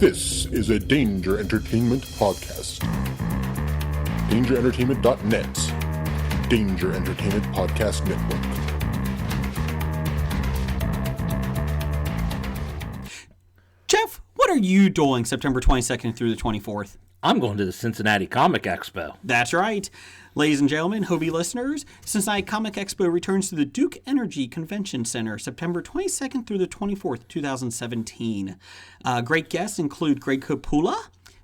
This is a Danger Entertainment podcast. DangerEntertainment.net. Danger Entertainment Podcast Network. Jeff, what are you doing September 22nd through the 24th? I'm going to the Cincinnati Comic Expo. That's right. Ladies and gentlemen, Hobie listeners, Cincinnati Comic Expo returns to the Duke Energy Convention Center September 22nd through the 24th, 2017. Great guests include Greg Capullo,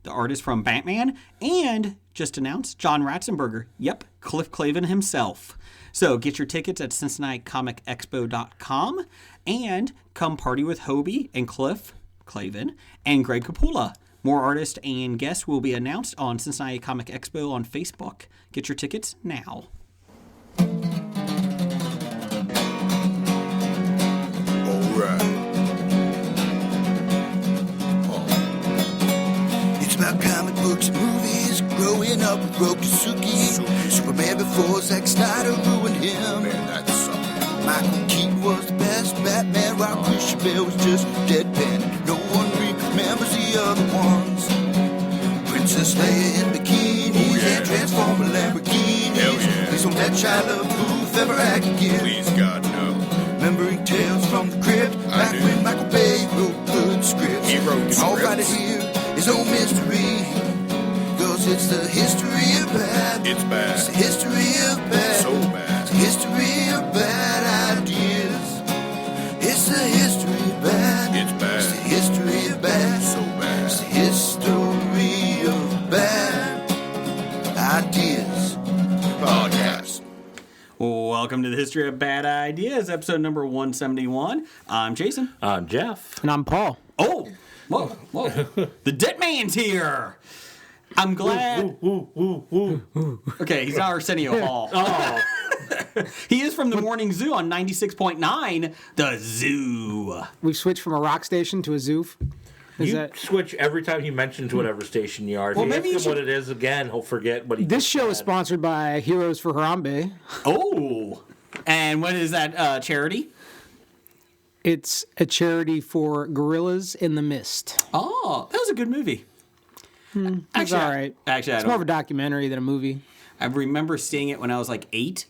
the artist from Batman, and, just announced, John Ratzenberger. Yep, Cliff Clavin himself. So get your tickets at CincinnatiComicExpo.com and come party with Hobie and Cliff Clavin and Greg Capullo. More artists and guests will be announced on Cincinnati Comic Expo on Facebook. Get your tickets now. Alright. It's about comic books and movies. Growing up with Rokusuki. Superman before Zack Snyder ruined him. Man, that sucked. Michael Keaton was the best Batman, while Christian Bale was just deadpan. No one remembers the other ones. Princess Leia in bikinis and Transformer Lamborghinis. Please don't let Shia LaBeouf ever act again. Please, God, no. Remembering tales from the crypt, back when Michael Bay wrote good scripts. He wrote All scripts. right here is no mystery, 'cause it's the history of bad. It's bad. It's the history of bad. So bad. It's the history of bad ideas. It's the history of bad. It's bad. It's the history of bad. So bad. It's the history of bad ideas. Podcast. Welcome to the History of Bad Ideas, episode number 171. I'm Jason. I'm Jeff. And I'm Paul. Oh, whoa. The Dead Man's here. I'm glad. Okay, he's not Arsenio Hall. Oh, He is from the Morning Zoo on 96.9, The Zoo. We've switched from a rock station to a zoof. you switch every time he mentions whatever station you are. Well, If maybe you you ask him should- what it is again, he'll forget what he This just show is said. sponsored by Heroes for Harambe. Oh, and what is that charity? It's a charity for gorillas in the mist. Oh, that was a good movie. It's all right. Actually, It's more of a documentary than a movie. I remember seeing it when I was like 8.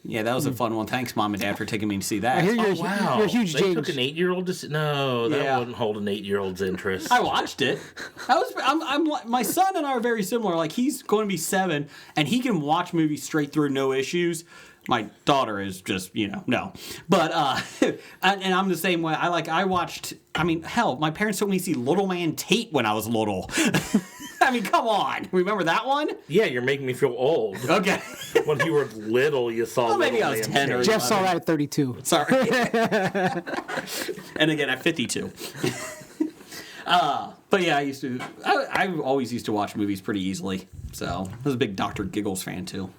Yeah, that was a fun one. Thanks, Mom and Dad, for taking me to see that. I hear you're, Oh, wow. you're a huge they James. took an 8-year-old to see. No, that Yeah. wouldn't hold an 8-year-old's interest. I watched it. My son and I are very similar. Like, he's going to be 7, and he can watch movies straight through, no issues. My daughter is just, no. But, and I'm the same way. I watched, hell, my parents took me to see Little Man Tate when I was little. Come on. Remember that one? Yeah, you're making me feel old. Okay. When you were little, you saw. Well, maybe Little I was Man 10 or Tate. Jeff saw that at 32. Sorry. And again, at 52. But yeah, I always used to watch movies pretty easily. So I was a big Dr. Giggles fan too.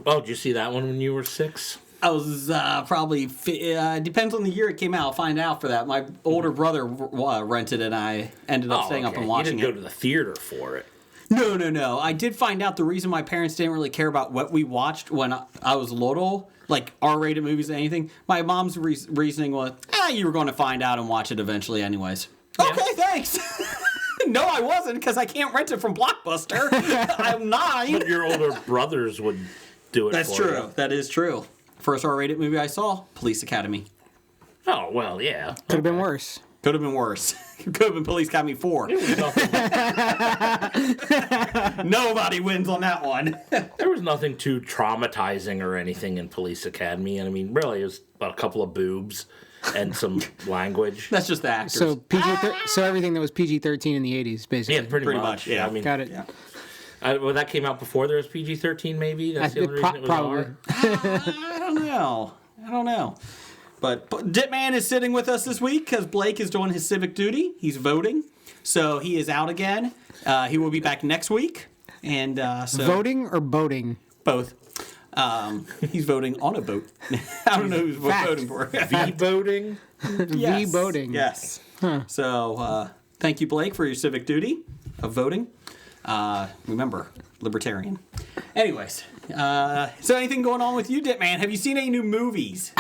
Oh, did you see that one when you were 6? I was probably, depends on the year it came out, I'll find out for that. My older brother rented it and I ended up staying up and watching You didn't it. go to the theater for it. No. I did find out the reason my parents didn't really care about what we watched when I was little, like R-rated movies and anything. My mom's reasoning was, you were going to find out and watch it eventually anyways. Yeah. Okay, thanks. No, I wasn't, because I can't rent it from Blockbuster. I'm 9. But your older brothers would do it That's for true. you. That is true. First R-rated movie I saw, Police Academy. Oh, well, yeah. Could have been worse. Could have been worse. Could have been Police Academy 4. Nobody wins on that one. There was nothing too traumatizing or anything in Police Academy. And I mean, really, it was about a couple of boobs and some language. That's just the actors. So so everything that was PG-13 in the 80s, basically. Yeah, pretty Pretty much. much, yeah. I mean, Got it. Yeah. well, that came out before there was PG-13, maybe? That's the only reason it was Probably. R? I don't know. But Ditman is sitting with us this week because Blake is doing his civic duty. He's voting. So he is out again. He will be back next week. And so Voting or boating? both. He's voting on a boat. I don't know who's voting for. V-voting? Yes. V-boating. Yes. So thank you, Blake, for your civic duty of voting. Remember, libertarian. Anyways, so anything going on with you, Ditman? Have you seen any new movies?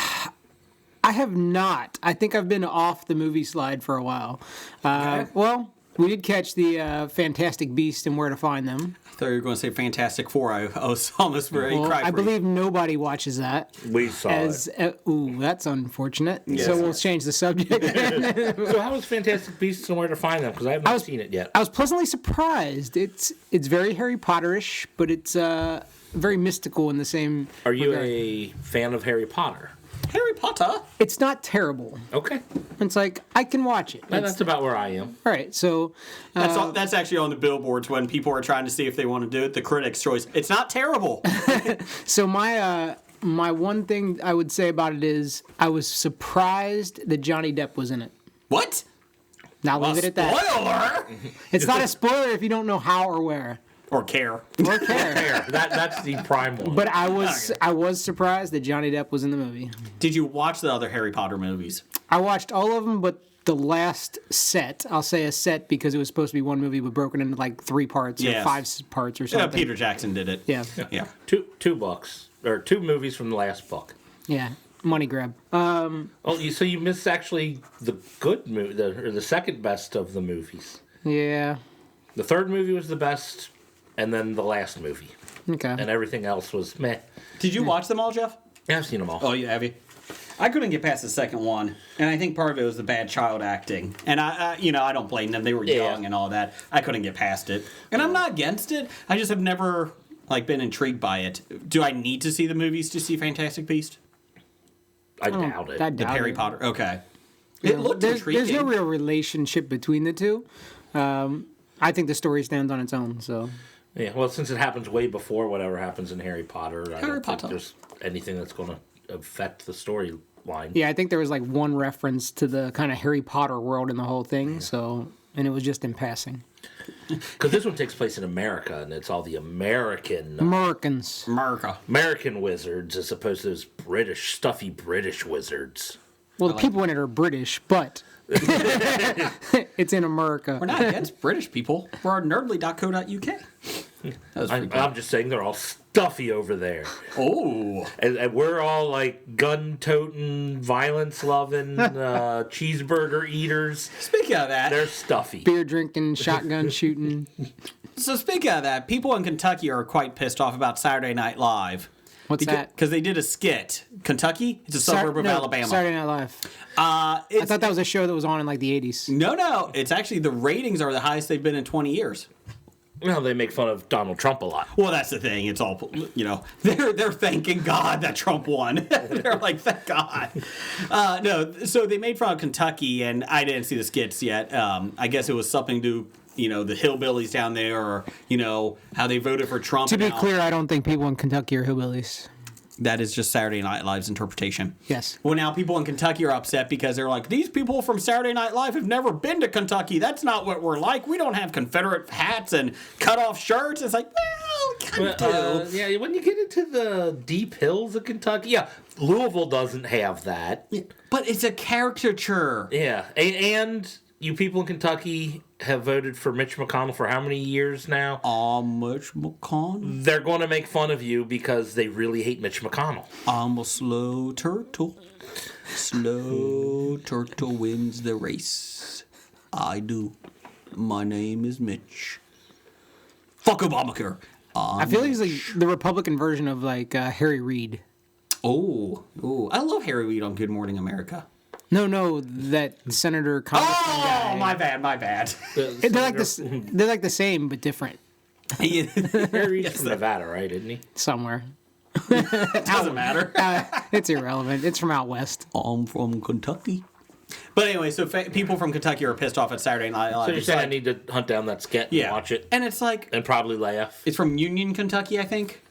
I have not. I think I've been off the movie slide for a while. Well, We did catch the Fantastic Beast and Where to Find Them. I thought you were going to say Fantastic Four. I was almost very Well, cry I believe nobody watches that. We saw it. Ooh, that's unfortunate. Yes. So we'll change the subject. So how was Fantastic Beasts and Where to Find Them? Because I haven't seen it yet. I was pleasantly surprised. It's very Harry Potterish, but it's very mystical in the same. Are you regard. a fan of Harry Potter? Harry Potter. It's not terrible. Okay. It's like I can watch it. That's about where I am. All right. So That's actually on the billboards when people are trying to see if they want to do it. The critics' choice. It's not terrible. my one thing I would say about it is I was surprised that Johnny Depp was in it. What? Now leave it at that. Spoiler! It's not a spoiler if you don't know how or where Or care. or care. Fair. That's the prime one. But I was surprised that Johnny Depp was in the movie. Did you watch the other Harry Potter movies? I watched all of them, but the last set, I'll say a set because it was supposed to be one movie, but broken into like 3 parts Yes. or 5 parts or Yeah, something. Peter Jackson did it. Yeah. Yeah. two books or 2 movies from the last book. Yeah. Money grab. Oh, so you missed actually the good movie, or the second best of the movies. Yeah. The third movie was the best, and then the last movie, Okay. and everything else was meh. Did you watch them all, Jeff? Yeah, I've seen them all. Oh, you have you? I couldn't get past the second one, and I think part of it was the bad child acting. And I don't blame them; they were Yeah. young and all that. I couldn't get past it, and I'm not against it. I just have never been intrigued by it. Do I need to see the movies to see Fantastic Beast? I doubt it. I The doubt Harry it. Potter. Okay. It looked There's intriguing. no real relationship between the two. I think the story stands on its own. So Yeah, well, since it happens way before whatever happens in Harry Potter, I Harry don't Potter. think there's anything that's going to affect the storyline. yeah, I think there was like one reference to the kind of Harry Potter world in the whole thing. So and it was just in passing. Because this one takes place in America, and it's all the American Americans. America. wizards as opposed to those British, stuffy British wizards. Well, the people in it are British, but it's in America. We're not against British people. We're nerdly.co.uk. That was pretty cool. I'm just saying they're all stuffy over there. Oh. And we're all like gun-toting, violence-loving, cheeseburger eaters. Speaking of that, They're stuffy. Beer drinking, shotgun shooting. so speaking of that, people in Kentucky are quite pissed off about Saturday Night Live. What's that? Because they did a skit. Kentucky? It's a suburb of Alabama. Saturday Night Live. I thought that was a show that was on in like the 80s. No. It's actually the ratings are the highest they've been in 20 years. Well, they make fun of Donald Trump a lot. Well, that's the thing. It's all, they're thanking God that Trump won. They're like, thank God. No, so they made fun of Kentucky, and I didn't see the skits yet. I guess it was something to, the hillbillies down there, or, how they voted for Trump. To be now. clear, I don't think people in Kentucky are hillbillies. That is just Saturday Night Live's interpretation. Yes. Well, now people in Kentucky are upset because they're like, these people from Saturday Night Live have never been to Kentucky. That's not what we're like. We don't have Confederate hats and cut-off shirts. It's like, well, kind of do. Yeah, when you get into the deep hills of Kentucky, yeah, Louisville doesn't have that. But it's a caricature. Yeah, and you people in Kentucky have voted for Mitch McConnell for how many years now? Mitch McConnell. They're going to make fun of you because they really hate Mitch McConnell. I'm a slow turtle. Slow turtle wins the race. I do. My name is Mitch. Fuck Obamacare. I feel like he's like the Republican version of like Harry Reid. Oh, I love Harry Reid on Good Morning America. No, that Senator Congressman guy. My bad. They're like this. They're like the same but different Harry's from Nevada, right? Isn't he? somewhere. It doesn't matter. It's irrelevant. It's from out west. I'm from Kentucky. But anyway, so people from Kentucky are pissed off at Saturday Night Live. So you're It's saying I like- need to hunt down that skit and yeah, watch it and it's like and probably laugh? it's from Union, Kentucky, I think.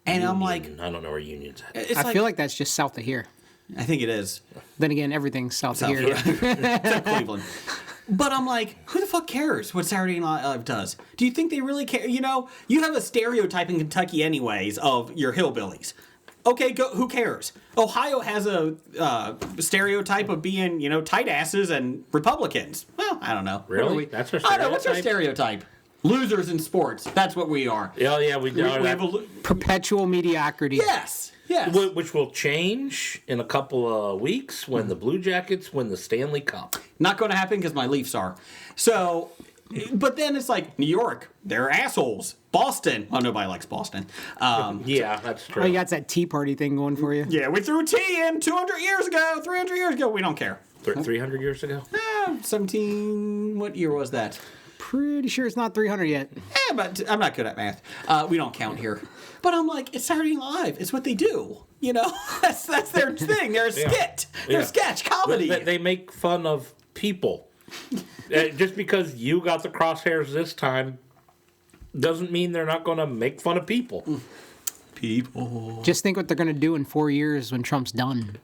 And I'm like, I don't know where Union's at. it's I feel like that's just south of here. I think it is. Then again, everything's south of South here. Except Cleveland. But I'm like, who the fuck cares what Saturday Night Live does? Do you think they really care? You have a stereotype in Kentucky anyways of your hillbillies. Okay, who cares? Ohio has a stereotype of being, tight asses and Republicans. Well, I don't know. Really? What are we- That's our I don't know. What's our stereotype? stereotype? Losers in sports. That's what we are. Yeah, we do. We have a Perpetual mediocrity. yes. Which will change in a couple of weeks when the Blue Jackets win the Stanley Cup. Not going to happen because my Leafs are. So But then it's like New York, they're assholes. Boston, well, nobody likes Boston. Yeah, that's true. Oh, you got that Tea Party thing going for you. Yeah, we threw tea in 200 years ago, 300 years ago. We don't care. 300 years ago? 17. What year was that? Pretty sure it's not 300 yet. But I'm not good at math. We don't count here. But I'm like, it's Saturday Night Live. It's what they do. You know, that's their thing. They're a skit. They're sketch comedy. They make fun of people. Just because you got the crosshairs this time doesn't mean they're not going to make fun of people. People. Just think what they're going to do in 4 years when Trump's done.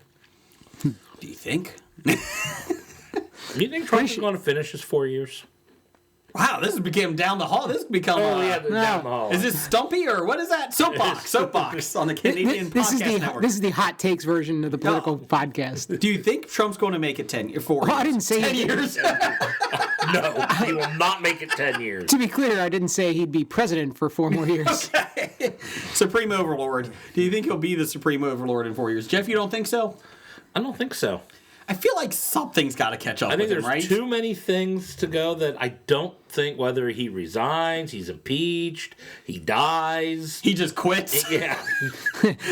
Do you think? You think Trump is going to finish his 4 years? Wow, this has become down the hall. This has become. Down the hall. Is this Stumpy or what is that? Soapbox on the Canadian Podcast Network. This is the hot takes version of the political podcast. Do you think Trump's going to make it 4 years? I didn't say 10 years. No, he will not make it 10 years. To be clear, I didn't say he'd be president for 4 more years. Okay. Supreme Overlord. Do you think he'll be the Supreme Overlord in 4 years? Jeff, you don't think so? I don't think so. I feel like something's got to catch up with him, right? I think there's too many things to go that I don't think whether he resigns, he's impeached, he dies. He just quits. Yeah.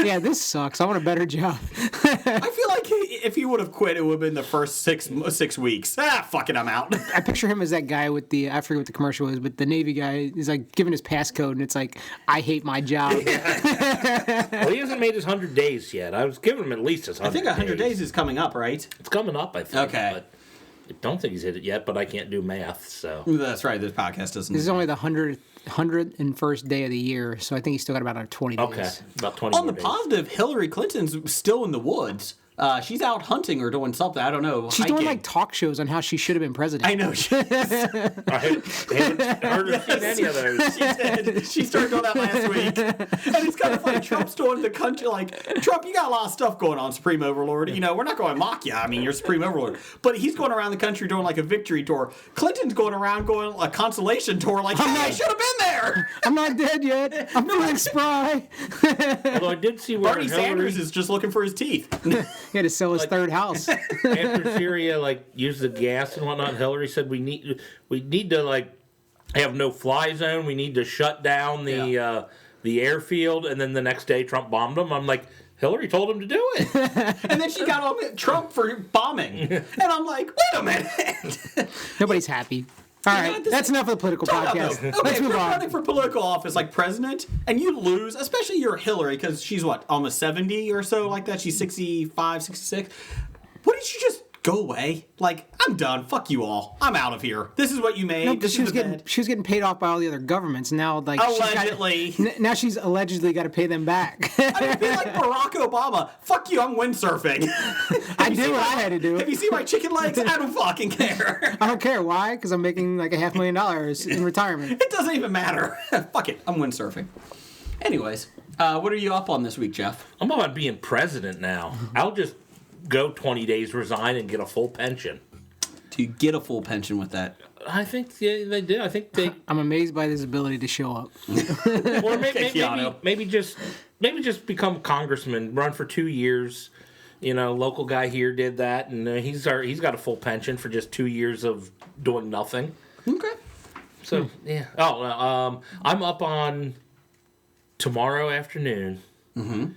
Yeah, this sucks. I want a better job. I feel like if he would have quit, it would have been the first 6 weeks. Fuck it, I'm out. I picture him as that guy with the, I forget what the commercial is, but the Navy guy is like giving his passcode and it's like, I hate my job. Well, he hasn't made his 100 days yet. I was giving him at least his 100 days. I think 100 days is coming up, right? It's coming up, I think. Okay. But I don't think he's hit it yet, but I can't do math, so. That's right. This podcast doesn't. This is only the 101st day of the year, so I think he's still got about another 20 days. Okay, about 20 On more the days. positive, Hillary Clinton's still in the woods. She's out hunting or doing something. I don't know. She's doing hiking. like talk shows on how she should have been president. I know. She I haven't heard or seen any of those. did. She started doing that last week. And it's kind of funny. Trump's doing the country like, Trump, you got a lot of stuff going on, Supreme Overlord. You know, we're not going to mock you. I mean, you're Supreme Overlord. But he's going around the country doing like a victory tour. Clinton's going around going a consolation tour like, hey, I should have been there. I'm not dead yet. I'm feeling spry. Although I did see where Bernie Hillary, Sanders is just looking for his teeth. He had to sell his third house. after Syria used the gas and whatnot, Hillary said we need to have no fly zone. We need to shut down the airfield. And then the next day, Trump bombed them. I'm like, Hillary told him to do it. And then she got on Trump for bombing. And I'm like, wait a minute. Nobody's happy. All right, that's enough of the political podcast. Okay, Let's if move you're on. running for political office like president and you lose, especially you're Hillary because she's what, almost 70 or so like that? She's 65, 66. Wouldn't you just go away? Like, I'm done. Fuck you all. I'm out of here. This is what you made. No, because this is the bed. she was getting paid off by all the other governments. Now, like Allegedly. now she's allegedly got to pay them back. I'd be like Barack Obama. Fuck you, I'm windsurfing. I did what I had to do. Have you seen my chicken legs? I don't fucking care. I don't care why, because I'm making like $500,000 in retirement. It doesn't even matter. Fuck it, I'm windsurfing. Anyways, what are you up on this week, Jeff? I'm about being president now. I'll just go 20 days, resign, and get a full pension. Do you get a full pension with that? I think they do. I think they. I'm amazed by his ability to show up. Or Keanu. maybe just become congressman, run for 2 years. You know, local guy here did that, and he's got a full pension for just 2 years of doing nothing. Okay. So yeah. Oh, I'm up on tomorrow afternoon. Mm-hmm.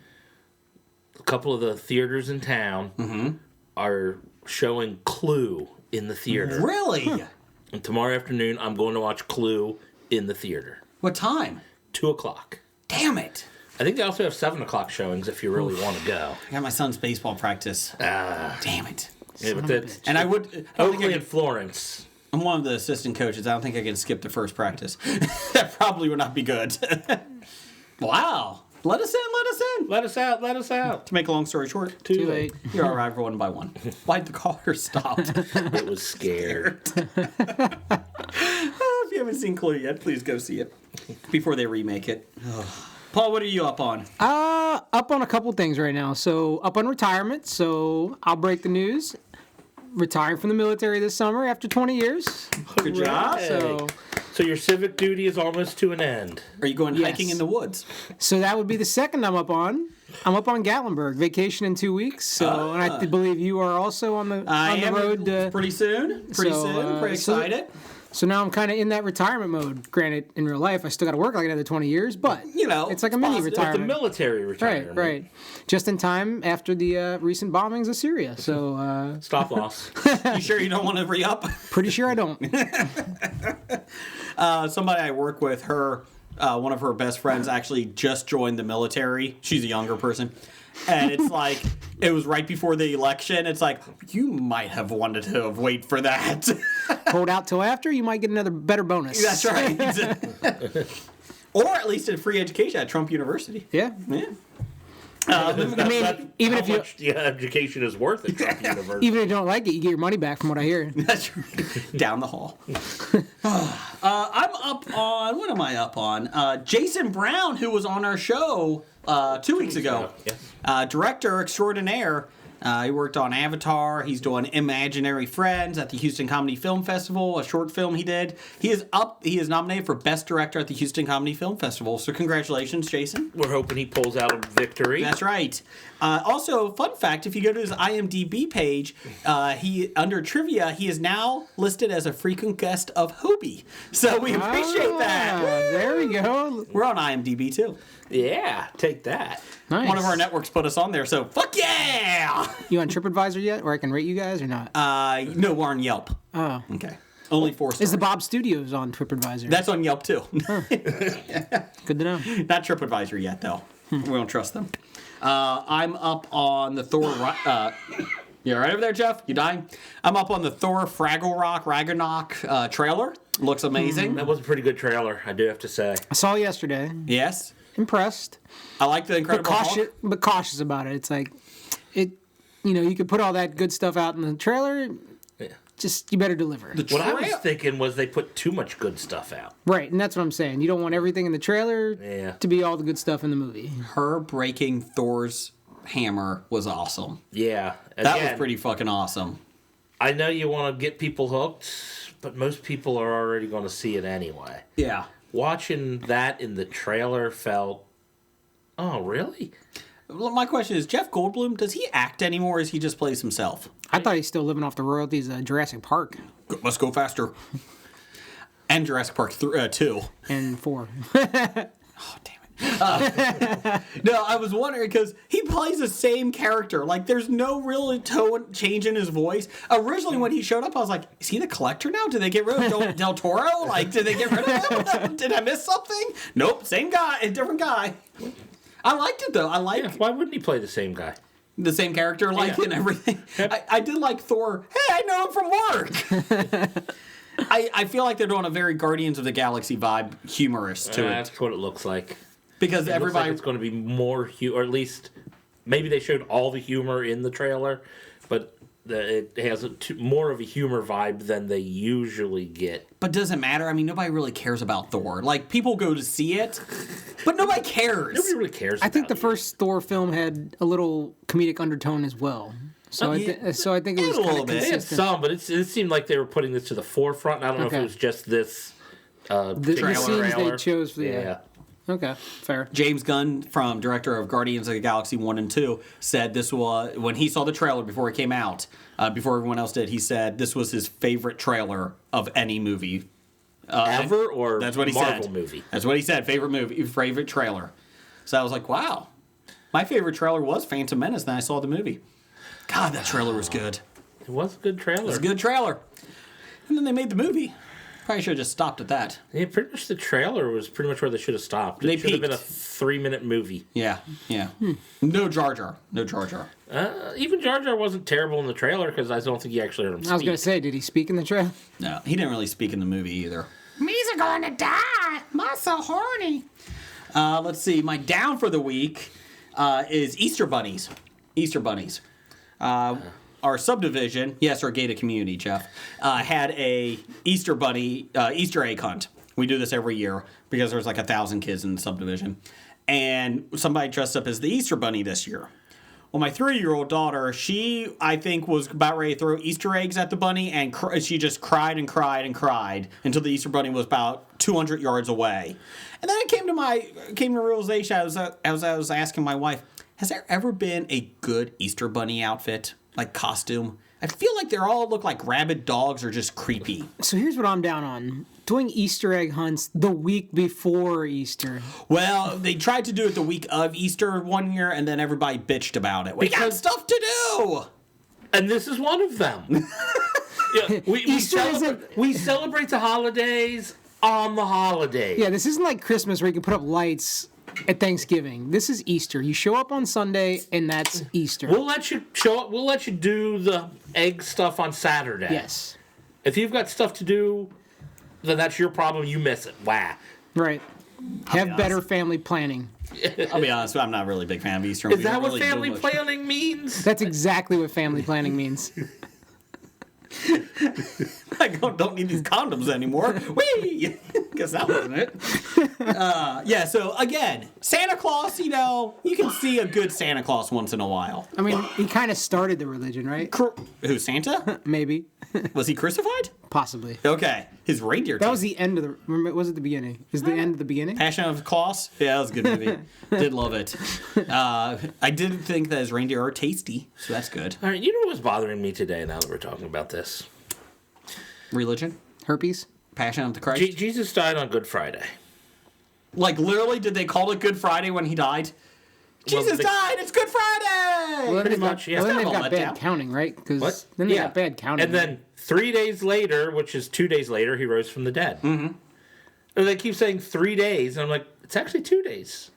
A couple of the theaters in town are showing Clue in the theater. Really? And tomorrow afternoon, I'm going to watch Clue in the theater. What time? 2:00. Damn it. I think they also have 7:00 showings if you really want to go. I got my son's baseball practice. Damn it. Yeah, but that's And I don't think I Oakley could, and Florence. I'm one of the assistant coaches. I don't think I can skip the first practice. That probably would not be good. Wow. Let us in. Let us out. To make a long story short, Too late. you arrived one by one. Why'd the car stop? It was scared. If you haven't seen Clue yet, please go see it before they remake it. Paul, what are you up on? Up on a couple things right now. So up on retirement. So I'll break the news. Retiring from the military this summer after 20 years. Good job. So your civic duty is almost to an end. Are you going Yes. hiking in the woods? So that would be the second I'm up on. I'm up on Gatlinburg, vacation in 2 weeks. So, and I believe you are also on the road. Pretty soon. Pretty so, soon. Pretty so excited. So now I'm kind of in that retirement mode. Granted, in real life, I still got to work like another 20 years, but it's like a mini positive. The retirement. military retirement. Right. Just in time after the recent bombings of Syria. So Stop loss. You sure you don't want to re-up? pretty sure I don't. Somebody I work with, one of her best friends actually just joined the military. She's a younger person. And it's like, it was right before the election. It's like, you might have wanted to have waited for that. Hold out till after, you might get another better bonus. That's right. Or at least a free education at Trump University. Yeah. Yeah. Even how if you much education is worth at Trump University. even if you don't like it, you get your money back from what I hear. That's right. Down the hall. I'm up on, what am I up on? Jason Brown, who was on our show 2 weeks ago. Yes. Director extraordinaire. He worked on Avatar. He's doing Imaginary Friends at the Houston Comedy Film Festival, a short film he did. He is nominated for Best Director at the Houston Comedy Film Festival. So congratulations, Jason. We're hoping he pulls out a victory. That's right. Also, fun fact, if you go to his IMDb page, he under trivia, he is now listed as a frequent guest of Hobie. So we appreciate that. There we go. We're on IMDb too. Yeah, take that. Nice. One of our networks put us on there, so fuck yeah! You on TripAdvisor yet, where I can rate you guys or not? No, we're on Yelp. Oh, Okay. Only 4 stars. is the Bob Studios on TripAdvisor? That's on Yelp too. Good to know. Not TripAdvisor yet, though. We don't trust them. I'm up on the Thor. You all right over there, Jeff? You dying? I'm up on the Thor Fraggle Rock Ragnarok trailer. Looks amazing. That was a pretty good trailer, I do have to say. I saw it yesterday. Yes. Impressed, I like the Incredible Hulk. but cautious about it. It's like you could put all that good stuff out in the trailer. Yeah. Just you better deliver. What I was thinking was they put too much good stuff out. Right, and that's what I'm saying. You don't want everything in the trailer to be all the good stuff in the movie. Her breaking Thor's hammer was awesome. Yeah. That Again, was pretty fucking awesome. I know you want to get people hooked, but most people are already going to see it anyway. Yeah. Watching that in the trailer felt, oh, really? Well, my question is, Jeff Goldblum, does he act anymore or is he just plays himself? I thought he's still living off the royalties of Jurassic Park Let's go faster. And Jurassic Park 2. and 4. Oh, damn it. No, I was wondering because he plays the same character. Like, there's no real tone change in his voice. Originally, when he showed up, I was like, is he the collector now? Did they get rid of Del Toro? Like, did they get rid of him? Did I miss something? Nope, same guy, a different guy. I liked it, though. I like Why wouldn't he play the same guy? the same character, like, and everything. I did like Thor. Hey, I know him from work. I feel like they're doing a very Guardians of the Galaxy vibe, humorous to it. That's what it looks like. Because It looks everybody... like it's going to be more, or at least maybe they showed all the humor in the trailer, but it has more of a humor vibe than they usually get. But does it matter? I mean, nobody really cares about Thor. Like, people go to see it, but nobody cares. Nobody really cares. I think the about first Thor film had a little comedic undertone as well. So I think it was a little kind of bit. They had consistent. some, but it seemed like they were putting this to the forefront. I don't know if Okay. it was just this The particular scenes trailer. they chose for the Yeah. Okay, fair. James Gunn, from director of Guardians of the Galaxy 1 and 2, said this was, when he saw the trailer before it came out, before everyone else did, he said this was his favorite trailer of any movie. Ever or That's what he Marvel said. movie? That's what he said, favorite trailer. So I was like, wow. My favorite trailer was Phantom Menace, then I saw the movie. God, that trailer was good. It was a good trailer. It was a good trailer. And then they made the movie. Probably should have just stopped at that. Yeah, pretty much the trailer was pretty much where they should have stopped. They It should have been a peaked. 3-minute movie. Yeah, yeah. No Jar Jar. No Jar Jar. Even Jar Jar wasn't terrible in the trailer because I don't think you actually heard him speak. I was gonna say, did he speak in the trailer? No, he didn't really speak in the movie either. Me's are gonna die. Ma's so horny. Let's see. My down for the week is Easter bunnies. Easter bunnies. Our subdivision, yes, our gated community, Jeff, had a Easter bunny Easter egg hunt. We do this every year because there's like 1,000 kids in the subdivision, and somebody dressed up as the Easter bunny this year. Well, my 3-year-old daughter, she, I think, was about ready to throw Easter eggs at the bunny, and she just cried and cried and cried until the Easter bunny was about 200 yards away. And then it came to realization as I was asking my wife, has there ever been a good Easter bunny outfit, like costume? I feel like they all look like rabid dogs or just creepy. So here's what I'm down on. Doing Easter egg hunts the week before Easter. Well, they tried to do it the week of Easter one year, and then everybody bitched about it. We got Because- stuff to do! And this is one of them. Yeah, Easter we celebrate the holidays on the holidays. Yeah, this isn't like Christmas where you can put up lights at Thanksgiving. This is Easter. You show up on Sunday, and that's Easter. We'll let you show up. We'll let you do the egg stuff on Saturday. Yes. If you've got stuff to do, then that's your problem. You miss it. Wow. Right. Have better honest. family planning. I'll be honest, I'm not really a big fan of Easter. Is that what family planning means? That's exactly what family planning means. I don't need these condoms anymore. Whee! Guess that wasn't it. Yeah, so again, Santa Claus, you know, you can see a good Santa Claus once in a while. I mean, he kind of started the religion, right? Who, Santa? Maybe. Was he crucified? Possibly. Okay. His reindeer. That was the end of the... Remember, was it the beginning? Is the end of the beginning? Passion of Claus? Yeah, that was a good movie. Did love it. I did think that his reindeer are tasty, so that's good. All right, you know what's bothering me today now that we're talking about this? Religion? Herpes? Passion of the Christ? Jesus died on Good Friday. Like, literally, did they call it Good Friday when he died? Jesus they- died! It's Good Friday! Well, then Pretty they've got- much, yeah. Well, then It's they've kind of got a bad letdown. counting, right? Because What? then they Yeah. got bad counting. And then 3 days later, which is 2 days later, he rose from the dead. Mm-hmm. And they keep saying 3 days, and I'm like, it's actually 2 days.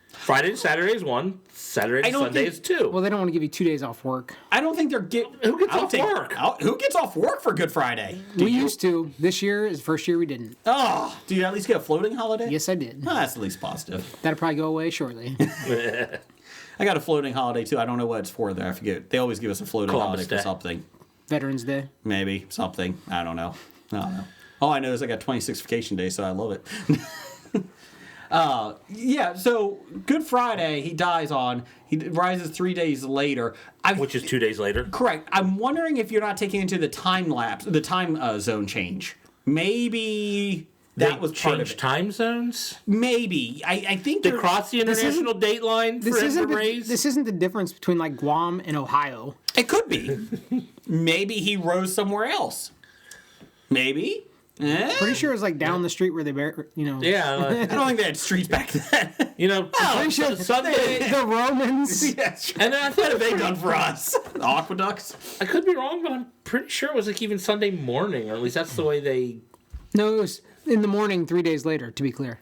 Friday to Saturday is 1, Saturday I to don't Sunday think- is 2. Well, they don't want to give you 2 days off work. I don't think they're Who gets off work? Who gets off work for Good Friday? We used to. This year is the first year we didn't. Oh, do you at least get a floating holiday? Yes, I did. Oh, that's at least positive. That'll probably go away shortly. I got a floating holiday too. I don't know what it's for there. I forget. They always give us a floating Columbus holiday for Day. something. Veterans Day. Maybe something. I don't know. All I know is I got 26 vacation days, so I love it. Yeah, so Good Friday, he dies on. He rises 3 days later. Which is 2 days later. Correct. I'm wondering if you're not taking into the time lapse, the time zone change. Maybe that was part of changed it. time zones. Maybe. I think They you're- crossed the international date line for him to the, raise. this isn't the difference between like Guam and Ohio. It could be. Maybe he rose somewhere else. Maybe. Pretty sure it's like down the street where they Yeah, I don't think they had streets back then. you know, Pretty sure Sunday. the Romans. Yes. And I What thought have they done for us? The aqueducts? I could be wrong, but I'm pretty sure it was like even Sunday morning, or at least that's the way they. No, it was in the morning 3 days later, to be clear.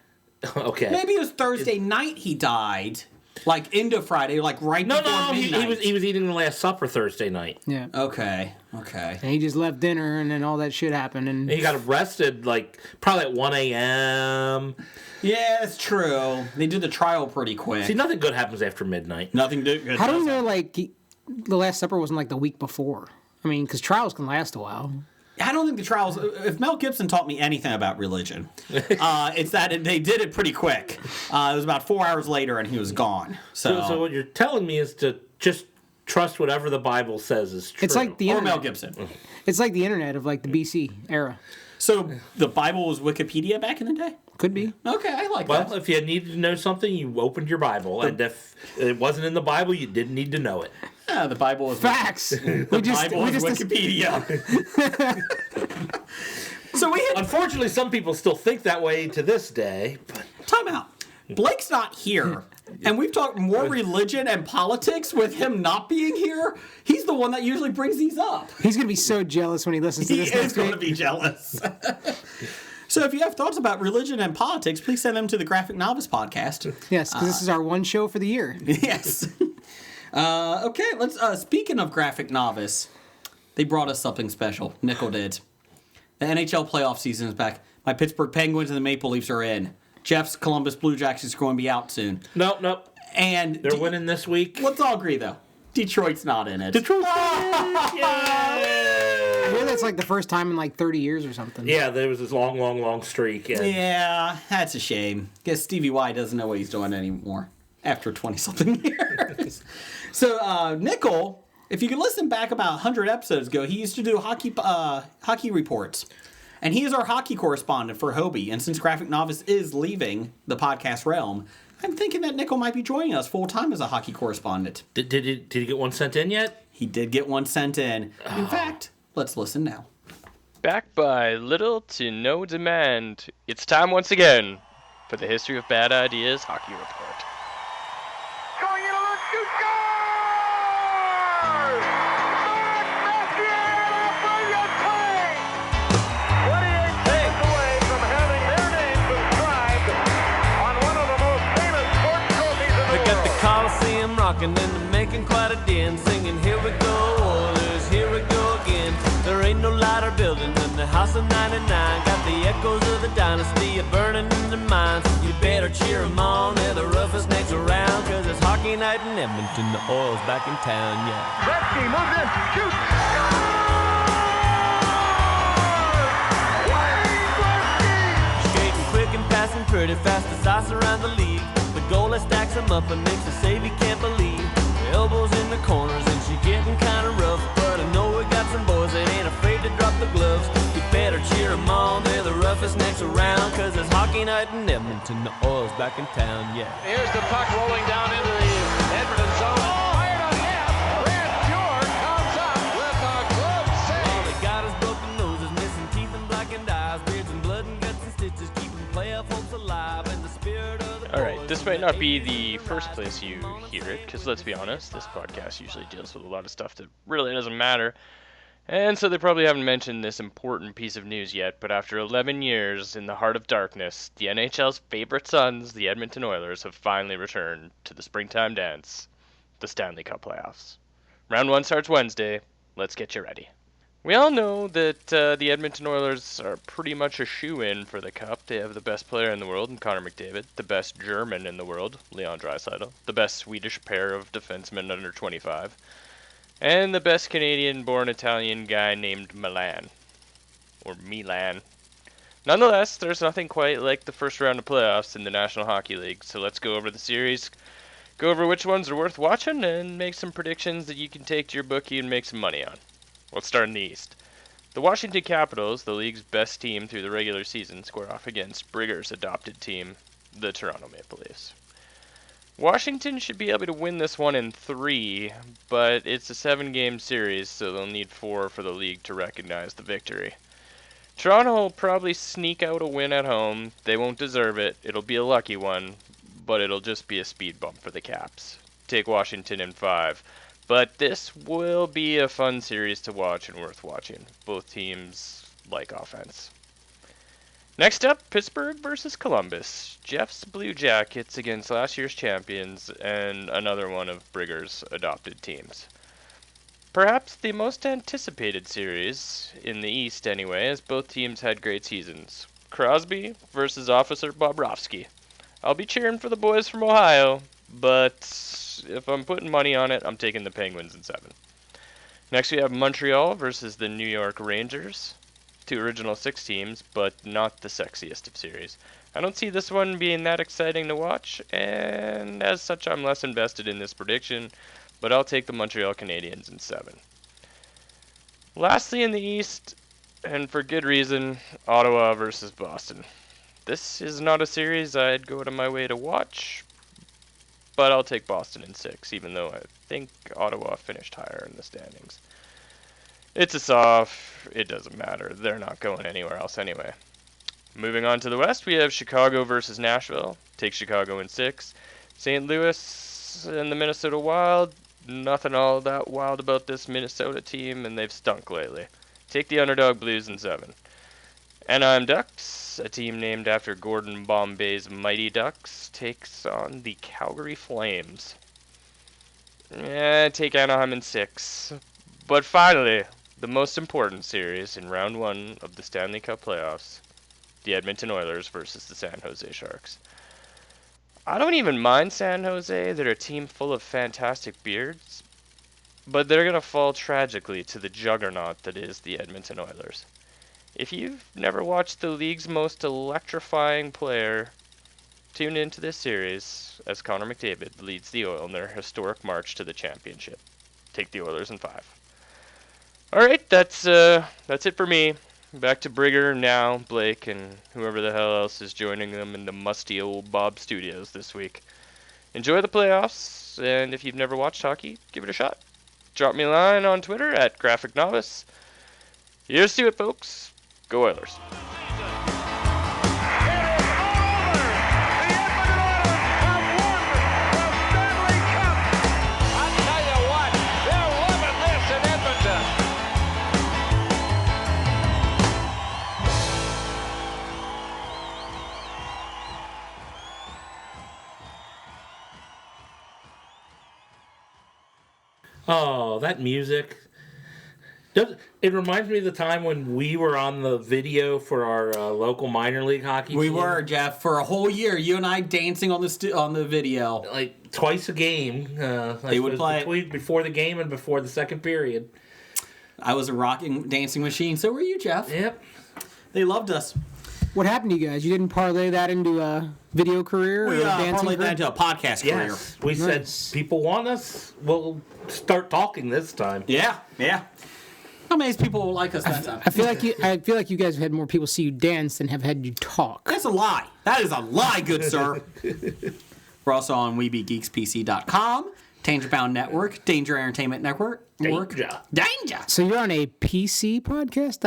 Okay. Maybe it was Thursday night he died. Like into Friday, like right No, before no, midnight. he was eating the Last Supper Thursday night. Yeah. Okay. And he just left dinner and then all that shit happened. And And he got arrested like probably at 1 a.m. Yeah, it's true. They did the trial pretty quick. See, nothing good happens after midnight. Nothing good. how do we does know happen. like the Last Supper wasn't like the week before? I mean, because trials can last a while. I don't think the trials. If Mel Gibson taught me anything about religion, it's that they did it pretty quick. It was about 4 hours later, and he was gone. So what you're telling me is to just trust whatever the Bible says is true. It's like the or internet. Mel Gibson. It's like the internet of like the BC era. So the Bible was Wikipedia back in the day. Could be. Okay, I like Well, that. if you needed to know something, you opened your Bible, and if it wasn't in the Bible, you didn't need to know it. Yeah, the Bible was Facts. The Bible is Wikipedia. So we hit Unfortunately, some people still think that way to this day. But time out. Blake's not here. And we've talked more religion and politics with him not being here. He's the one that usually brings these up. He's gonna be so jealous when he listens to He this is next going to week. be jealous. So if you have thoughts about religion and politics, please send them to the Graphic Novice Podcast. Yes, because this is our one show for the year. Yes. Okay, let's. Speaking of Graphic Novice, they brought us something special. Nickel did. The NHL playoff season is back. My Pittsburgh Penguins and the Maple Leafs are in. Jeff's Columbus Blue Jackets are going to be out soon. nope. And They're winning this week. Let's all agree though. Detroit's not in it. Detroit. I hear that's like the first time in like 30 years or something. Yeah, there was this long streak. And Yeah, that's a shame. Guess Stevie Y doesn't know what he's doing anymore after 20-something years. So, Nickel, if you can listen back about 100 episodes ago, he used to do hockey reports. And he is our hockey correspondent for Hobie. And since Graphic Novice is leaving the podcast realm, I'm thinking that Nickel might be joining us full-time as a hockey correspondent. Did he get one sent in yet? He did get one sent in. In fact, let's listen now. Backed by little to no demand, it's time once again for the History of Bad Ideas Hockey Report. Going in a look, shoot, scores! Mark Messier, brilliant play! 28 seconds away from having their names inscribed on one of the most famous sports trophies in the They world. got the Coliseum rocking and they're making quite a din, singing, here we go, Oilers, here we go again. There ain't no lighter building than the House of 99. Got the echoes of the dynasty burning in their minds. You better cheer 'em on, they're the roughest necks around. Cause it's hockey night in Edmonton, the Oil's back in town, yeah. Gretzky moves in, shoots, Skating quick and passing pretty fast, the sauce around the league. The goalie stacks him up and makes a save he can't believe. The elbows in the corners and she getting kinda rough. But I know we got some boys that ain't afraid to drop the gloves. You better cheer 'em on, they're the roughest necks around. Cause it's hockey night in Edmonton, the Oil's back in town, yeah. Here's the puck rolling down into the Edmonton zone. Fired on net. Brad Fjord comes up with a glove All save. they got is broken noses, missing teeth and blackened eyes. Beards and blood and guts and stitches, keeping playoff hopes alive. And the spirit of the Alright, this might not be the first place you hear it, because let's be honest, this podcast usually deals with a lot of stuff that really doesn't matter. And so they probably haven't mentioned this important piece of news yet, but after 11 years in the heart of darkness, the NHL's favorite sons, the Edmonton Oilers, have finally returned to the springtime dance, the Stanley Cup playoffs. Round 1 starts Wednesday. Let's get you ready. We all know that the Edmonton Oilers are pretty much a shoo-in for the Cup. They have the best player in the world in Connor McDavid, the best German in the world, Leon Draisaitl, the best Swedish pair of defensemen under 25, and the best Canadian-born Italian guy named Milan. Or Milan. Nonetheless, there's nothing quite like the first round of playoffs in the National Hockey League, so let's go over the series, go over which ones are worth watching, and make some predictions that you can take to your bookie and make some money on. Let's start in the East. The Washington Capitals, the league's best team through the regular season, square off against Brigger's adopted team, the Toronto Maple Leafs. Washington should be able to win this one in 3, but it's a 7-game series, so they'll need 4 for the league to recognize the victory. Toronto will probably sneak out a win at home. They won't deserve it. It'll be a lucky one, but it'll just be a speed bump for the Caps. Take Washington in 5. But this will be a fun series to watch and worth watching. Both teams like offense. Next up, Pittsburgh versus Columbus. Jeff's Blue Jackets against last year's champions and another one of Brigger's adopted teams. Perhaps the most anticipated series, in the East anyway, as both teams had great seasons. Crosby versus Officer Bobrovsky. I'll be cheering for the boys from Ohio, but if I'm putting money on it, I'm taking the Penguins in 7. Next we have Montreal versus the New York Rangers. 2 original 6 teams, but not the sexiest of series. I don't see this one being that exciting to watch, and as such I'm less invested in this prediction, but I'll take the Montreal Canadiens in 7. Lastly in the East, and for good reason, Ottawa versus Boston. This is not a series I'd go out of my way to watch, but I'll take Boston in 6, even though I think Ottawa finished higher in the standings. It's a soft, it doesn't matter, they're not going anywhere else anyway. Moving on to the West, we have Chicago versus Nashville. Take Chicago in 6. St. Louis and the Minnesota Wild. Nothing all that wild about this Minnesota team, and they've stunk lately. Take the underdog Blues in 7. Anaheim Ducks, a team named after Gordon Bombay's Mighty Ducks, takes on the Calgary Flames. Take Anaheim in 6. But finally, the most important series in round 1 of the Stanley Cup playoffs, the Edmonton Oilers versus the San Jose Sharks. I don't even mind San Jose. They're a team full of fantastic beards, but they're going to fall tragically to the juggernaut that is the Edmonton Oilers. If you've never watched the league's most electrifying player, tune into this series as Connor McDavid leads the Oil in their historic march to the championship. Take the Oilers in 5. Alright, that's it for me. Back to Brigger, now, Blake, and whoever the hell else is joining them in the musty old Bob Studios this week. Enjoy the playoffs, and if you've never watched hockey, give it a shot. drop me a line on Twitter at Graphic Novice. Here's to it, folks. Go Oilers. Oh, that music. It reminds me of the time when we were on the video for our local minor league hockey We team. were, Jeff, for a whole year. You and I dancing on the video. Like twice a game. They would play before the game and before the second period. I was a rocking dancing machine. So were you, Jeff. Yep. They loved us. What happened to you guys? You didn't parlay that into a video career or We a dancing parlayed career? that into a podcast career. Yes. We Nice. said people want us. We'll start talking this time. Yeah. How many people like us that time? I feel like you guys have had more people see you dance than have had you talk. That's a lie. That is a lie, good sir. We're also on WeBeGeeksPC.com, Danger Bound Network, Danger Entertainment Network. Danger. So you're on a PC podcast?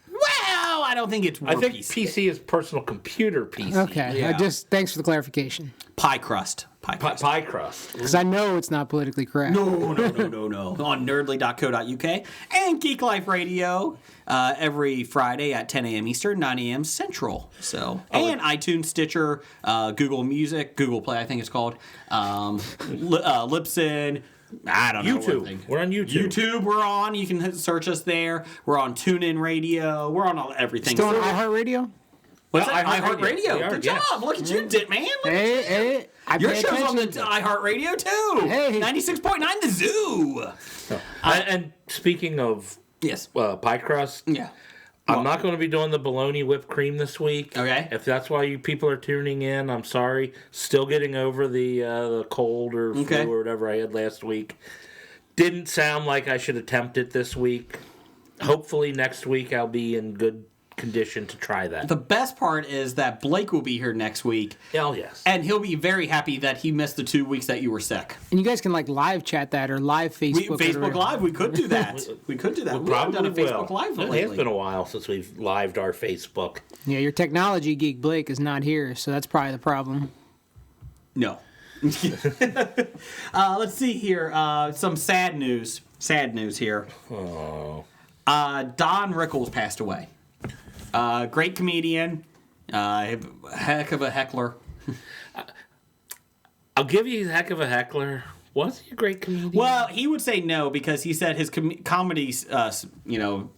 Well, I don't think it's I think PC. PC is personal computer PC. Okay. Yeah. Thanks for the clarification. Pie crust. Pie crust. Because I know it's not politically correct. No. On nerdly.co.uk and Geek Life Radio every Friday at 10 a.m. Eastern, 9 a.m. Central. So and iTunes, Stitcher, Google Music, Google Play, I think it's called, Libsyn. I don't know. YouTube. We're on YouTube. YouTube, we're on. You can search us there. We're on TuneIn Radio. We're on everything. Still on iHeartRadio? What's that? iHeartRadio. iHeartRadio. Good Yes. job. Look at you, Dit Man. Hey, I Your pay show's on the attention. iHeartRadio too. Hey. 96.9 The Zoo. And speaking of Yes. pie crust, Yeah. I'm not going to be doing the bologna whipped cream this week. Okay. If that's why you people are tuning in, I'm sorry. Still getting over the cold or Okay. flu or whatever I had last week. Didn't sound like I should attempt it this week. Hopefully next week I'll be in good condition to try that. The best part is that Blake will be here next week, Hell yes. and he'll be very happy that he missed the 2 weeks that you were sick. And you guys can like live chat that or live Facebook. Facebook Live, we could do that. We could do that. We haven't done a Facebook Live It has lately. been a while since we've lived our Facebook. Yeah, your technology geek Blake is not here, so that's probably the problem. No. Let's see here. Some sad news. Sad news here. Oh. Don Rickles passed away. Great comedian. Heck of a heckler. I'll give you a heck of a heckler. Was he a great comedian? Well, he would say no because he said his comedies, what do you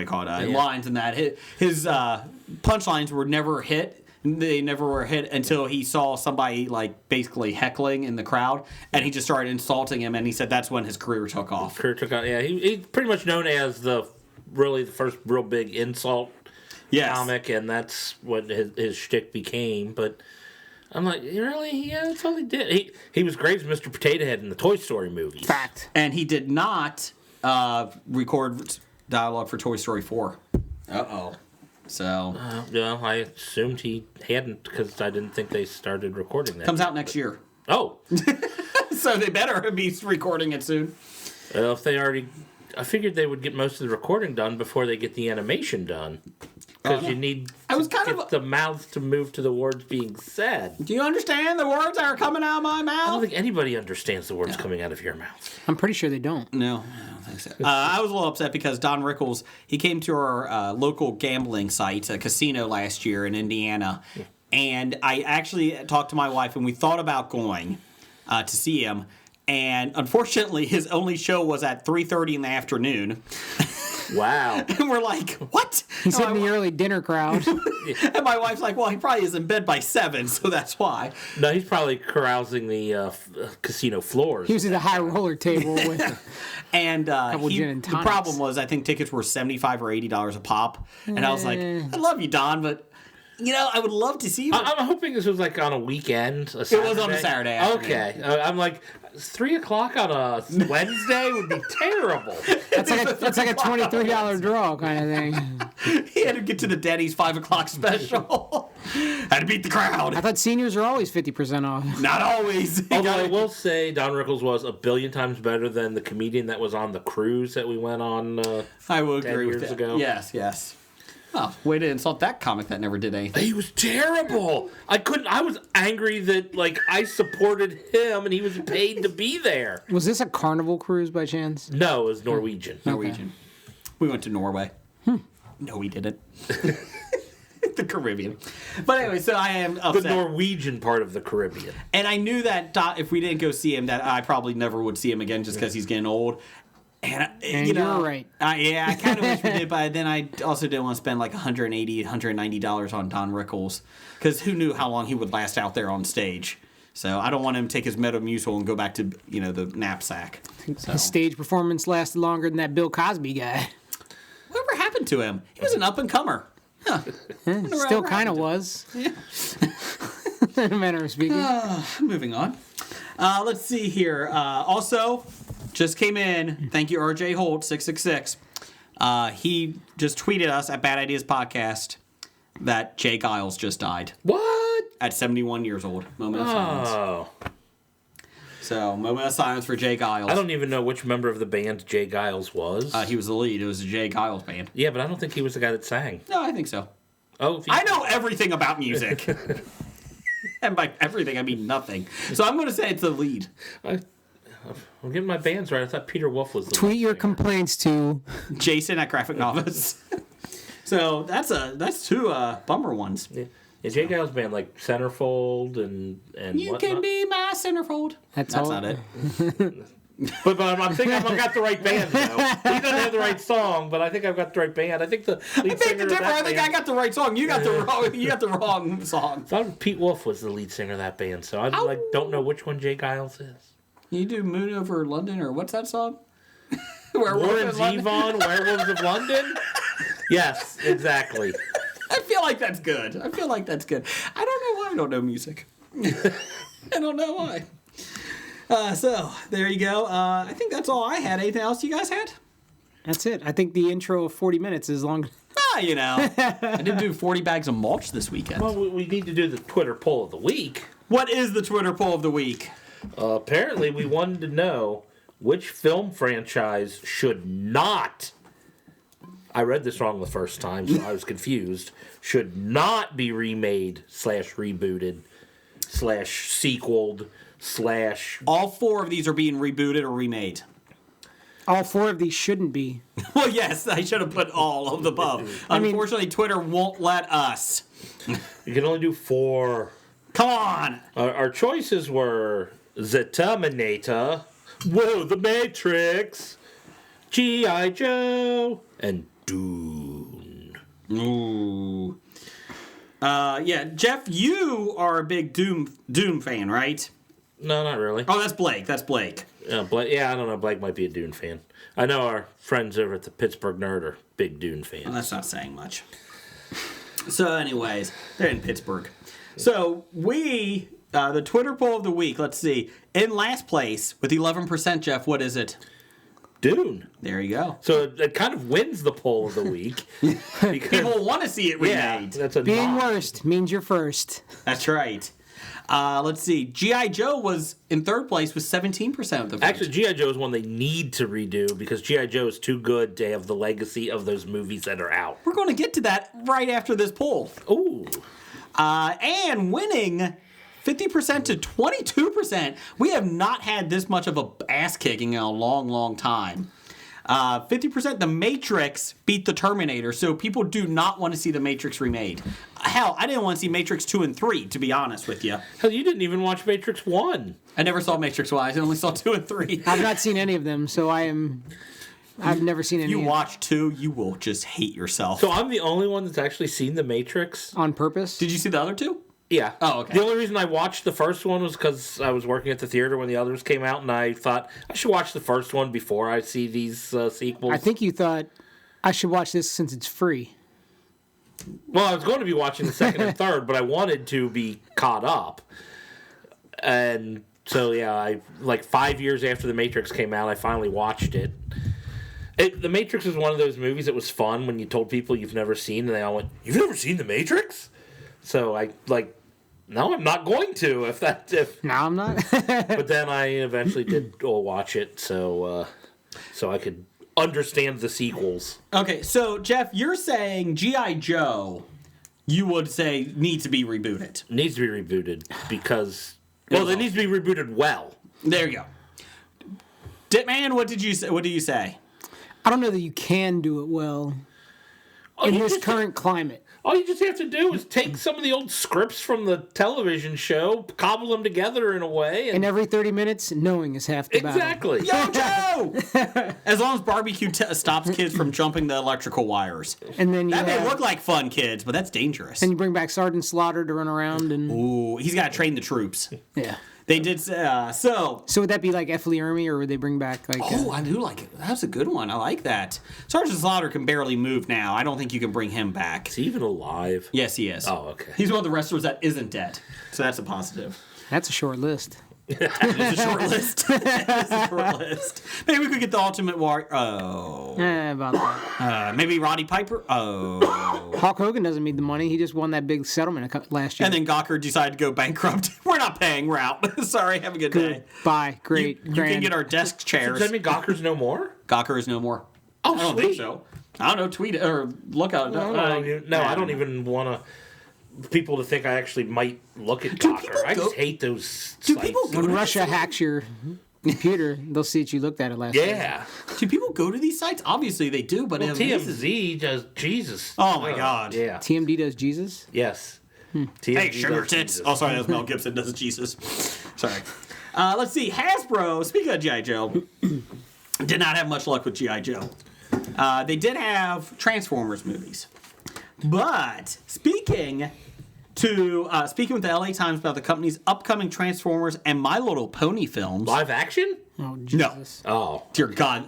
call it, lines and that, his punchlines were never hit. They never were hit until he saw somebody like basically heckling in the crowd, and he just started insulting him, and he said that's when his career took off. Yeah, he's pretty much known as the first real big insult comic, and that's what his shtick became. But I'm like, really? Yeah, that's all he did. He was great as Mr. Potato Head in the Toy Story movies. Fact. And he did record dialogue for Toy Story 4. Uh-oh. So Yeah, I assumed he hadn't because I didn't think they started recording that. comes out next year. Oh, So they better be recording it soon. well, if they already, I figured they would get most of the recording done before they get the animation done. Because you need the mouths to move to the words being said. Do you understand the words that are coming out of my I don't mouth? think anybody understands the words coming out of your mouth. I'm pretty sure they don't. No, I don't think so. I was a little upset because Don Rickles, he came to our local gambling site, a casino last year in Indiana, and I actually talked to my wife, and we thought about going to see him, and unfortunately, his only show was at 3:30 in the afternoon. Wow. And we're like, what? He's hitting the early dinner crowd. And my wife's like, well, he probably is in bed by 7, so that's why. No, he's probably carousing the casino floors. He was at the high roller table with. And gin and the tonics. problem was, I think tickets were $75 or $80 a pop. And I was like, I love you, Don, but, I would love to see you. I'm hoping this was like on a weekend. It was on a Saturday afternoon. Okay. I'm like, 3 o'clock on a Wednesday would be terrible. That's like a $23 draw kind of thing. He had to get to the Denny's 5 o'clock special. Had to beat the crowd. I thought seniors are always 50% off. Not always. Although I will say Don Rickles was a billion times better than the comedian that was on the cruise that we went on I will 10 agree with years that. ago. Yes. Oh, way to insult that comic that never did anything. He was terrible. I was angry that like I supported him and he was paid to be there. Was this a Carnival cruise by chance? No, it was Norwegian. Norwegian. We went to Norway. No, we didn't. The Caribbean. But anyway, so I am The upset. Norwegian part of the Caribbean. And I knew that if we didn't go see him, that I probably never would see him again just because he's getting old. And you know, you're right. Yeah, I kind of wish we did, but then I also didn't want to spend like $180, $190 on Don Rickles because who knew how long he would last out there on stage. So I don't want him to take his Metamucil and go back to the knapsack. So. His stage performance lasted longer than that Bill Cosby guy. Whatever happened to him? He was an up and comer. Huh. Still kind of was. Yeah. In a manner of speaking. Moving on. Let's see here. Also, just came in. Thank you, RJ Holt 666. He just tweeted us at Bad Ideas Podcast that Jay Giles just died What? at 71 years old. Moment of silence. Oh. So, moment of silence for Jay Giles. I don't even know which member of the band Jay Giles was. He was the lead. It was the Jay Giles band. Yeah, but I don't think he was the guy that sang. No, I think so. Oh, if he- I know everything about music. And by everything, I mean nothing. So I'm going to say it's the lead. I'm getting my bands right. I thought Peter Wolf was the Tweet lead your singer. complaints to Jason at Graphic Novice. So that's two bummer ones. Yeah, Jay Giles' band like Centerfold and You whatnot. can be my centerfold. That's That's all. not it. But I'm thinking I've got the right band now. He doesn't have the right song, but I think I've got the right band. I think the lead I think singer the of difference. that I think band. I got the right song. You got the wrong. You got the wrong song. I thought Pete Wolf was the lead singer of that band, so I don't know which one Jay Giles is. You do Moon Over London or what's that song? Warren Zevon, Werewolves of London? Yes, exactly. I feel like that's good. I don't know why I don't know music. I don't know why. So there you go. I think that's all I had. Anything else you guys had? That's it. I think the intro of 40 minutes is long. I did do 40 bags of mulch this weekend. Well, we need to do the Twitter poll of the week. What is the Twitter poll of the week? Apparently, we wanted to know which film franchise should not. I read this wrong the first time, so I was confused. Should not be remade / rebooted / sequeled / All 4 of these are being rebooted or remade. All 4 of these shouldn't be. Well, yes, I should have put all of the above. Unfortunately, Twitter won't let us. You can only do 4. Come on. Our choices were The Terminator, whoa, The Matrix, G.I. Joe, and Dune. Ooh. Yeah, Jeff, you are a big Doom fan, right? No, not really. Oh, that's Blake. Blake, I don't know. Blake might be a Dune fan. I know our friends over at the Pittsburgh Nerd are big Dune fans. Well, that's not saying much. So, anyways, they're in Pittsburgh. So, the Twitter poll of the week, let's see. In last place, with 11%, Jeff, what is it? Dune. There you go. So it kind of wins the poll of the week. Because, People want to see it remade. that's a Being nod. worst means you're first. That's right. Let's see. G.I. Joe was in third place with 17% of the vote. Actually, G.I. Joe is one they need to redo because G.I. Joe is too good to have the legacy of those movies that are out. We're going to get to that right after this poll. Ooh. And winning 50% to 22%. We have not had this much of a ass kicking in a long, long time. 50%, The Matrix beat The Terminator, so people do not want to see The Matrix remade. Hell, I didn't want to see Matrix 2 and 3, to be honest with you. Hell, you didn't even watch Matrix 1. I never saw Matrix 1, I only saw 2 and 3. I've not seen any of them, so I've never seen any You of watch 2, you will just hate yourself. So I'm the only one that's actually seen The Matrix. on purpose. Did you see the other 2? Yeah. Oh, okay. The only reason I watched the first one was because I was working at the theater when the others came out, and I thought I should watch the first one before I see these sequels. I think you thought I should watch this since it's free. Well, I was going to be watching the second and third, but I wanted to be caught up. And so, yeah, like 5 years after The Matrix came out, I finally watched it. The Matrix was one of those movies that was fun when you told people you've never seen, and they all went, "You've never seen The Matrix?" So I no, I'm not going to. No, I'm not. But then I eventually did watch it, so I could understand the sequels. Okay, so Jeff, you're saying G.I. Joe, you would say needs to be rebooted. It needs to be rebooted because it needs to be rebooted well. There you go. Ditman, what do you say? I don't know that you can do it well in this current climate. All you just have to do is take some of the old scripts from the television show, cobble them together in a way, And every 30 minutes, knowing is half the battle. exactly. Yo, Joe! As long as barbecue stops kids from jumping the electrical wires. And then you That may have- look like fun, kids, but that's dangerous. and you bring back Sergeant Slaughter to run around and Ooh, he's got to train the troops. yeah. They did, so... So would that be like F. Lee Ermey, or would they bring back like? Oh, I do like it. That's a good one. I like that. Sergeant Slaughter can barely move now. I don't think you can bring him back. Is he even alive? Yes, he is. Oh, okay. He's one of the wrestlers that isn't dead. So that's a positive. That's a short list. It's a short list. It's a short list. Maybe we could get the Ultimate Warrior. Oh. About that. Maybe Roddy Piper. Oh. Hulk Hogan doesn't need the money. He just won that big settlement last year. And then Gawker decided to go bankrupt. We're not paying. We're out. Sorry. Have a good day. Bye. Great. You grand. can get our desk chairs. Does that mean Gawker's no more? Gawker is no more. Oh, I don't sweet. think so. I don't know. Tweet it or look out. No, I don't even want people to think I actually might look at Gawker. people I go- just hate those Do sites. people go When to Russia these hacks your computer, they'll see that you looked at it last night. Yeah. Do people go to these sites? Obviously they do, but Well, it amazes- TMZ does Jesus. Oh my God. Yeah. TMD does Jesus. Yes. TMZ Hey, sugar does tits. Jesus. Oh, sorry, that was Mel Gibson. Does Jesus? Sorry. Let's see. Hasbro. Speaking of GI Joe, did not have much luck with GI Joe. They did have Transformers movies, but speaking with the LA Times about the company's upcoming Transformers and My Little Pony films. Live action? Oh No. Jesus. Oh. Dear God.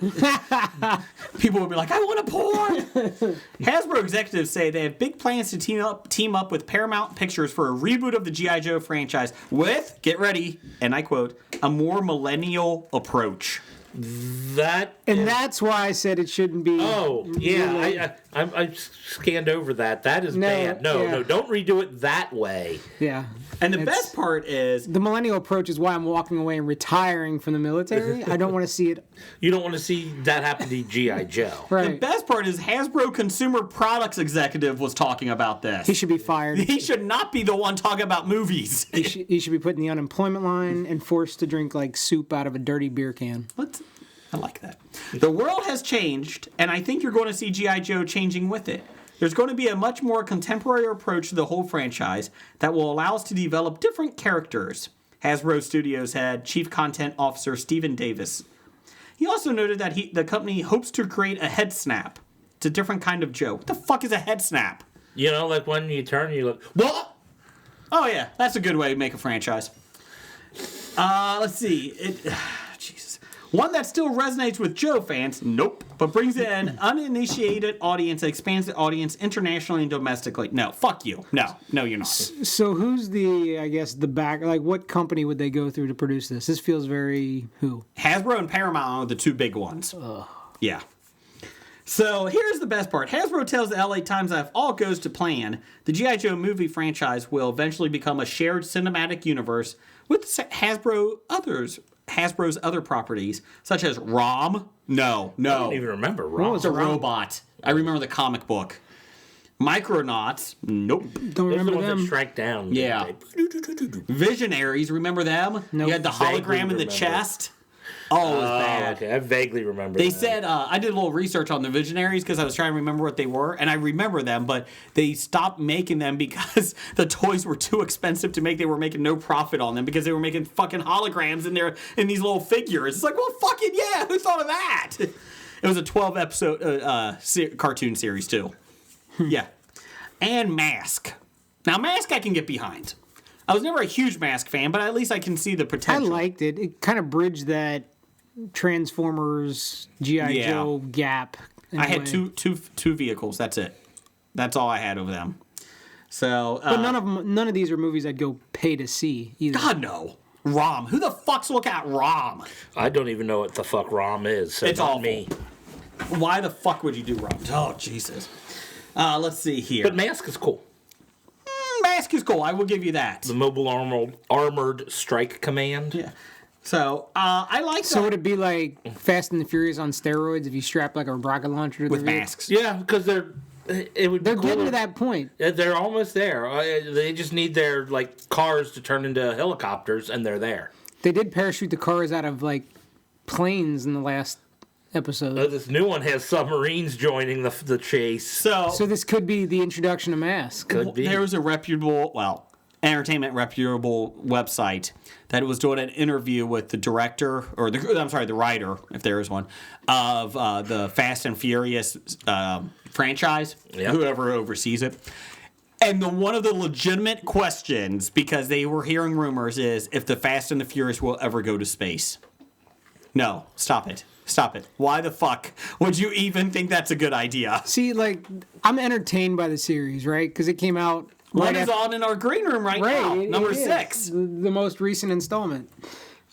People would be like, I want a porn. Hasbro executives say they have big plans to team up with Paramount Pictures for a reboot of the G.I. Joe franchise with, get ready, and I quote, a more millennial approach. That. And that's why I said it shouldn't be. Oh, yeah. I scanned over that. That is No, bad. No, yeah. no, don't redo it that way. Yeah. And the It's- best part is, The millennial approach is why I'm walking away and retiring from the military. I don't want to see it. You don't want to see that happen to G.I. Joe. the Right. best part is Hasbro Consumer Products executive was talking about this. He should be fired. He should not be the one talking about movies. He should be put in the unemployment line and forced to drink like soup out of a dirty beer can. I like that. The world has changed, and I think you're going to see G.I. Joe changing with it. There's going to be a much more contemporary approach to the whole franchise that will allow us to develop different characters, Hasbro Studios head Chief Content Officer Stephen Davis. He also noted that the company hopes to create a head snap. It's a different kind of Joe. What the fuck is a head snap? You know, like when you turn, you look, what? Oh, yeah, that's a good way to make a franchise. Let's see. Jesus. One that still resonates with Joe fans, nope, but brings in an uninitiated audience that expands the audience internationally and domestically. No, fuck you. No, you're not. So who's the back, like what company would they go through to produce this? This feels very who? Hasbro and Paramount are the two big ones. Yeah. So here's the best part. Hasbro tells the LA Times that if all goes to plan, the G.I. Joe movie franchise will eventually become a shared cinematic universe with Hasbro's other properties, such as ROM. I don't No. even remember. Ron. It's a robot. I remember the comic book. Micronauts. Nope. Don't Those are the remember ones that them. strike down. Yeah. Visionaries. Remember them? Nope. You had the Vaguely hologram in the remember. chest. Oh, it was bad. Okay, I vaguely remember. They that. said, I did a little research on the Visionaries because I was trying to remember what they were, and I remember them, but they stopped making them because the toys were too expensive to make. They were making no profit on them because they were making fucking holograms in these little figures. It's like, well, fucking yeah, who thought of that? It was a 12-episode cartoon series, too. Yeah. And Mask. Now, Mask I can get behind. I was never a huge Mask fan, but at least I can see the I potential. liked it. It kind of bridged that Transformers G.I. Yeah. Joe gap. in I a had way. two vehicles. That's it. That's all I had of them. So, But none of these are movies I'd go pay to see either. God no, ROM. Who the fuck's look at ROM? I don't even know what the fuck ROM is. So It's not awful. me. Why the fuck would you do ROM? Oh Jesus. Let's see here. But Mask is cool. Mask mask is cool. I will give you that. The Mobile Armored Strike Command. Yeah. So I like So that would it be like Fast and the Furious on steroids if you strap like a rocket launcher to with the vehicle? masks. Yeah, because it would be They're getting cooler. to that point. They're almost there. They just need their like cars to turn into helicopters, and they're there. They did parachute the cars out of like planes in the last episode. This new one has submarines joining the chase. So So this could be the introduction of masks. Could be. there was a entertainment reputable website that was doing an interview with the director, or the writer, if there is one, of the Fast and Furious franchise, Yeah. whoever oversees it. And one of the legitimate questions, because they were hearing rumors, is if the Fast and the Furious will ever go to space. No, stop it. Stop it. Why the fuck would you even think that's a good idea? See, like, I'm entertained by the series, right? Because it came out One right is after, on in our green room right now, it number is. 6. The most recent installment.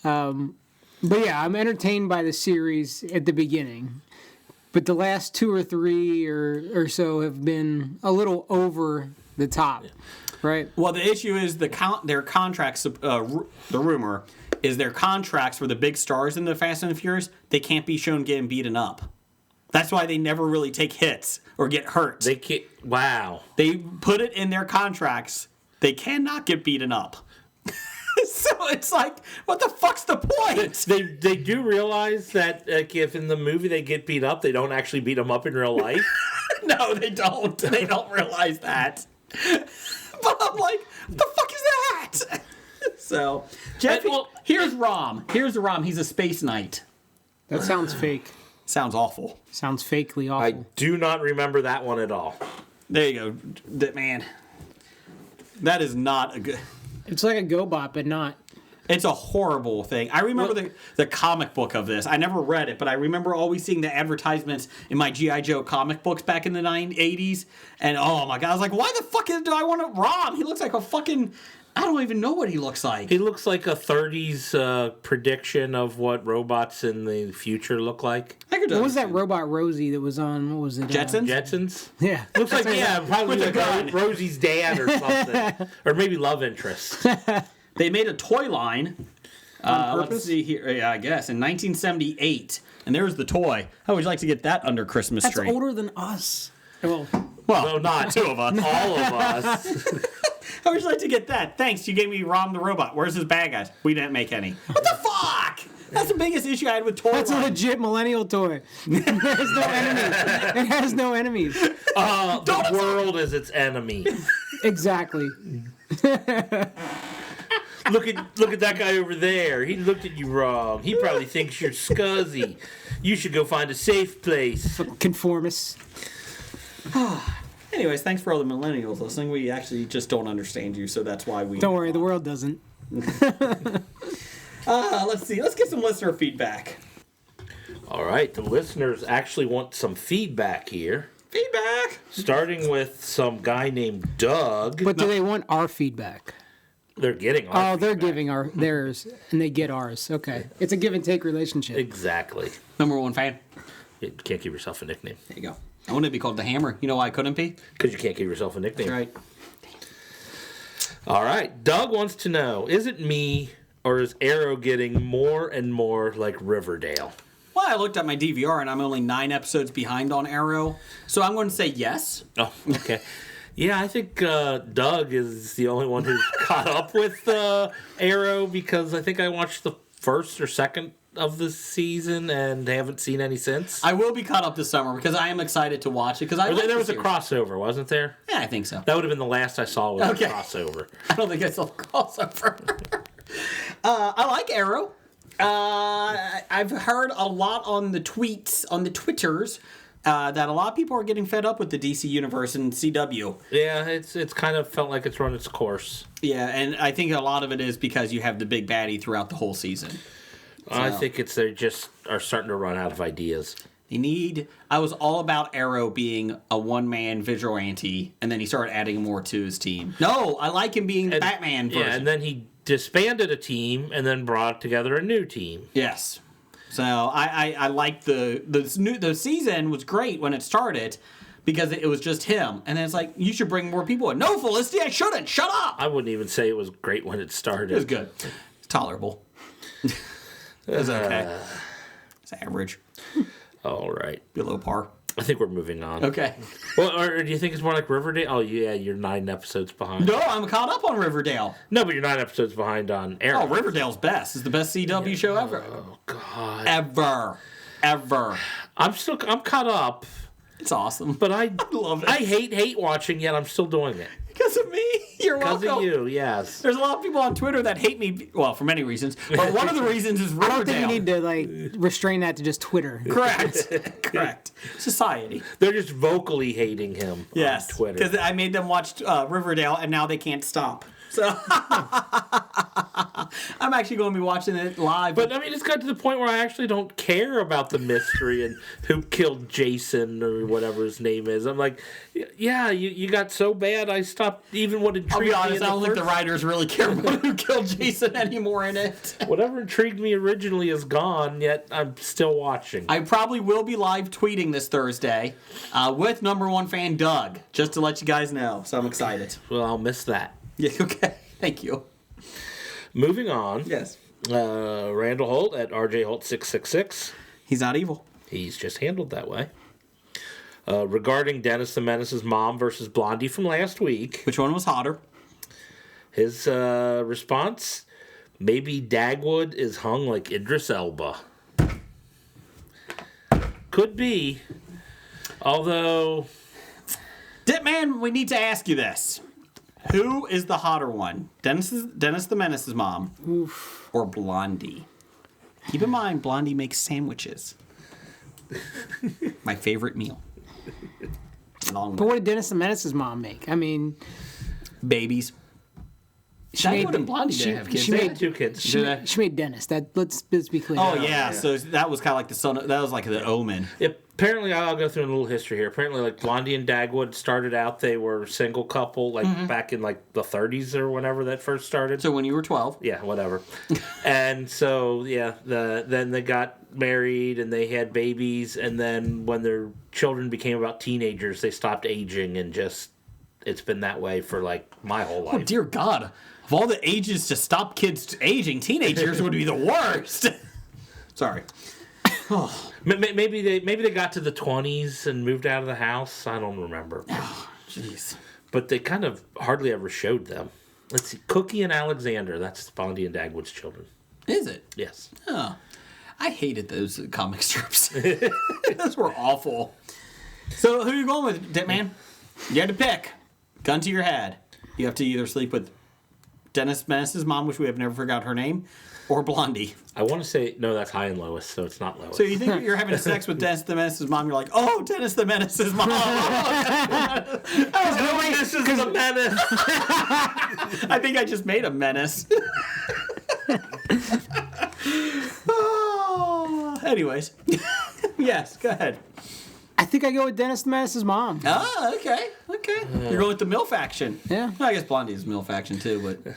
But yeah, I'm entertained by the series at the beginning. But the last 2 or 3 or so have been a little over the top, right? Well, the issue is their contracts. The rumor is their contracts for the big stars in the Fast and the Furious. They can't be shown getting beaten up. That's why they never really take hits or get hurt. They can't. Wow. They put it in their contracts. They cannot get beaten up. So it's like, what the fuck's the point? They do realize that if in the movie they get beat up, they don't actually beat them up in real life. No, they don't. They don't realize that. But I'm like, what the fuck is that? So, Jeff, here's Rom. Here's Rom. He's a space knight. That sounds fake. Sounds awful. Sounds fakely awful. I do not remember that one at all. There you go. Man, that is not a good... It's like a GoBot, but not. It's a horrible thing. I remember the comic book of this. I never read it, but I remember always seeing the advertisements in my G.I. Joe comic books back in the 80s. And oh my God, I was like, why the fuck do I want to Rom? He looks like a fucking... I don't even know what he looks like. He looks like a 30s prediction of what robots in the future look like. What was that robot Rosie that was on? What was it? Jetsons? Jetsons? Yeah. Looks like, yeah, probably With a gun. like Rosie's dad or something. Or maybe love interest. They made a toy line. Let's purpose? see here. Yeah, I guess. In 1978. And there's the toy. How would you like to get that under Christmas That's tree? older than us. Well, No, not two of us. all of us. How would you like to get that? Thanks, you gave me Rom the robot. Where's his bag at? We didn't make any. What the fuck? That's the biggest issue I had with toy that's a lines. legit millennial toy. It has no enemies. It has no enemies. The world is its enemy. Exactly. Look at that guy over there. He looked at you wrong. He probably thinks you're scuzzy. You should go find a safe place. Conformist. Anyways, thanks for all the millennials listening. We actually just don't understand you, so that's why we... Don't worry, the world doesn't. Let's see. Let's get some listener feedback. All right, the listeners actually want some feedback here. Feedback! Starting with some guy named Doug. But do they want our feedback? They're getting our They're feedback. giving theirs, and they get ours. Okay. It's a give and take relationship. Exactly. Number 1 fan. You can't give yourself a nickname. There you go. I wanted to be called the Hammer. You know why I couldn't be? Because you can't give yourself a nickname. That's right. All right. Doug wants to know, is it me or is Arrow getting more and more like Riverdale? Well, I looked at my DVR and I'm only 9 episodes behind on Arrow, so I'm going to say yes. Oh, okay. Yeah, I think Doug is the only one who's caught up with Arrow because I think I watched the first or second of the season and haven't seen any since. I will be caught up this summer because I am excited to watch it. Because There was a crossover, wasn't there? Yeah, I think so. That would have been the last I saw was Okay. a crossover. I don't think it's a crossover. I like Arrow. I've heard a lot on the tweets, on the Twitters, that a lot of people are getting fed up with the DC Universe and CW. Yeah, it's kind of felt like it's run its course. Yeah, and I think a lot of it is because you have the big baddie throughout the whole season. I think they just are starting to run out of ideas. I was all about Arrow being a one-man vigilante, and then he started adding more to his team. No, I like him being the Batman version. Yeah, and then he disbanded a team and then brought together a new team. Yes. So I like the season was great when it started because it was just him. And then it's like, you should bring more people in. No, Felicity, I shouldn't. Shut up. I wouldn't even say it was great when it started. It was good. It's tolerable. It was okay. It's average. All right. Below par. I think we're moving on. Okay. Well, or do you think it's more like Riverdale? Oh, yeah, you're 9 episodes behind. No, I'm caught up on Riverdale. No, but you're 9 episodes behind on Arrow. Oh, Riverdale's best. It's the best CW show ever. Oh, God. Ever. I'm caught up, It's awesome. but I love it. I hate watching, yet I'm still doing it. Because of me. You're Because welcome. of you, yes. There's a lot of people on Twitter that hate me. Well, for many reasons. But one of the reasons is I Riverdale. don't think you need to like restrain that to just Twitter. Correct. Society. They're just vocally hating him Yes. on Twitter. Because I made them watch Riverdale, and now they can't stop. So I'm actually going to be watching it live. But I mean, it's got to the point where I actually don't care about the mystery and who killed Jason or whatever his name is. I'm like, yeah, you got so bad, I stopped even what intrigued I'll be me. honest, in I don't think the first- writers really care about who killed Jason anymore in it. Whatever intrigued me originally is gone, yet I'm still watching. I probably will be live tweeting this Thursday with #1 fan Doug, just to let you guys know. So I'm excited. Well, I'll miss that. Yeah, okay. Thank you. Moving on. Yes. Randall Holt at RJ Holt 666. He's not evil. He's just handled that way. Regarding Dennis the Menace's mom versus Blondie from last week, Which one was hotter? his response, maybe Dagwood is hung like Idris Elba. Could be. Although, Ditman, we need to ask you this. Who is the hotter one? Dennis the Menace's mom or Blondie? Keep in mind, Blondie makes sandwiches. My favorite meal. Long But what did Dennis the Menace's mom make? I mean, babies. Dagwood and Blondie didn't have kids. she They made- had two kids. she made Dennis. Let's be clear. Oh yeah, so that was kind of like the son. That was like the Omen. Apparently, I'll go through a little history here. Apparently, like Blondie and Dagwood started out, they were a single couple, like back in like the 30s or whenever that first started. So when you were 12, Yeah, whatever. And so, yeah, then they got married and they had babies, and then when their children became about teenagers, they stopped aging, and just it's been that way for like my whole life. oh dear God, of all the ages to stop kids aging, teenage years would be the worst. Sorry. Maybe they got to the 20s and moved out of the house. I don't remember. Jeez. But they kind of hardly ever showed them. Let's see, Cookie and Alexander. That's Blondie and Dagwood's children. Is it? Yes. Oh, I hated those comic strips. Those were awful. So who are you going with, Ditman? You had to pick. Gun to your head. You have to either sleep with Dennis Menace's mom, which we have never forgot her name, or Blondie. I want to say, no, that's High and Lois, so it's not Lois. So you think you're having sex with Dennis the Menace's mom, you're like, oh, Dennis the Menace's mom. This is the menace. I think I just made a menace. Oh, anyways. Yes, go ahead. I think I go with Dennis the Menace's mom. Ah, okay. You're going with the MILF action. Yeah. Well, I guess Blondie is MILF action too, but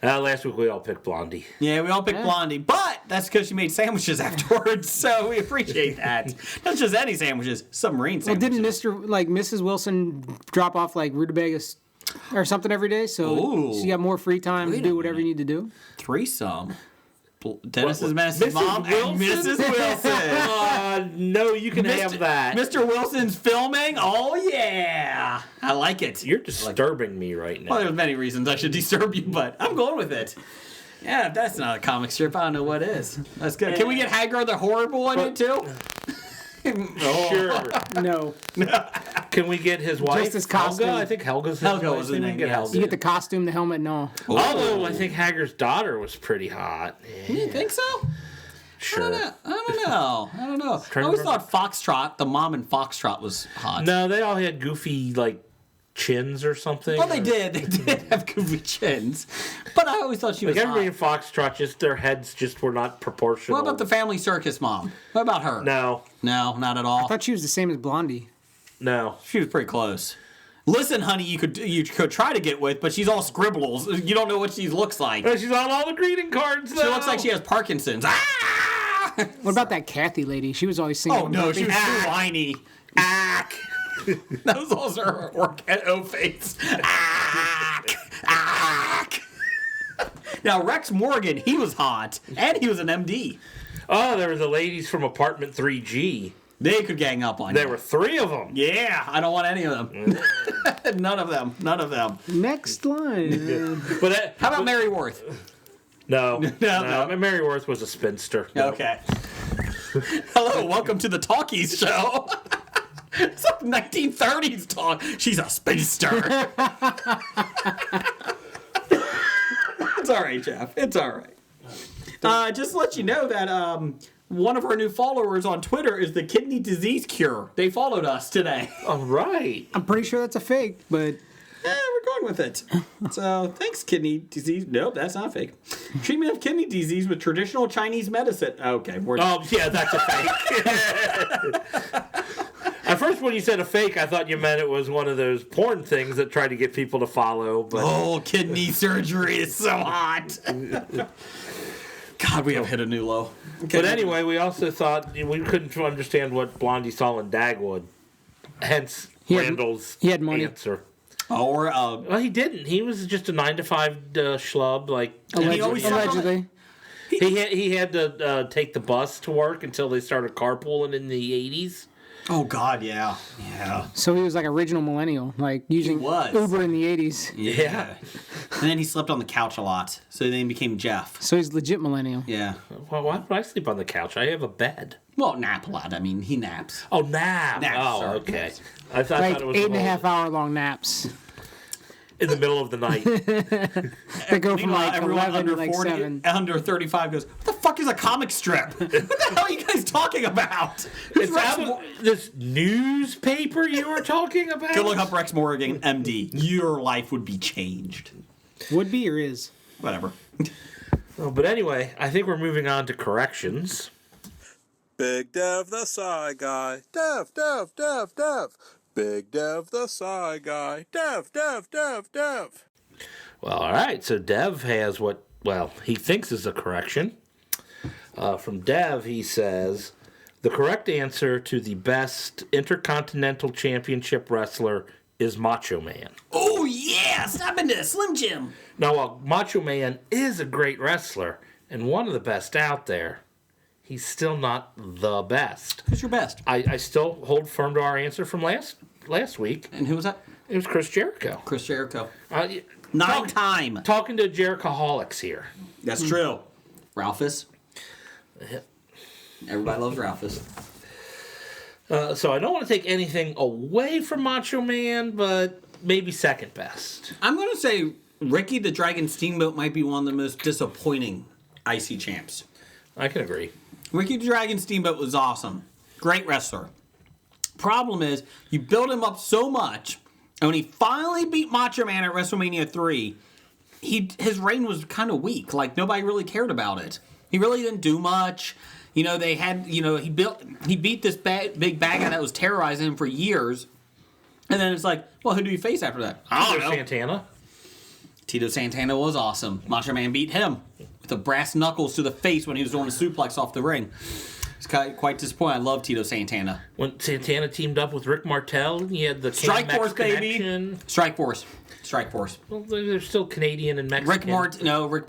Last week we all picked Blondie. yeah, we all picked Blondie, but that's because she made sandwiches afterwards, so we appreciate that. Not just any sandwiches, submarine Well, sandwiches. didn't Mrs. Wilson drop off like rutabagas or something every day? So Ooh. she got more free time Wait to a do whatever you need to do. Threesome. Dennis's What? Menace's Mrs. mom and Wilson? Mrs. Wilson. No, you can have that. Mr. Wilson's filming? Oh, yeah. I like it. You're disturbing me right now. Well, there's many reasons I should disturb you, but I'm going with it. Yeah, if that's not a comic strip, I don't know what is. That's good. Can we get Hagar the Horrible in it, too? Sure. No. Can we get his wife, his costume. Helga? I think Helga's his Helga wife. was the Maybe we name, can get yes. Helga. You get the costume, the helmet, no. Although I think Hagar's daughter was pretty hot. You think so? Sure. I don't know. I always remember. thought Foxtrot, the mom in Foxtrot was hot. No, they all had goofy like chins or something. Well, they did. They did have goofy chins. But I always thought she was Like everybody in hot. Foxtrot, just their heads just were not proportional. What about the Family Circus mom? What about her? No, No, not at all. I thought she was the same as Blondie. no. She was pretty close. Listen, honey, you could try to get with, but she's all scribbles. You don't know what she looks like. Oh, she's on all the greeting cards. She looks like she has Parkinson's. Ah! What about that Kathy lady? She was always singing. Oh no, she was too whiny. Ack. That was also her O face. Now, Rex Morgan, he was hot, and he was an MD. Oh, there were the ladies from Apartment 3G. They could gang up on you. There were 3 of them. Yeah, I don't want any of them. None of them. None of them. Next line. But How about Mary Worth? No. No. Mary Worth was a spinster. No. Okay. Hello, welcome to the Talkies show. It's like 1930s talk. She's a spinster. It's all right, Jeff. It's all right. Just to let you know that one of our new followers on Twitter is the Kidney Disease Cure. They followed us today. All right. I'm pretty sure that's a fake, but We're going with it. So, thanks, kidney disease. Nope, that's not fake. Treatment of kidney disease with traditional Chinese medicine. Okay, we're Yeah, that's a fake. At first, when you said a fake, I thought you meant it was one of those porn things that try to get people to follow. But Oh, kidney surgery is so hot. God, we have hit a new low. Okay. But anyway, we also thought we couldn't understand what Blondie saw in Dagwood. Hence, Randall's he had money. answer. Or Well, he didn't. He was just a 9-to-5 schlub. Like he always allegedly. he had to take the bus to work until they started carpooling in the 80s. Oh God, yeah. So he was like original millennial, like using was. Uber in the 80s. Yeah. And then he slept on the couch a lot, so then he became Jeff. So he's legit millennial. Yeah. Well, why would I sleep on the couch? I have a bed. Well, nap a lot. I mean, he naps. Oh, nap. Naps, Oh, sorry. okay. I thought Like it was 8.5 hour long naps in the middle of the night. that go from Meanwhile, like everyone 11 under to like 40, 7. under 35 goes, what the fuck is a comic strip? What the hell are you guys talking about? Who's It's Rex out of this newspaper you were talking about? Go look up Rex Morgan, MD. Your life would be changed. Would be or is? Whatever. Oh, but anyway, I think we're moving on to corrections. Big Dev the Psy Guy. Dev. Big Dev the Psy Guy. Dev. Well, all right. So Dev has what, he thinks is a correction. From Dev, he says, the correct answer to the best Intercontinental Championship wrestler is Macho Man. Oh, yeah! Stop into Slim Jim! Now, while Macho Man is a great wrestler and one of the best out there, he's still not the best. Who's your best? I still hold firm to our answer from last week. And who was that? It was Chris Jericho. Chris Jericho. Talking to Jerichoholics here. That's true. Ralphus. Everybody loves Ralphus. So I don't want to take anything away from Macho Man, but maybe second best. I'm going to say Ricky the Dragon Steamboat might be one of the most disappointing IC champs. I can agree. Ricky the Dragon Steamboat was awesome. Great wrestler. Problem is, you build him up so much, and when he finally beat Macho Man at WrestleMania 3, his reign was kind of weak. Like, nobody really cared about it. He really didn't do much. You know, he beat this big bad guy that was terrorizing him for years. And then it's like, well, who do you face after that? I don't know. Santana. Tito Santana was awesome. Macho Man beat him with the brass knuckles to the face when he was doing a suplex off the ring. It's quite disappointing. I love Tito Santana. When Santana teamed up with Rick Martel, he had the Strike Can-Mex Force, baby. connection. Strike Force. Well, they're still Canadian and Mexican. Rick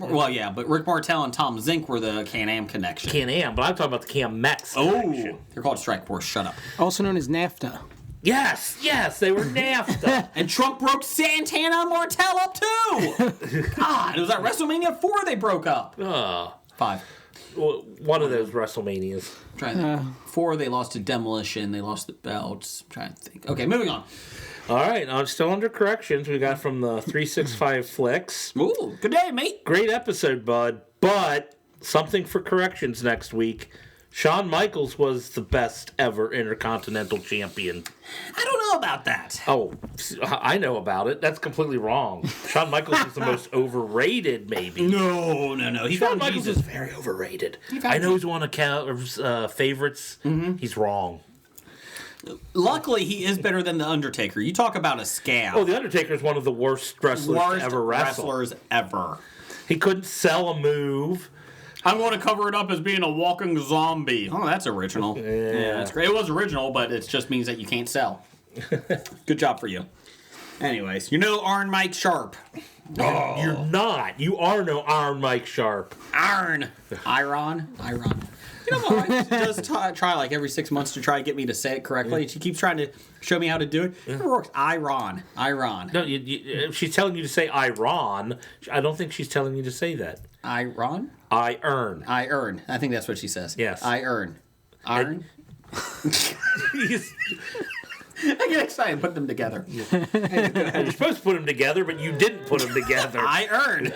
Martel and Tom Zink were the Can-Am connection. Can-Am, but I'm talking about the Can-Mex Oh, connection. they're called Strike Force. Shut up. Also known as NAFTA. Yes, they were NAFTA. And Trump broke Santana and Martel up too. God, it was at WrestleMania 4 they broke up. 5. One of those WrestleManias. I'm trying to think. 4 they lost to Demolition. They lost the belts. I'm trying to think. Okay, moving on. All right, I'm still under corrections. We got from the 365 Flicks. Ooh, good day, mate. Great episode, bud. But something for corrections next week. Shawn Michaels was the best ever Intercontinental Champion. I don't know about that. Oh, I know about it. That's completely wrong. Shawn Michaels is the most overrated, maybe. No. Shawn Michaels is very overrated. I know he's one of Cal's favorites. Mm-hmm. He's wrong. Luckily, he is better than The Undertaker. You talk about a scab. Oh, The Undertaker is one of the worst wrestlers to ever wrestle. Wrestlers ever. He couldn't sell a move. I'm going to cover it up as being a walking zombie. Oh, that's original. Yeah, that's great. It was original, but it just means that you can't sell. Good job for you. Anyways, you know Iron Mike Sharp. You're not. You are no Iron Mike Sharp. Iron. Iron. You know, my wife does try like every 6 months to try to get me to say it correctly. And she keeps trying to show me how to do it. It never works. Iron. No, she's telling you to say Iran. I don't think she's telling you to say that. Iron? I earn. I earn. I think that's what she says. Yes. I earn. Iron? I get excited and put them together. You're supposed to put them together, but you didn't put them together. I earn.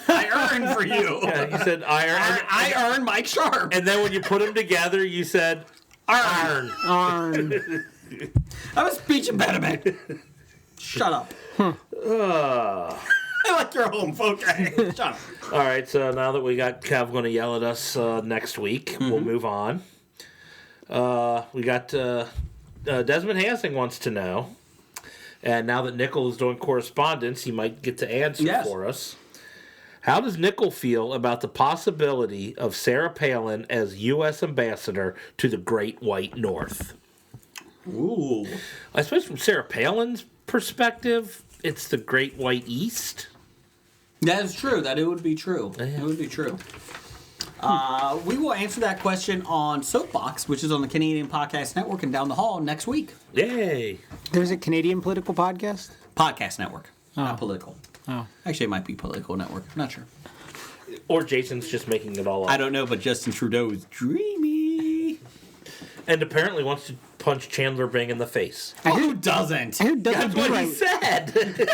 I earn for you. Yeah, you said I earn. I earn Mike Sharp. And then when you put them together, you said Iron. Arn. I'm a speech impediment. Shut up. I like your home, okay? Shut up. All right, so now that we got Kev going to yell at us next week, we'll move on. We got Desmond Hansing wants to know, and now that Nickel is doing correspondence, he might get to answer for us. How does Nickel feel about the possibility of Sarah Palin as U.S. ambassador to the Great White North? Ooh. I suppose from Sarah Palin's perspective, it's the Great White East. That is true. That it would be true. It would be true. We will answer that question on Soapbox, which is on the Canadian Podcast Network and down the hall next week. Yay! There's a Canadian political podcast? Podcast Network, not political. Oh. Actually, it might be political network. I'm not sure. Or Jason's just making it all up. I don't know, but Justin Trudeau is dreamy. And apparently wants to punch Chandler Bing in the face. Who doesn't? Who doesn't That's what do he right? said.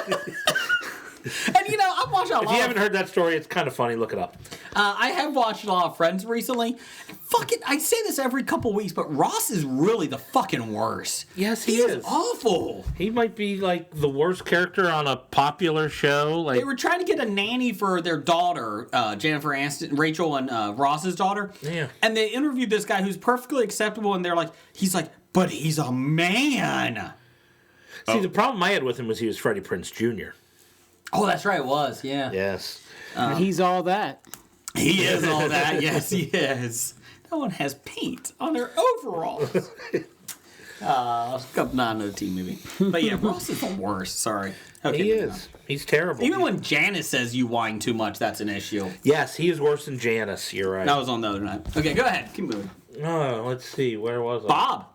And you know, I've watched a lot. If you haven't heard that story, it's kind of funny. Look it up. I have watched a lot of Friends recently. Fucking, I say this every couple weeks, but Ross is really the fucking worst. Yes, he is awful. He might be like the worst character on a popular show. Like They were trying to get a nanny for their daughter, Jennifer Aniston, Rachel and Ross's daughter. Yeah. And they interviewed this guy who's perfectly acceptable, and they're like, he's like, but he's a man. See, the problem I had with him was he was Freddie Prinze Jr. Oh, that's right, it was, yeah. Yes. He's all that. He is all that. Yes, he is. No one has paint on their overalls. Not another teen movie. But yeah, Ross is the worst. Sorry. Okay, He is. He's terrible. Even when Janice says you whine too much, that's an issue. Yes, he is worse than Janice. You're right. That was on the other night. Okay, go ahead. Keep moving. Oh, let's see. Where was I? Bob.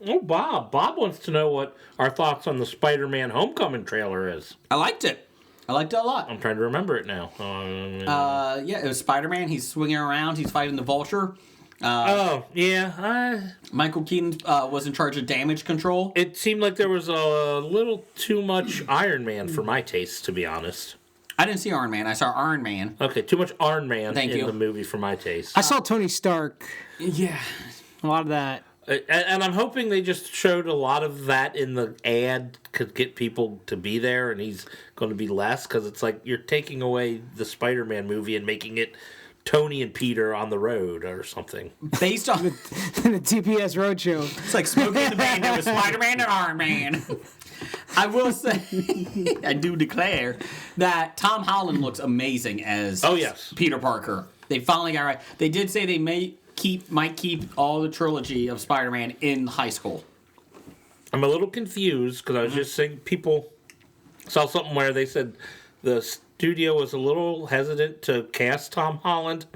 Oh, Bob. Bob wants to know what our thoughts on the Spider-Man Homecoming trailer is. I liked it. I liked it a lot. I'm trying to remember it now. Yeah, it was Spider-Man. He's swinging around. He's fighting the Vulture. Oh, yeah. Michael Keaton was in charge of damage control. It seemed like there was a little too much Iron Man for my taste, to be honest. I didn't see Iron Man. I saw Iron Man. Okay, too much Iron Man Thank in you. the movie for my taste. I saw Tony Stark. Yeah. A lot of that. And I'm hoping they just showed a lot of that in the ad could get people to be there, and he's going to be less, because it's like you're taking away the Spider-Man movie and making it Tony and Peter on the road or something. Based on... The TPS Roadshow. It's like Smokey and the Bandit with Spider-Man and Iron Man. I will say, I do declare, that Tom Holland looks amazing as Peter Parker. They finally got it right. They did say they might keep all the trilogy of Spider-Man in high school. I'm a little confused, because I was just saying, people saw something where they said the studio was a little hesitant to cast Tom Holland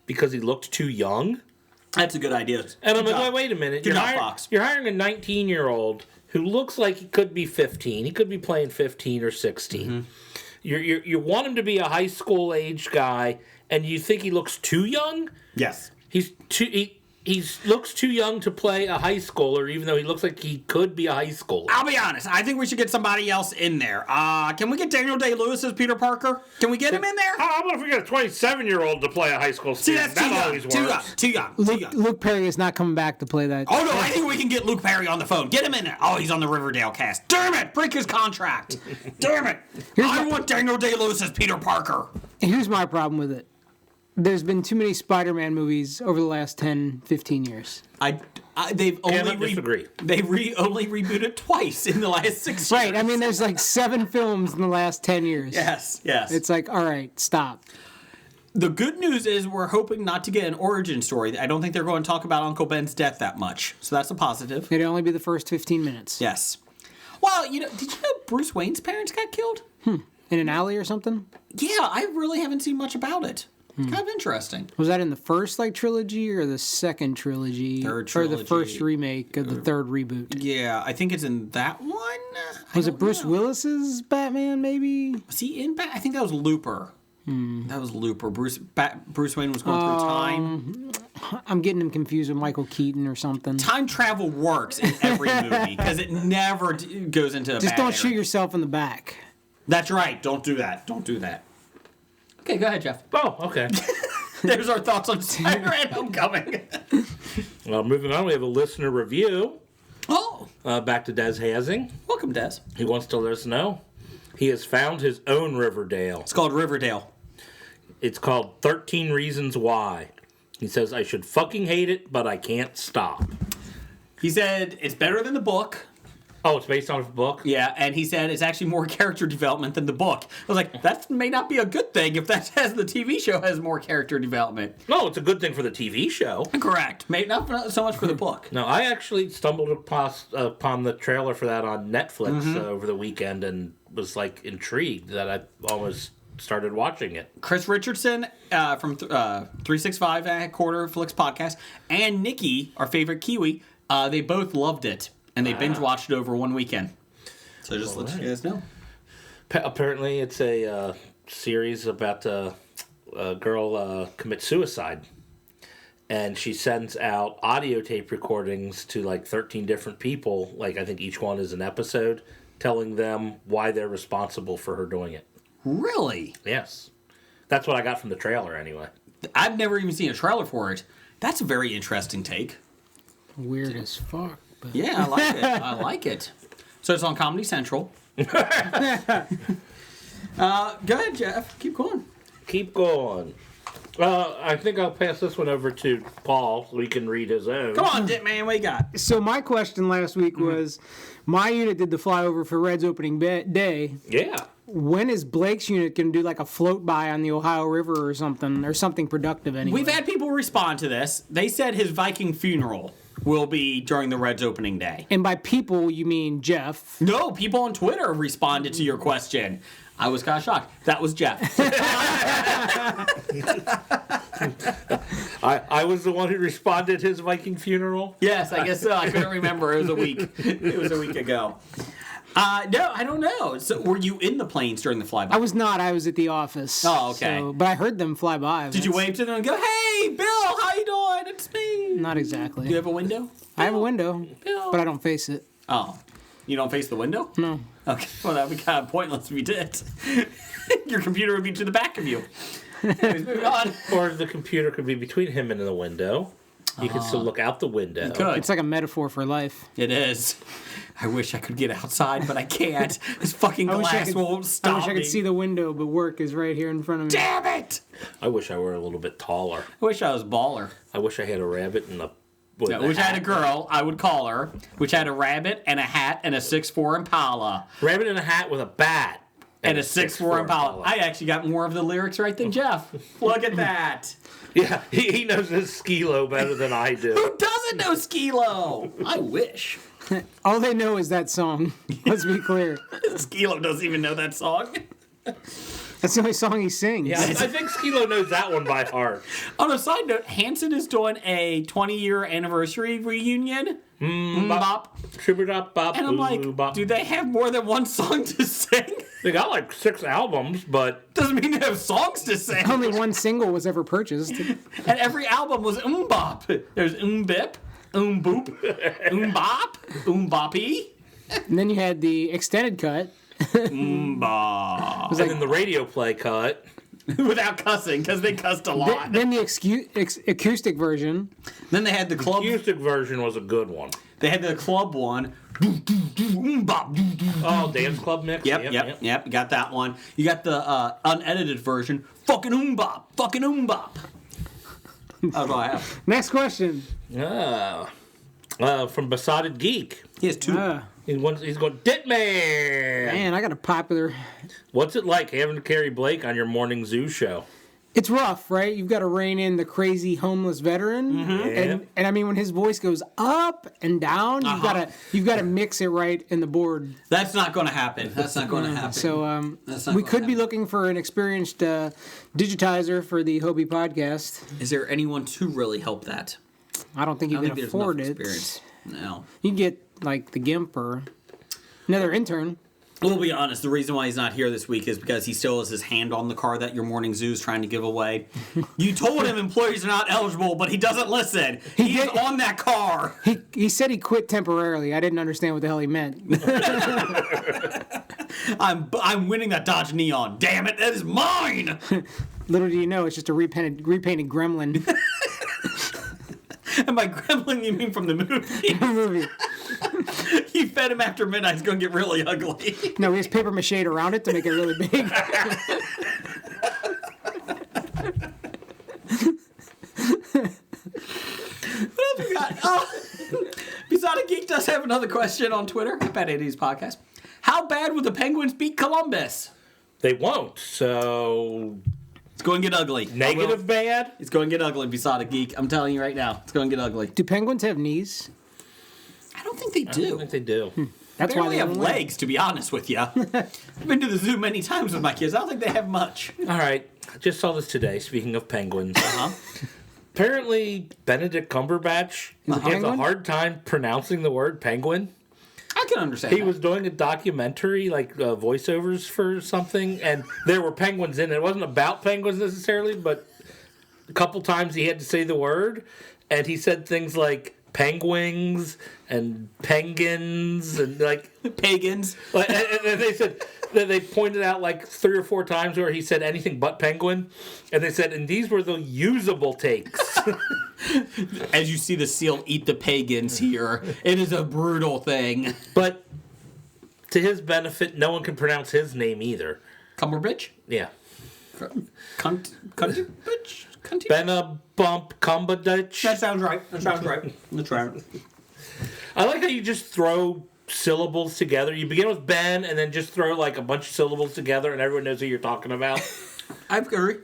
because he looked too young. That's a good idea. And I'm like, wait a minute. You're hiring a 19-year-old who looks like he could be 15. He could be playing 15 or 16. Mm-hmm. You want him to be a high school age guy, and you think he looks too young? Yes. He looks too young to play a high schooler, even though he looks like he could be a high schooler. I'll be honest. I think we should get somebody else in there. Can we get Daniel Day-Lewis as Peter Parker? Can we get him in there? How about if we get a 27-year-old to play a high school student? See, that's too young. Luke Perry is not coming back to play that. Oh, no, I think we can get Luke Perry on the phone. Get him in there. Oh, he's on the Riverdale cast. Damn it! Break his contract. Damn it! I want Daniel Day-Lewis as Peter Parker. Here's my problem with it. There's been too many Spider-Man movies over the last 10, 15 years. They've only disagree. only rebooted twice in the last 6 years. Right. I mean, there's like 7 films in the last 10 years. Yes. It's like, all right, stop. The good news is we're hoping not to get an origin story. I don't think they're going to talk about Uncle Ben's death that much. So that's a positive. It'd only be the first 15 minutes. Yes. Well, did you know Bruce Wayne's parents got killed? In an alley or something? Yeah, I really haven't seen much about it. It's kind of interesting. Was that in the first trilogy or the second trilogy? Third Or the trilogy. first remake of the third reboot? Yeah, I think it's in that one. Was it Bruce Willis's Batman, maybe? Was he in I think that was Looper. That was Looper. Bruce Wayne was going through time. I'm getting him confused with Michael Keaton or something. Time travel works in every movie because it never goes into a Just bad don't area. shoot yourself in the back. That's right. Don't do that. Don't do that. Okay, go ahead, Jeff. Oh, okay. There's our thoughts on Spider-Man Homecoming. Well, moving on, we have a listener review. Oh, Back to Des Hazing. welcome, Des. He wants to let us know he has found his own Riverdale. It's called Riverdale. It's called 13 Reasons Why. He says, I should fucking hate it, but I can't stop. He said it's better than the book. Oh, it's based on a book? Yeah, and he said it's actually more character development than the book. I was like, that may not be a good thing if that has the TV show has more character development. No, it's a good thing for the TV show. Correct. Maybe not so much for the book. No, I actually stumbled upon the trailer for that on Netflix over the weekend and was intrigued that I almost started watching it. Chris Richardson from 365 Quarter Flicks podcast and Nikki, our favorite Kiwi, they both loved it and they binge watched it over one weekend. So just let you guys know. Apparently, it's a series about a girl commits suicide. And she sends out audio tape recordings to 13 different people. I think each one is an episode, telling them why they're responsible for her doing it. Really? Yes. That's what I got from the trailer anyway. I've never even seen a trailer for it. That's a very interesting take. Weird as fuck. But... Yeah, I like it. I like it. So it's on Comedy Central. Go ahead, Jeff. Keep going. Keep going. I think I'll pass this one over to Paul so he can read his own. Come on, Dick Man, what you got? So my question last week was, my unit did the flyover for Red's opening day. Yeah. When is Blake's unit going to do a float by on the Ohio River or something productive anyway? We've had people respond to this. They said his Viking funeral will be during the Reds opening day. And by people, you mean Jeff. No, people on Twitter responded to your question. I was kind of shocked. That was Jeff. I was the one who responded his Viking funeral. Yes, I guess so. I couldn't remember. It was a week. It was a week ago. No, I don't know. So, were you in the planes during the flyby? I was not. I was at the office. Oh, okay. But I heard them fly by. Did you wave to them and go, "Hey, Bill, how you doing? It's me." Not exactly. Do you have a window? I have a window, Bill. but I don't face it. Oh, you don't face the window? No. Okay, well that would be kind of pointless if you did. Your computer would be to the back of you. Anyways, moving on. Or the computer could be between him and the window. You can still look out the window. Good. It's like a metaphor for life. It is. I wish I could get outside, but I can't. This fucking I wish I glass could- won't stop I wish I me. could see the window, but work is right here in front of me. Damn it! I wish I were a little bit taller. I wish I was baller. I wish I had a rabbit and a. with Yeah, a wish I had a hat. girl, I would call her. Which had a rabbit and a hat and a 6'4" Impala. Rabbit in a hat with a bat. And a 6'4" Impala. I actually got more of the lyrics right than Jeff. Look at that. Yeah, he knows his skilo better than I do. Who doesn't know Skilo? I wish. All they know is that song. Let's be clear. Skilo doesn't even know that song. That's the only song he sings. Yeah, I think Skilo knows that one by heart. On a side note, Hanson is doing a 20-year anniversary reunion. Bop. Shibber-dop, bop, And I'm like, boo, bop. do they have more than one song to sing? They got 6 albums, but Doesn't mean they have songs to sing. Only one single was ever purchased. And every album was bop. There's bip, boop, bop, boppy, And then you had the extended cut. bop. and then the radio play cut. Without cussing, because they cussed a lot. Then the acoustic version. Then they had the club. Acoustic version was a good one. They had the club one. Bop. Oh, Dance Club mix? Yep. You got that one. You got the unedited version. Fucking bop. That's all I have. Next question. From Besotted Geek. He has two. He's going, Ditman! Man, I got a popular. What's it like having to carry Blake on your morning zoo show? it's rough, right? You've got to rein in the crazy homeless veteran, Mm-hmm. and I mean when his voice goes up and down, you've got to mix it right in the board. That's not going to happen. That's not going to happen. So That's not we gonna could be happen. looking for an experienced digitizer for the Hobie podcast. Is there anyone to really help that? I don't think you I don't can think there's afford enough it. experience. No. You can get like the GIMP or another intern. We'll be honest, the reason why he's not here this week is because he still has his hand on the car that your morning zoo's trying to give away. You told him employees are not eligible, but he doesn't listen. He's did- on that car. He said he quit temporarily. I didn't understand what the hell he meant. I'm winning that Dodge Neon. Damn it, that is mine. Little do you know, it's just a repainted gremlin And by gremlin, you mean from the movie. movie. You fed him after midnight, it's going to get really ugly. No, he has paper mache around it to make it really big. What else we got? Oh, Besotted Geek does have another question on Twitter at Bad 80s Podcast. How bad would the Penguins beat Columbus? They won't. So It's going to get ugly. negative bad. It's going to get ugly, Besotted Geek. I'm telling you right now. It's going to get ugly. Do penguins have knees? I don't think they I do. don't think they do. That's They why only they have don't win. legs, to be honest with you. I've been to the zoo many times with my kids. I don't think they have much. All right. I just saw this today. Speaking of penguins. Uh-huh. Apparently, Benedict Cumberbatch has a penguin? hard time pronouncing the word penguin. I can understand He that. was doing a documentary, like voiceovers for something, and there were penguins in it. It wasn't about penguins necessarily, but a couple times he had to say the word, and he said things like penguins and penguins and like Pagans. and they said that they pointed out like 3 or 4 times where he said anything but penguin, and they said, and these were the usable takes. As you see the seal eat the pagans here, it is a brutal thing. But to his benefit, no one can pronounce his name either. Cumberbitch? Yeah. Cunt bitch? Cunty? Benabump Cumberbatch. That sounds right. That sounds right. That's right. I like how you just throw syllables together. You begin with Ben and then just throw like a bunch of syllables together and everyone knows who you're talking about. I agree.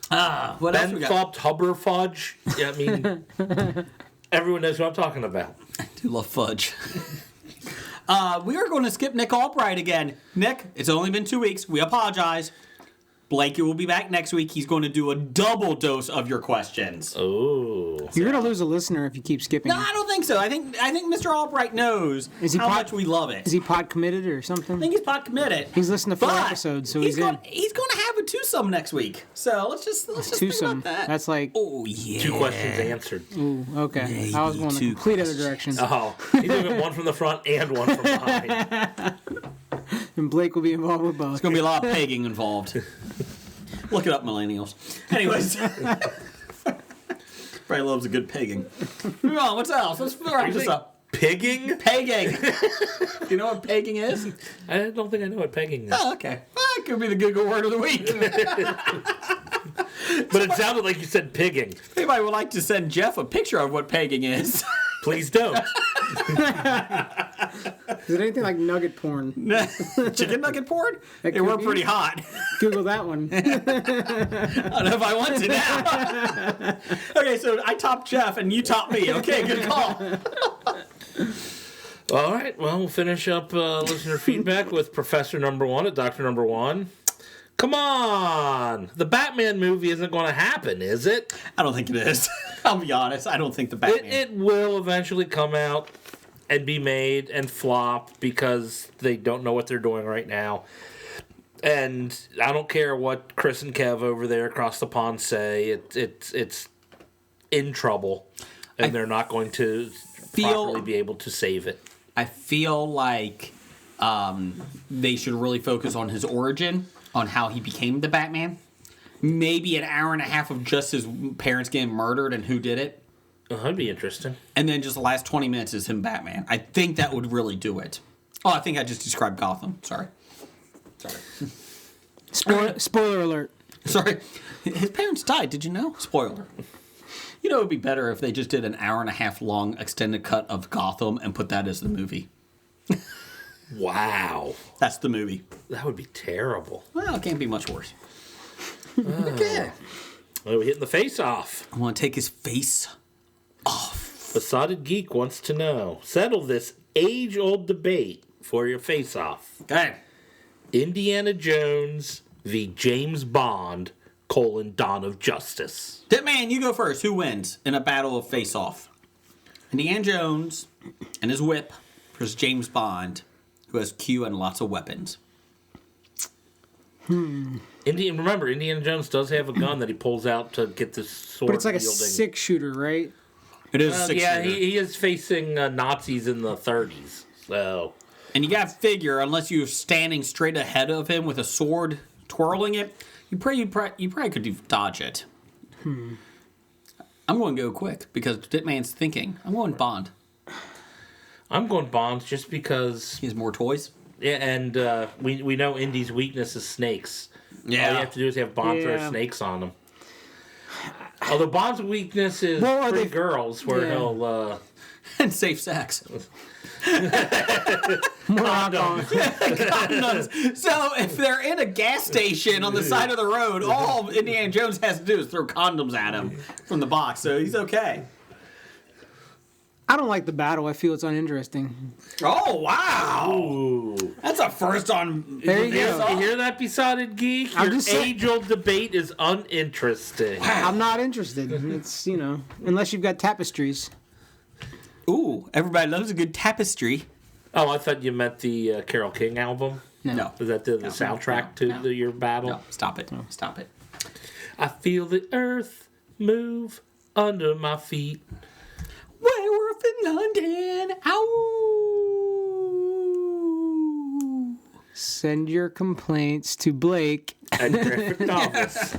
What else Ben we got? Fobbed Hubberfudge. Yeah, I mean, everyone knows who I'm talking about. I do love fudge. We are going to skip Nick Albright again. Nick, it's only been 2 weeks. We apologize. Blakey will be back next week. He's going to do a double dose of your questions. Oh. You're gonna lose a listener if you keep skipping. No, I don't think so. I think Mr. Albright knows Is he how pot- much we love it. Is he pod committed or something? I think he's pot committed. He's listened to 4 But episodes, so he's in. going to have a twosome next week. So let's just think Twosome. about that. That's like, Oh yeah. 2 questions answered. ooh, okay. I was going the two complete other direction. Oh, he's doing one from the front and one from behind. And Blake will be involved with both. There's going to be a lot of pegging involved. Look it up, millennials. Anyways. Probably loves a good pegging. Move on, what's else? Let's wrap this up. Pigging? Pegging. Do you know what pegging is? I don't think I know what pegging is. Oh, okay. Well, that could be the Google word of the week. But it sounded like you said pigging. Anybody would like to send Jeff a picture of what pegging is? Please don't. Is it anything like nugget porn? Chicken nugget porn? That They could were be. pretty hot. Google that one. I don't know if I want to now. Okay, so I topped Jeff and you topped me. Okay, good call. All right, well, we'll finish up listener feedback with Professor Number 1 at Dr. Number 1. Come on! The Batman movie isn't going to happen, is it? I don't think it is. I'll be honest. I don't think the Batman. It will eventually come out and be made and flop because they don't know what they're doing right now. And I don't care what Chris and Kev over there across the pond say. It's in trouble, and they're not going to properly be able to save it. I feel like they should really focus on his origin, on how he became the Batman. Maybe an hour and a half of just his parents getting murdered and who did it. That'd be interesting. And then just the last 20 minutes is him Batman. I think that would really do it. Oh, I think I just described Gotham. Sorry. Spoiler alert. Sorry. His parents died, did you know? Spoiler. You know, it would be better if they just did an hour and a half long extended cut of Gotham and put that as the movie. Wow. That's the movie. That would be terrible. Well, it can't be much worse. Okay. Oh, we're hitting the face off. I want to take his face off. Besotted Geek wants to know. Settle this age-old debate for your face off. Okay. Indiana Jones v. James Bond, Dawn of Justice. Hitman, you go first. Who wins in a battle of face-off? Indiana Jones and his whip versus James Bond, who has Q and lots of weapons. Remember, Indiana Jones does have a gun that he pulls out to get the sword. But it's like a wielding. 6-shooter, right? It is a Yeah, six-shooter. he is facing Nazis in the 30s. So And you got to figure, unless you're standing straight ahead of him with a sword twirling it, you probably could dodge it. I'm going to go quick because Hitman's thinking. I'm going Bond. I'm going Bond just because. He has more toys. Yeah, and we know Indy's weakness is snakes. All you have to do is have Bond throw snakes on him. Although Bond's weakness is pretty girls, where he'll And safe sex. Condoms. So if they're in a gas station on the side of the road, all Indiana Jones has to do is throw condoms at him from the box, so he's okay. I don't like the battle. I feel it's uninteresting. Oh, wow. Ooh. That's a first on... There you You go. hear that, Besotted Geek? I'm Your just saying- age-old debate is uninteresting. I'm not interested. It's, unless you've got tapestries. Ooh, everybody loves a good tapestry. Oh, I thought you meant the Carole King album. No. Is that the soundtrack to your battle? No, stop it. Stop it. I feel the earth move under my feet. Werewolf in London. Ow. Send your complaints to Blake. And graphic novels.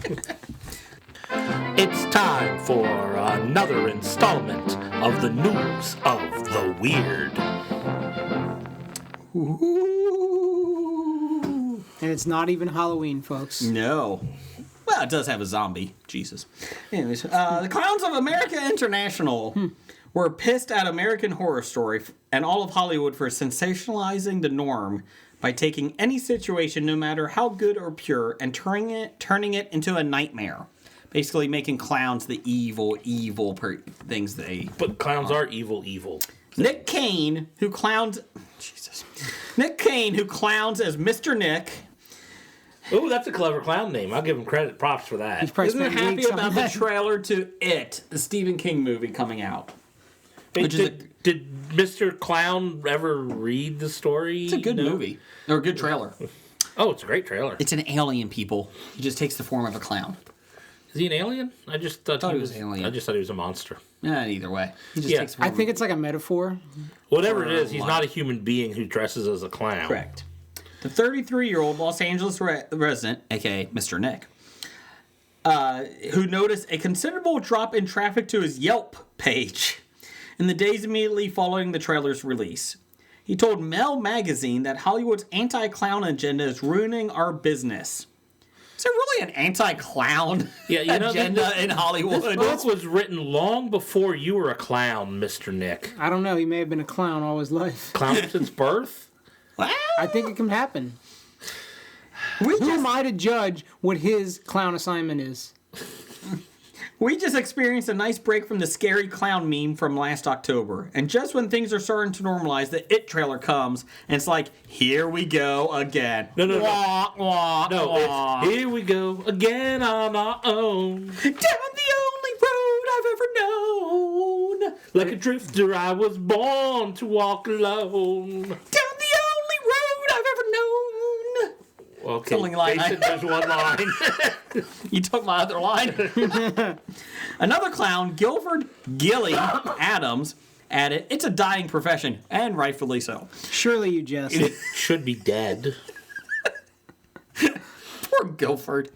It's time for another installment of the News of the Weird. Ooh. And it's not even Halloween, folks. No. Well, it does have a zombie. Jesus. Anyways, the Clowns of America International were pissed at American Horror Story and all of Hollywood for sensationalizing the norm by taking any situation, no matter how good or pure, and turning it into a nightmare. Basically making clowns the evil things they... But clowns are evil. Nick Kane, who clowns as Mr. Nick... Oh, that's a clever clown name. I'll give him props for that. He's probably Isn't spent happy weeks on about the that. trailer to It, the Stephen King movie coming out. Hey, which is did Mr. Clown ever read the story? It's a good movie. Or a good trailer. Oh, it's a great trailer. It's an alien, people. He just takes the form of a clown. Is he an alien? I just thought Thought he he was was alien. I just thought he was a monster. Either way. He just Yeah. takes the form I think it's like a metaphor. Whatever it is, he's what? not a human being who dresses as a clown. Correct. The 33-year-old Los Angeles resident, a.k.a. Mr. Nick, who noticed a considerable drop in traffic to his Yelp page in the days immediately following the trailer's release. He told Mel Magazine that Hollywood's anti-clown agenda is ruining our business. Is there really an anti-clown agenda in Hollywood? This book was written long before you were a clown, Mr. Nick. I don't know. He may have been a clown all his life. Clown since birth? Well, I think it can happen. we Who am I to judge what his clown assignment is? We just experienced a nice break from the scary clown meme from last October. And just when things are starting to normalize, the It trailer comes, and it's like, here we go again. No. Wah, wah, No, wah. it's here we go again on our own. Down the only road I've ever known. Like a drifter, I was born to walk alone. Down the only road I've ever known. Okay, Only line Jason, there's one line. You took my other line. Another clown, Guilford Gilly Adams, added, it's a dying profession, and rightfully so. Surely you jest. It should be dead. Poor Guilford.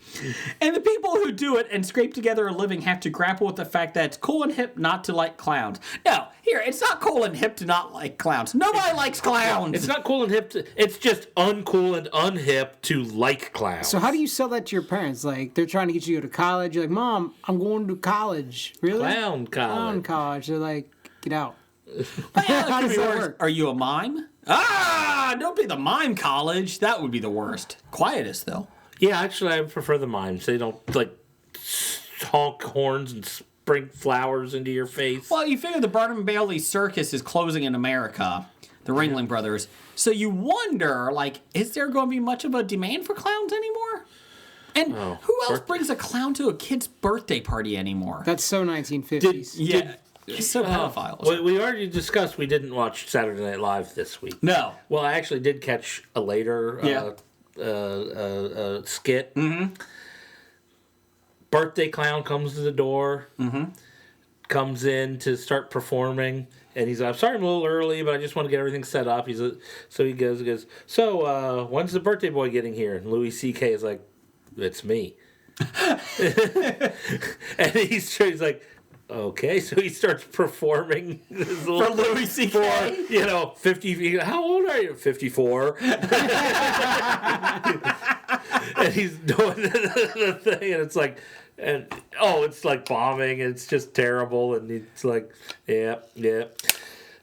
And the people who do it and scrape together a living have to grapple with the fact that it's cool and hip not to like clowns. No, here, it's not cool and hip to not like clowns. Nobody likes clowns. It's not cool and hip. It's just uncool and unhip to like clowns. So how do you sell that to your parents? Like, they're trying to get you to go to college. You're like, Mom, I'm going to college. Really? Clown Clown college. college. They're like, get out. How does that work? Are you a mime? Don't be the mime college. That would be the worst. Quietest, though. Yeah, actually, I prefer the mimes. They don't like honk horns and spring flowers into your face. Well, you figure the Barnum and Bailey Circus is closing in America, the Ringling Brothers. So you wonder, like, is there going to be much of a demand for clowns anymore? And who else brings a clown to a kid's birthday party anymore? That's so 1950s. It's so pedophiles. We already discussed we didn't watch Saturday Night Live this week. No. Well, I actually did catch a later skit. Mm-hmm. Birthday clown comes to the door, comes in to start performing, and he's like, I'm sorry I'm a little early, but I just want to get everything set up. So he goes, so when's the birthday boy getting here? And Louis C.K. is like, it's me. And he's like, okay, so he starts performing his little, For Louis C.K.? 50. How old are you? 54. And he's doing the thing, and it's like, it's like bombing, and it's just terrible, and it's like, yeah.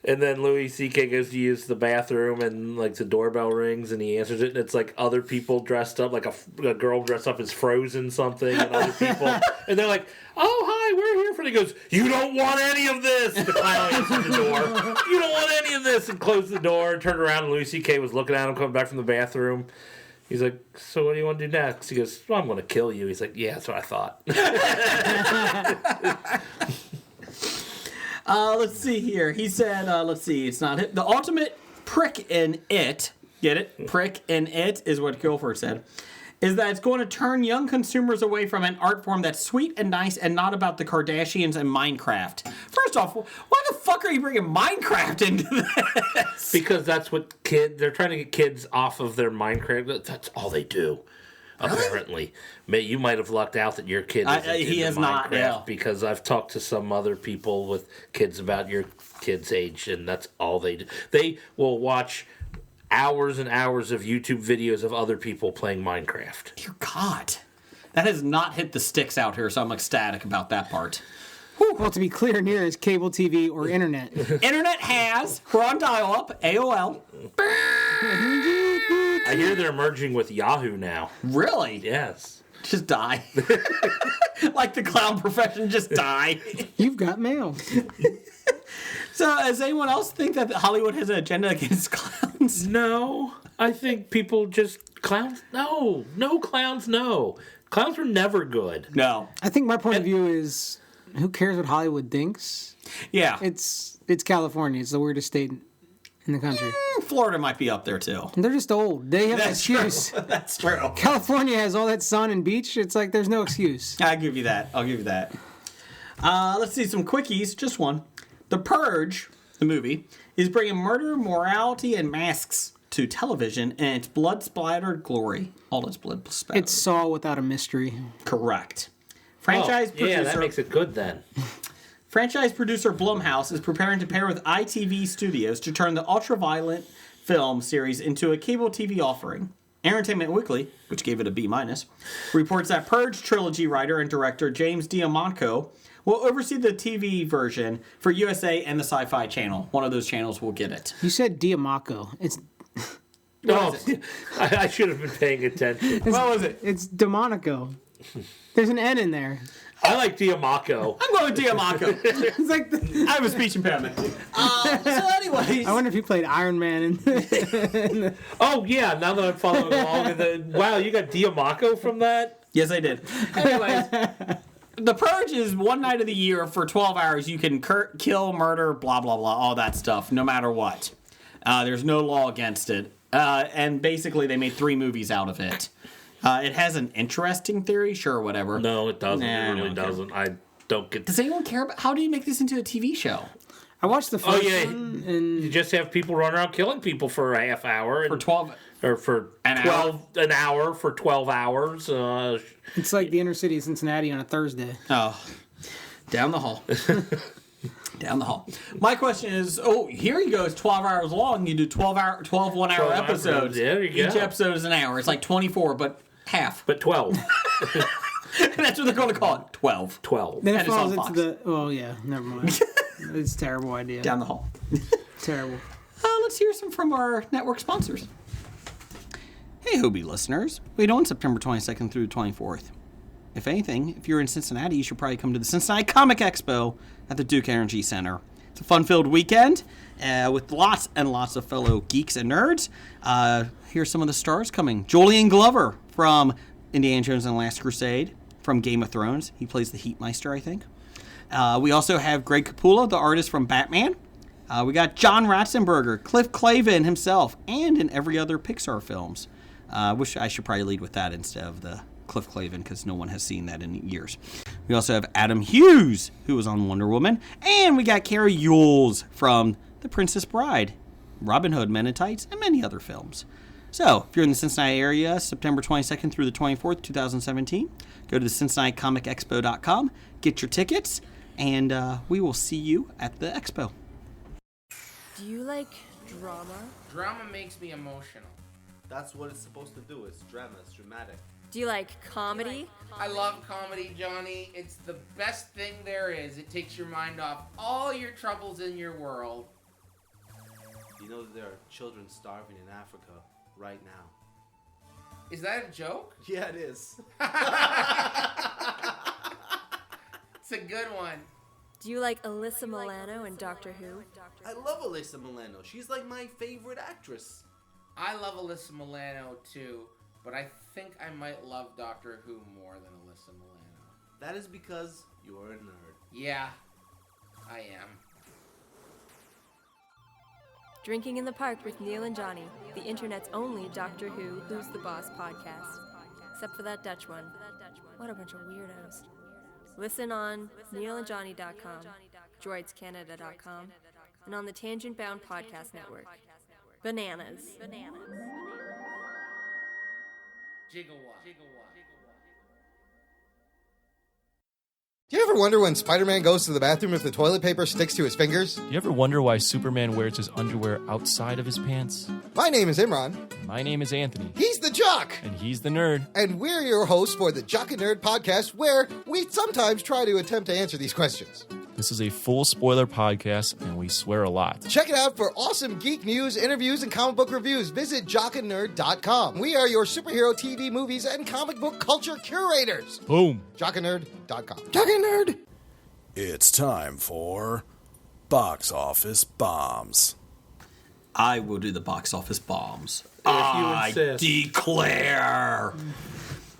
And then Louis C.K. goes to use the bathroom, and like the doorbell rings, and he answers it, and it's like other people dressed up, like a girl dressed up as Frozen something, and other people, and they're like, oh hi, we're here for. And he goes, you don't want any of this. The clown answers the door. You don't want any of this, and closed the door, and turned around, and Louis C.K. was looking at him coming back from the bathroom. He's like, so what do you want to do next? He goes, well, I'm going to kill you. He's like, yeah, that's what I thought. Let's see here. He said, it's not it. The ultimate prick in it, get it? Prick in it is what Guilford said, is that it's going to turn young consumers away from an art form that's sweet and nice and not about the Kardashians and Minecraft. First off, why the fuck are you bringing Minecraft into this? Because that's what they're trying to get kids off of their Minecraft. That's all they do. Apparently, you might have lucked out that your kid isn't he into has Minecraft, not, yeah. Because I've talked to some other people with kids about your kid's age, and that's all they do. They will watch hours and hours of YouTube videos of other people playing Minecraft. Dear God, that has not hit the sticks out here, so I'm ecstatic about that part. Well, to be clear, neither is cable TV or internet. Internet has. We're on dial-up. AOL. I hear they're merging with Yahoo now. Really? Yes. Just die. Like the clown profession, just die. You've got mail. So, does anyone else think that Hollywood has an agenda against clowns? No. I think people just... Clowns? No. No clowns, no. Clowns were never good. No. I think my point of view is, who cares what Hollywood thinks? Yeah. It's California. It's the weirdest state in the country. Florida might be up there, too. They're just old. They have an That's true. excuse. That's true. California has all that sun and beach. It's like there's no excuse. I'll give you that. Let's see some quickies. Just one. The Purge, the movie, is bringing murder, morality, and masks to television in its blood-splattered glory. All its blood splattered. It's Saw without a mystery. Correct. Franchise producer. Yeah, that makes it good then. Franchise producer Blumhouse is preparing to pair with ITV Studios to turn the ultra-violent film series into a cable TV offering. Entertainment Weekly, which gave it a B-, reports that Purge trilogy writer and director James Diamanco will oversee the TV version for USA and the Sci-Fi Channel. One of those channels will get it. You said Diamaco. It's No, I should have been paying attention. What was it? It's Demonico. There's an N in there. I like Diamaco. I'm going with Diamanco. It's like I have a speech impairment. So anyways. I wonder if he played Iron Man. Oh, yeah, now that I'm following along. Wow, you got Diamaco from that? Yes, I did. Anyways. The Purge is one night of the year for 12 hours. You can kill, murder, blah, blah, blah, all that stuff, no matter what. There's no law against it. And basically, they made 3 movies out of it. It has an interesting theory, sure, whatever. No, it doesn't. Nah, It really doesn't. I don't get... Does anyone care about... How do you make this into a TV show? I watched the first one, and You just have people run around killing people for a half hour. For 12... Or for An 12... An hour for 12 hours. it's like the inner city of Cincinnati on a Thursday. Oh. Down the hall. Down the hall. My question is, here you go. It's 12 hours long. You do 12 one-hour episodes. Yeah, there you Each go. episode is an hour. It's like 24, but half. But 12. That's what they're going to call it. 12. 12. Then And it it's falls on into Fox. the... Oh, yeah, never mind. It's a terrible idea. Down the hall. Terrible. Let's hear some from our network sponsors. Hey, Hey, Hobie listeners. We on September 22nd through 24th. If anything, if you're in Cincinnati, you should probably come to the Cincinnati Comic Expo at the Duke Energy Center. It's a fun-filled weekend with lots and lots of fellow geeks and nerds. Here's some of the stars coming. Julian Glover from Indiana Jones and the Last Crusade, from Game of Thrones. He plays the Heatmeister, I think. We also have Greg Capullo, the artist from Batman. We got John Ratzenberger, Cliff Clavin himself, and in every other Pixar films. Wish I should probably lead with that instead of the Cliff Clavin, because no one has seen that in years. We also have Adam Hughes, who was on Wonder Woman. And we got Carrie Yules from The Princess Bride, Robin Hood, Men in Tights, and many other films. So, if you're in the Cincinnati area, September 22nd through the 24th, 2017, go to the CincinnatiComicExpo.com, get your tickets, and we will see you at the expo. Do you like drama? Drama makes me emotional. That's what it's supposed to do. It's drama. It's dramatic. Do you like comedy? I love comedy, Johnny. It's the best thing there is. It takes your mind off all your troubles in your world. You know that there are children starving in Africa right now. Is that a joke? Yeah, it is. It's a good one. Do you like Alyssa Milano in Doctor Who? I love Alyssa Milano. She's like my favorite actress. I love Alyssa Milano too, but I think I might love Doctor Who more than Alyssa Milano. That is because you're a nerd. Yeah, I am. Drinking in the Park with Neil and Johnny, the internet's only Doctor Who Who's the Boss podcast. Except for that Dutch one. What a bunch of weirdos. Listen on NeilAndJohnny.com, DroidsCanada.com, and on the Tangent Bound Podcast Network. Bananas. Gigawatt. Do you ever wonder when Spider-Man goes to the bathroom if the toilet paper sticks to his fingers? Do you ever wonder why Superman wears his underwear outside of his pants? My name is Imran. My name is Anthony. He's the Jock. And he's the Nerd. And we're your hosts for the Jock and Nerd podcast, where we sometimes try to attempt to answer these questions. This is a full spoiler podcast, and we swear a lot. Check it out for awesome geek news, interviews, and comic book reviews. Visit jockandnerd.com. We are your superhero TV, movies, and comic book culture curators. Boom. Jockandnerd.com. Jock and Nerd. It's time for Box Office Bombs. I will do the box office bombs. If you I insist. declare.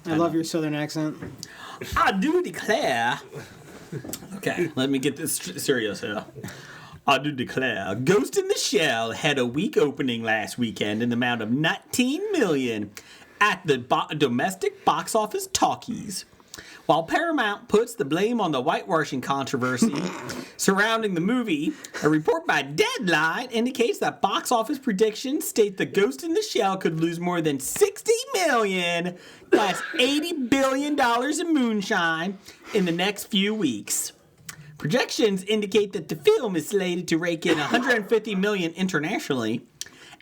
I love your southern accent. I do declare. Okay, let me get this serious here. I do declare. Ghost in the Shell had a week opening last weekend in the amount of $19 million at the domestic box office talkies. While Paramount puts the blame on the whitewashing controversy surrounding the movie, a report by Deadline indicates that box office predictions state the Ghost in the Shell could lose more than $60 million, that's $80 billion in moonshine, in the next few weeks. Projections indicate that the film is slated to rake in $150 million internationally,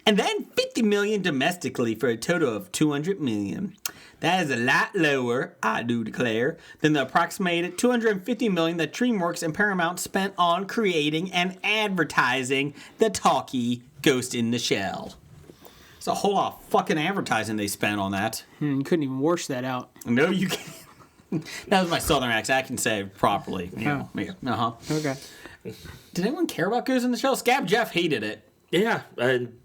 and then $50 million domestically for a total of $200 million. That is a lot lower, I do declare, than the approximated $250 million that DreamWorks and Paramount spent on creating and advertising the talkie Ghost in the Shell. It's a whole lot of fucking advertising they spent on that. You couldn't even wash that out. No, you can't. That was my southern accent. I can say it properly. Yeah. Uh-huh. Okay. Did anyone care about Ghost in the Shell? Scab Jeff hated it. Yeah, and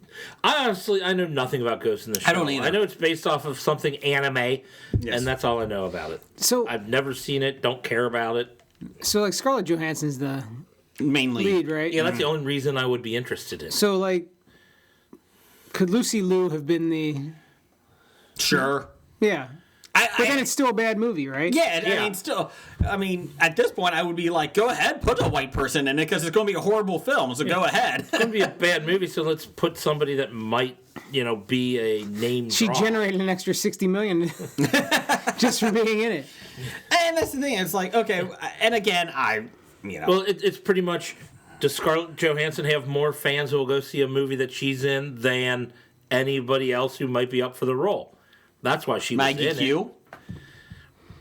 I know nothing about Ghost in the Shell. I don't either. I know it's based off of something anime, and that's all I know about it. So I've never seen it, don't care about it. So like Scarlett Johansson's the main lead, right? Yeah, that's the only reason I would be interested in it. So like, could Lucy Liu have been the? Sure. Yeah. But then it's still a bad movie, right? Yeah, I mean, at this point, I would be like, go ahead, put a white person in it, because it's going to be a horrible film, so go ahead. It's going to be a bad movie, so let's put somebody that might, be a name She draw. generated an extra $60 million just for being in it. And that's the thing, it's like, okay, and again, Well, it's pretty much, does Scarlett Johansson have more fans who will go see a movie that she's in than anybody else who might be up for the role? That's why she was Maggie in Q?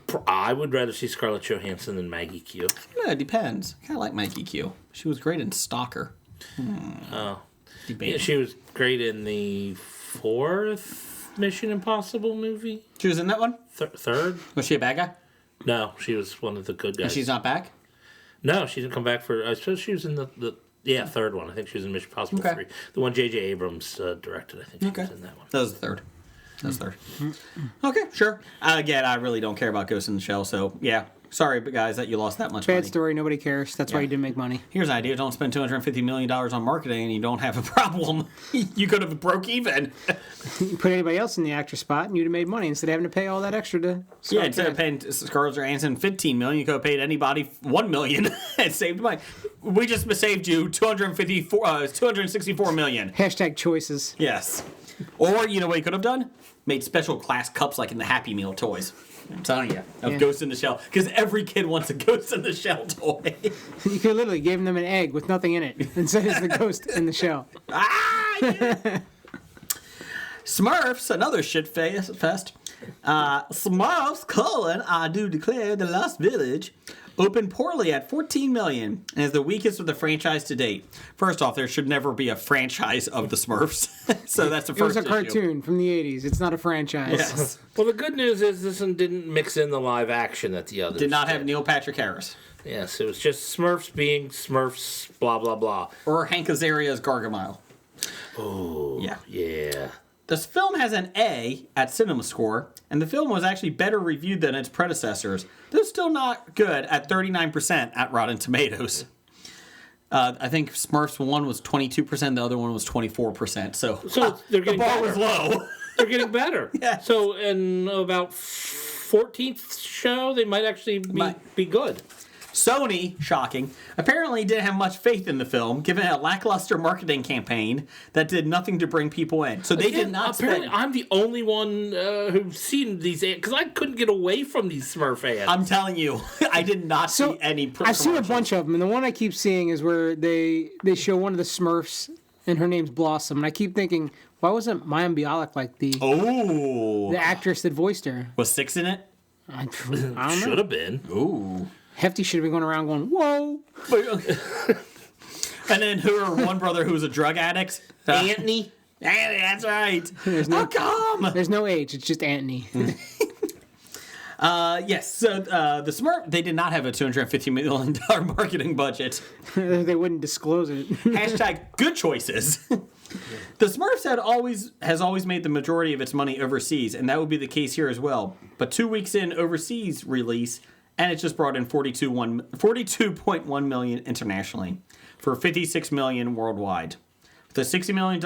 it. I would rather see Scarlett Johansson than Maggie Q. No, it depends. I kind of like Maggie Q. She was great in Stalker. Oh. Yeah, she was great in the fourth Mission Impossible movie? She was in that one? Third? Was she a bad guy? No, she was one of the good guys. And she's not back? No, she didn't come back for. I suppose she was in the third one. I think she was in Mission Impossible 3. The one J.J. Abrams directed. I think she was in that one. That was the third. Okay, sure. Again, I really don't care about Ghost in the Shell, so yeah. Sorry, guys, that you lost that much money. Bad story. Nobody cares. That's why you didn't make money. Here's an idea. Don't spend $250 million on marketing and you don't have a problem. You could have broke even. You put anybody else in the actor spot and you'd have made money instead of having to pay all that extra to Yeah, instead of paying Scarlett Johansson $15 million, you could have paid anybody $1 million and saved money. We just saved you $264 million. Hashtag choices. Yes. Or, you know what you could have done? Made special glass cups like in the Happy Meal toys. I'm telling you, of Ghost in the Shell. Because every kid wants a Ghost in the Shell toy. You could literally give them an egg with nothing in it and say it's the Ghost in the Shell. Smurfs, another shit fest. Smurfs, I do declare the Lost Village opened poorly at $14 million and is the weakest of the franchise to date. First off, there should never be a franchise of the Smurfs. So that's the first It was a cartoon from the 80s. It's not a franchise. Yes. Well, the good news is this one didn't mix in the live action that the others did not have Neil Patrick Harris. Yes, it was just Smurfs being Smurfs, blah, blah, blah. Or Hank Azaria's Gargamel. Oh, yeah. This film has an A at CinemaScore, and the film was actually better reviewed than its predecessors. Though still not good at 39% at Rotten Tomatoes. I think Smurfs 1 was 22%, the other one was 24%. So they're getting the bar better. was low. They're getting better. Yeah. So in about 14th show, they might actually be good. Sony, shocking, apparently didn't have much faith in the film, given a lackluster marketing campaign that did nothing to bring people in. So they did not Apparently, spend... I'm the only one who's seen these ads, because I couldn't get away from these Smurf ads. I'm telling you, I did not see any I've seen a bunch of them, and the one I keep seeing is where they show one of the Smurfs, and her name's Blossom, and I keep thinking, why wasn't Mayim Bialik like the actress that voiced her? Was Six in it? I don't know. Should have been. Ooh. Hefty should have been going around going, whoa. And then her one brother who was a drug addict? Anthony. Anthony, that's right. How come? There's no age. It's just Anthony. Yes, so the Smurf, they did not have a $250 million marketing budget. They wouldn't disclose it. Hashtag good choices. The Smurfs has always made the majority of its money overseas, and that would be the case here as well. But 2 weeks in overseas release, and it just brought in $42.1 million internationally for $56 million worldwide. With a $60 million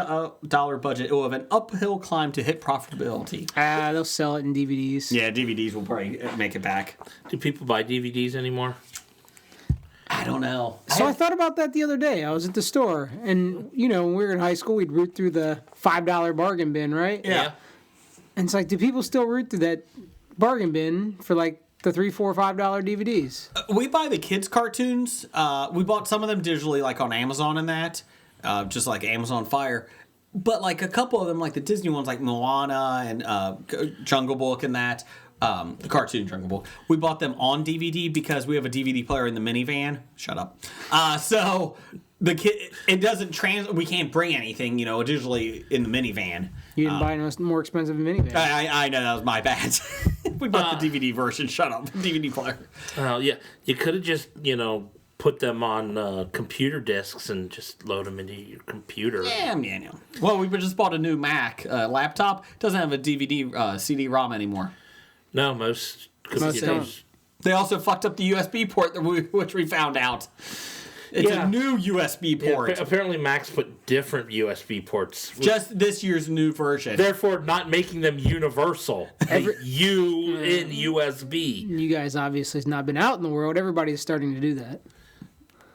budget, it will have an uphill climb to hit profitability. They'll sell it in DVDs. Yeah, DVDs will probably make it back. Do people buy DVDs anymore? I don't know. So I thought about that the other day. I was at the store, and, when we were in high school, we'd root through the $5 bargain bin, right? Yeah. And it's like, do people still root through that bargain bin for, like, the $3, $4, $5 DVDs? We buy the kids' cartoons. We bought some of them digitally, like on Amazon and that, just like Amazon Fire. But like a couple of them, like the Disney ones, like Moana and Jungle Book and that, the cartoon Jungle Book, we bought them on DVD because we have a DVD player in the minivan. Shut up. So the kid, it doesn't we can't bring anything, digitally in the minivan. You didn't buy a more expensive minivan. I know, that was my bad. We bought the DVD version. Shut up. DVD player. Yeah. You could have just, put them on computer discs and just load them into your computer. Yeah. Well, we just bought a new Mac laptop. Doesn't have a DVD CD-ROM anymore. No, most don't. They also fucked up the USB port, which we found out. It's a new USB port. Yeah, apparently Macs put different USB ports. Just this year's new version. Therefore, not making them universal. U in USB. You guys obviously have not been out in the world. Everybody's starting to do that.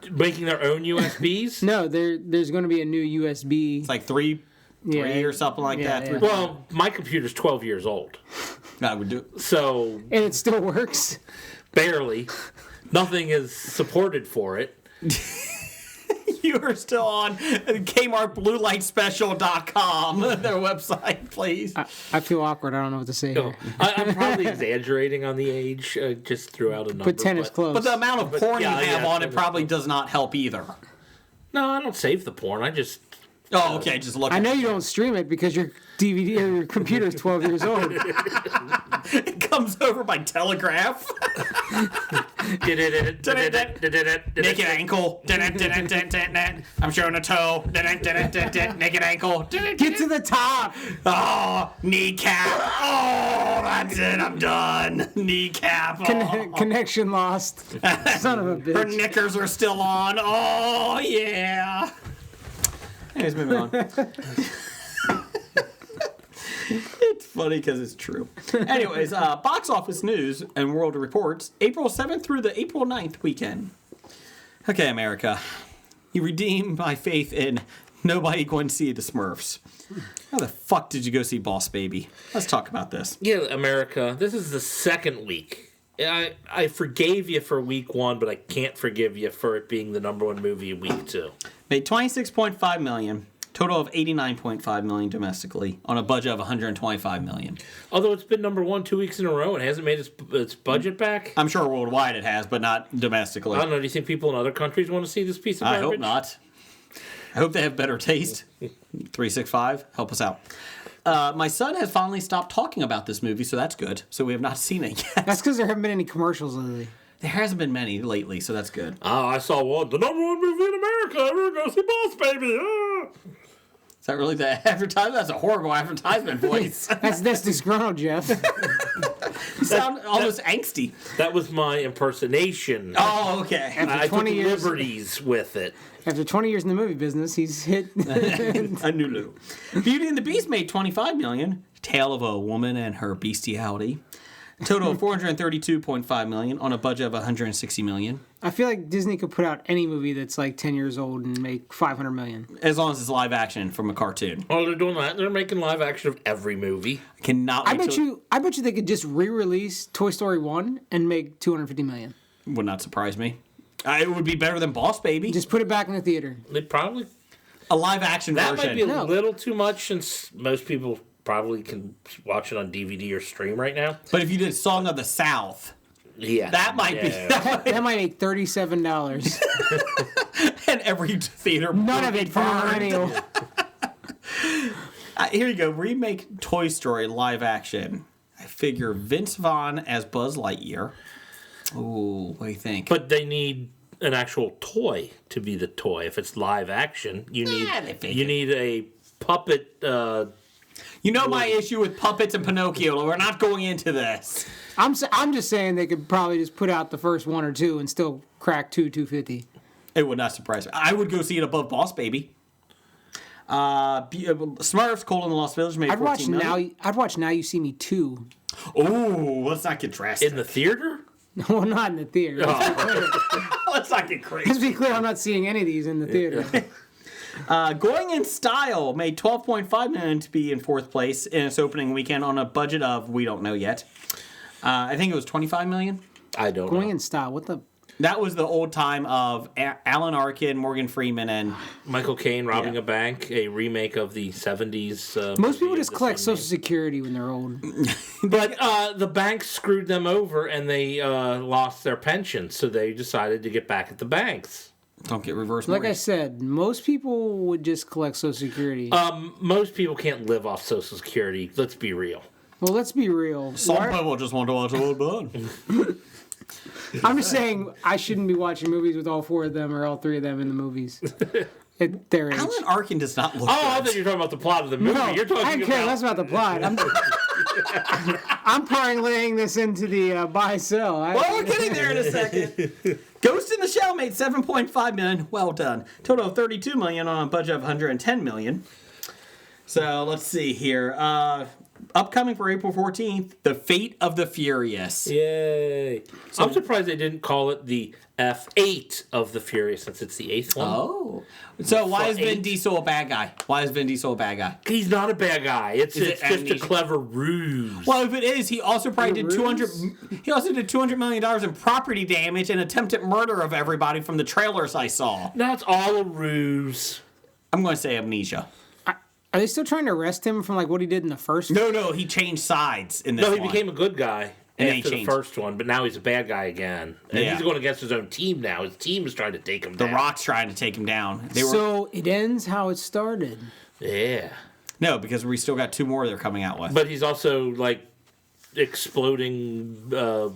Making their own USBs? No, there's going to be a new USB. It's like three or something like that. Yeah. Well, my computer's 12 years old. I would do. So. And it still works? Barely. Nothing is supported for it. You are still on KmartBlueLightSpecial.com, their website, please. I feel awkward. I don't know what to say here. I'm probably exaggerating on the age, just throughout a number. But 10 is close. But the amount of porn you have on it probably does not help either. No, I don't save the porn. I just Oh, okay. Just look. I know you don't stream it because your DVD or your computer is 12 years old. It comes over by telegraph. Naked ankle. I'm showing a toe. Naked ankle. Get to the top. Oh, kneecap. Oh, that's it. I'm done. Kneecap. Oh. Connection lost. Son of a bitch. Her knickers are still on. Oh, yeah. Anyways, moving on. It's funny because it's true. Anyways, box office news and world reports. April 7th through the April 9th weekend. Okay, America. You redeemed my faith in nobody going to see the Smurfs. How the fuck did you go see Boss Baby? Let's talk about this. Yeah, America, this is the second week. I forgave you for week 1, but I can't forgive you for it being the #1 movie in week 2. Made $26.5 million. Total of $89.5 million domestically on a budget of $125 million. Although it's been #1 2 weeks in a row and hasn't made its budget back. I'm sure worldwide it has, but not domestically. I don't know. Do you think people in other countries want to see this piece of I garbage? hope not. I hope they have better taste. 365, help us out. My son has finally stopped talking about this movie, so that's good. So we have not seen it yet. That's because there haven't been any commercials lately. There hasn't been many lately, so that's good. Oh, I saw one. The #1 movie in America. We're going to see Boss Baby. Ah. Is that really the advertisement? That's a horrible advertisement voice. That's disgruntled, Jeff. You sound almost angsty. That was my impersonation. Oh, okay. I took liberties with it. After 20 years in the movie business, he's hit a new low. Beauty and the Beast made $25 million. Tale of a woman and her bestiality. Total of $432.5 million on a budget of $160 million. I feel like Disney could put out any movie that's like 10 years old and make $500 million. As long as it's live action from a cartoon. Oh, they're doing that. They're making live action of every movie. I cannot. I bet you they could just re-release Toy Story 1 and make $250 million. Would not surprise me. It would be better than Boss Baby. Just put it back in the theater. They probably a live action that version. might be a little too much, since most people probably can watch it on DVD or stream right now. But if you did Song of the South, yeah, that might be. That might make $37. And every theater. None of it for a millennial. Here you go. Remake Toy Story live action. I figure Vince Vaughn as Buzz Lightyear. Ooh, what do you think? But they need an actual toy to be the toy. If it's live action, you need a puppet. You know my issue with puppets and Pinocchio. We're not going into this. I'm just saying they could probably just put out the first 1 or 2 and still crack $250. It would not surprise me. I would go see it above Boss Baby. Smurfs, Cold in the Lost Village made $14 million. I'd watch Now You See Me 2. Oh, let's not get drastic. In the theater? No, not in the theater. Let's not get crazy. Let's be clear, I'm not seeing any of these in the theater. Going in Style made $12.5 million to be in 4th place in its opening weekend on a budget of, we don't know yet. I think it was $25 million. I don't know. Going in Style, what the... That was the old time of Alan Arkin, Morgan Freeman, and Michael Caine robbing a bank, a remake of the 70s. Most people just collect Social Security when they're old. But the bank screwed them over and they lost their pension, so they decided to get back at the banks. Don't get reverse Like mortgage. I said, most people would just collect Social Security. Most people can't live off Social Security. Let's be real. Well, let's be real. Some people just want to watch old bun. I'm just saying I shouldn't be watching movies with all 4 of them or all 3 of them in the movies. At their age. Alan Arkin does not look I thought you were talking about the plot of the movie. No, You're talking I don't care less about the plot. I'm parlaying this into the buy-sell. Well, we're getting there in a second. Ghost in the Shell made $7.5 million. Well done. Total of $32 million on a budget of $110 million. So let's see here. Upcoming for April 14th, The Fate of the Furious. Yay. I'm surprised they didn't call it the F8 of the Furious, since it's the 8th one. Oh. So why is Vin Diesel a bad guy? Why is Vin Diesel a bad guy? He's not a bad guy. It's just a clever ruse. Well, if it is, he also probably did $200 million in property damage and attempted murder of everybody from the trailers I saw. That's all a ruse. I'm going to say amnesia. Are they still trying to arrest him from like what he did in the first? No, he changed sides in this No, he one. became a good guy. And after they the changed. first one, but now he's a bad guy again. And Yeah. he's going against his own team now. His team is trying to take him The down. Rock's trying to take him down. So it ends how it started. Yeah. No, because we still got 2 more they're coming out with. But he's also, like, exploding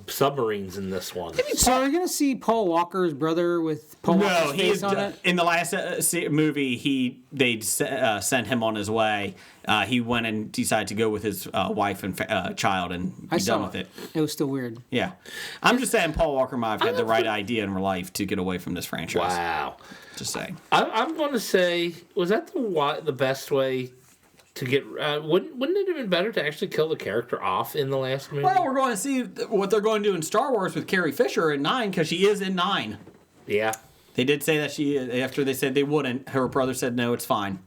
submarines in this one. So are we gonna see Paul Walker's brother with Paul No, Walker's he face is on it? in the last movie. They sent him on his way. He went and decided to go with his wife and child and I be saw done with it. It was still weird. Yeah, I'm just saying Paul Walker might have had the right idea in life to get away from this franchise. Wow. Just saying. I'm going to say, was that the best way to get... wouldn't it have been better to actually kill the character off in the last movie? Well, we're going to see what they're going to do in Star Wars with Carrie Fisher in 9 because she is in 9. Yeah. They did say that after they said they wouldn't, her brother said no, it's fine.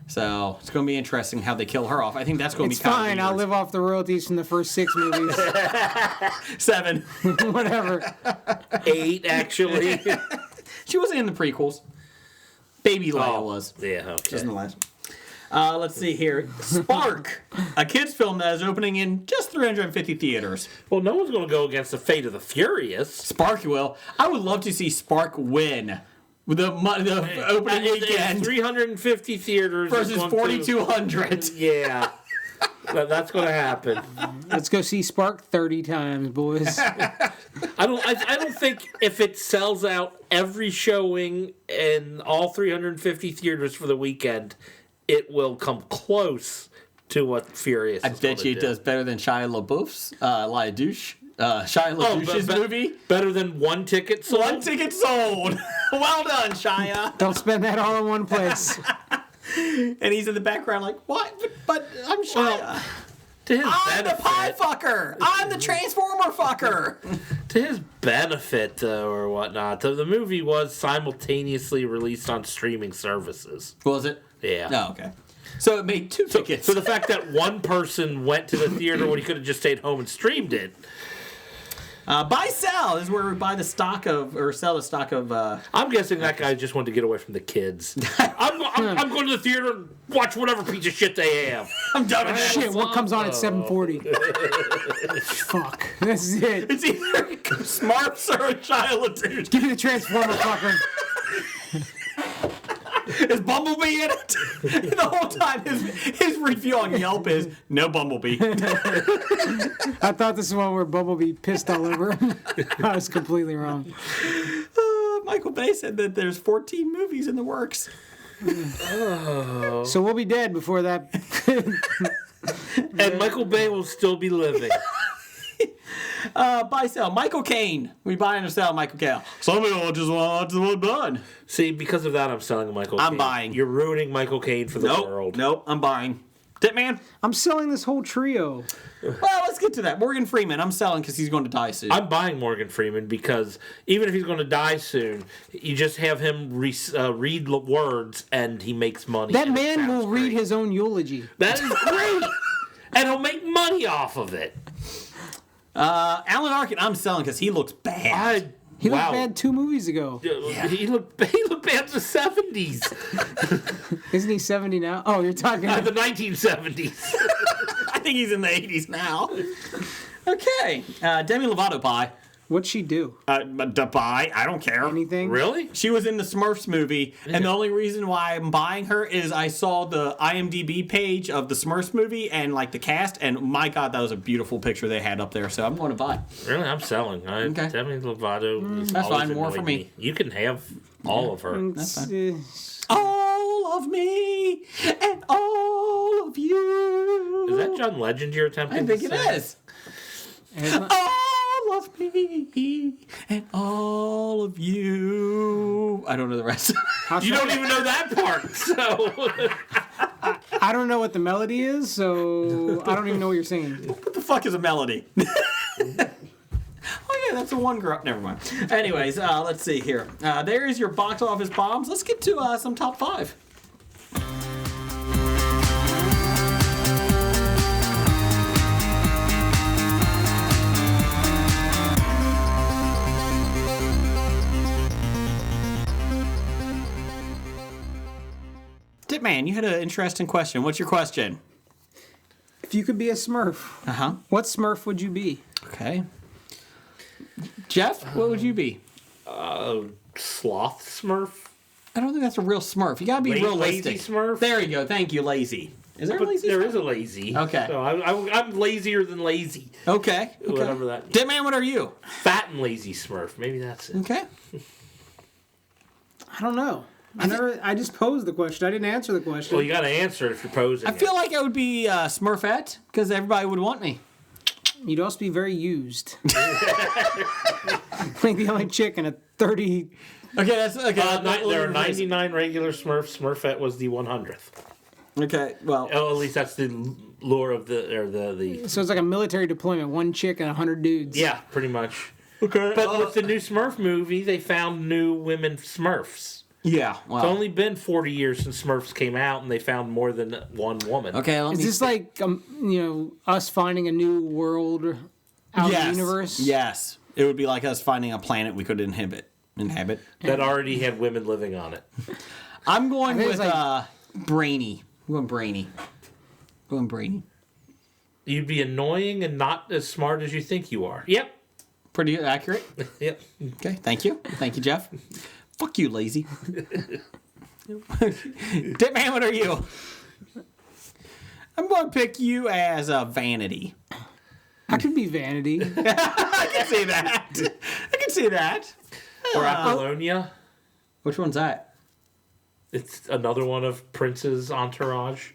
So it's going to be interesting how they kill her off. I think that's going to It's be kind fine. of I'll live off the royalties from the first 6 movies. 7. Whatever. 8, actually. She wasn't in the prequels. Baby Leia was. Yeah, okay. She's in the last. Let's see here. Spark, a kids' film that is opening in just 350 theaters. Well, no one's going to go against the Fate of the Furious. Spark will. I would love to see Spark win with the opening weekend 350 theaters versus 4,200. Yeah. That's going to happen. Let's go see Spark 30 times, boys. I don't think if it sells out every showing in all 350 theaters for the weekend, it will come close to what Furious. I bet you it does better than Shia LaBeouf's Shia LaBeouf's movie. Better than one ticket sold. One ticket sold. Well done, Shia. Don't spend that all in one place. And he's in the background like, what? But I'm Shia. I'm the pie fucker. I'm the Transformer fucker. To his benefit, though, or whatnot, the movie was simultaneously released on streaming services. Was it? Yeah. Oh, okay. So it made 2 tickets. So the fact that one person went to the theater when he could have just stayed home and streamed it. Buy sell is where we buy the stock of, or sell the stock of. I'm guessing that guy just wanted to get away from the kids. I'm going to the theater and watch whatever piece of shit they have. I'm done with this. Shit, what comes on at 7:40? Fuck. This is it. It's either Smurfs or a Shia LaBeouf. Give me the Transformer fucker. Is Bumblebee in it? The whole time his review on Yelp is no Bumblebee. I thought this is one where Bumblebee pissed all over him. I was completely wrong. Michael Bay said that there's 14 movies in the works. So we'll be dead before that. And Michael Bay will still be living. Buy sell. Michael Caine. We buy and sell Michael Caine. Some people just want one done. See, because of that, I'm selling Michael Caine. I'm buying. You're ruining Michael Caine for the world. Nope, I'm buying. Titman? I'm selling this whole trio. Well, let's get to that. Morgan Freeman, I'm selling because he's going to die soon. I'm buying Morgan Freeman because even if he's going to die soon, you just have him read words and he makes money. That man will read his own eulogy. That is great. And he'll make money off of it. Alan Arkin, I'm selling because he looks bad. He looked bad 2 movies ago. Yeah. He looked bad in the 70s. Isn't he 70 now? Oh, you're talking about the 1970s. I think he's in the 80s now. Okay. Demi Lovato pie. What'd she do? The pie. I don't care. Anything? Really? She was in the Smurfs movie, and the only reason why I'm buying her is I saw the IMDb page of the Smurfs movie and like the cast, and my God, that was a beautiful picture they had up there. So I'm going to buy. Really? I'm selling. Okay. Demi Lovato. Has That's always fine. More annoyed for me. You can have all of her. That's fine. All of me and all of you. Is that John Legend you're attempting I think to it say? is. All of me and all of you. I don't know the rest. You don't even know that part. So I don't know what the melody is, so I don't even know what you're singing. What the fuck is a melody? Oh yeah, that's a one girl. Never mind. Anyways, let's see here. There is your box office bombs. Let's get to some top 5. Titman, you had an interesting question. What's your question? If you could be a Smurf, what Smurf would you be? Okay. Jeff, what would you be? Sloth Smurf. I don't think that's a real Smurf. You gotta be realistic. Lazy Smurf. There you go. Thank you, lazy. Is there a lazy? There Smurf? is a lazy. Okay. So I'm lazier than lazy. Okay. Whatever that. Ditman, what are you? Fat and lazy Smurf. Maybe that's it. Okay. I don't know. I just posed the question. I didn't answer the question. Well, you got to answer it if you're posing. I feel like I would be Smurfette because everybody would want me. You'd also be very used. Like the only chick in a 30. Okay, that's okay. There are 99 regular Smurfs. Smurfette was the 100th. Okay, well. Oh, at least that's the lore of the. So it's like a military deployment. One chick and 100 dudes. Yeah, pretty much. Okay. But with the new Smurf movie, they found new women Smurfs. Yeah, wow. It's only been 40 years since Smurfs came out, and they found more than one woman. Okay, Is this like us finding a new world out of the universe? Yes, it would be like us finding a planet we could inhabit. That already had women living on it. I'm going with Brainy. I'm going Brainy. You'd be annoying and not as smart as you think you are. Yep. Pretty accurate. Yep. Okay, thank you, Jeff. Fuck you, lazy. Ditman, what are you? I'm going to pick you as a Vanity. I could be Vanity. I can see that. Or Apollonia. Which one's that? It's another one of Prince's entourage.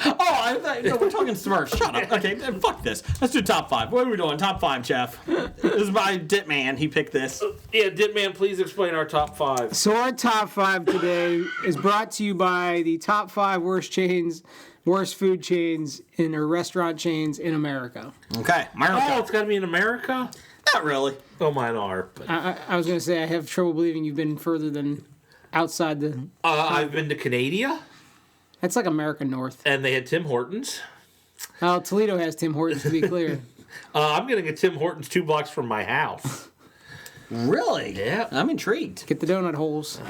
Oh, I thought we're talking Smurfs. Shut up. Okay, fuck this. Let's do top 5. What are we doing? Top 5, Jeff. This is by Ditman. He picked this. Yeah, Ditman, please explain our top 5. So our top 5 today is brought to you by the top 5 worst food chains or restaurant chains in America. Okay, America. Oh, it's got to be in America? Not really. Oh, mine are. But... I was going to say, I have trouble believing you've been further than outside the... I've been to Canada. That's like America North. And they had Tim Hortons. Oh, Toledo has Tim Hortons, to be clear. I'm getting a Tim Hortons 2 blocks from my house. Really? Yeah. I'm intrigued. Get the donut holes.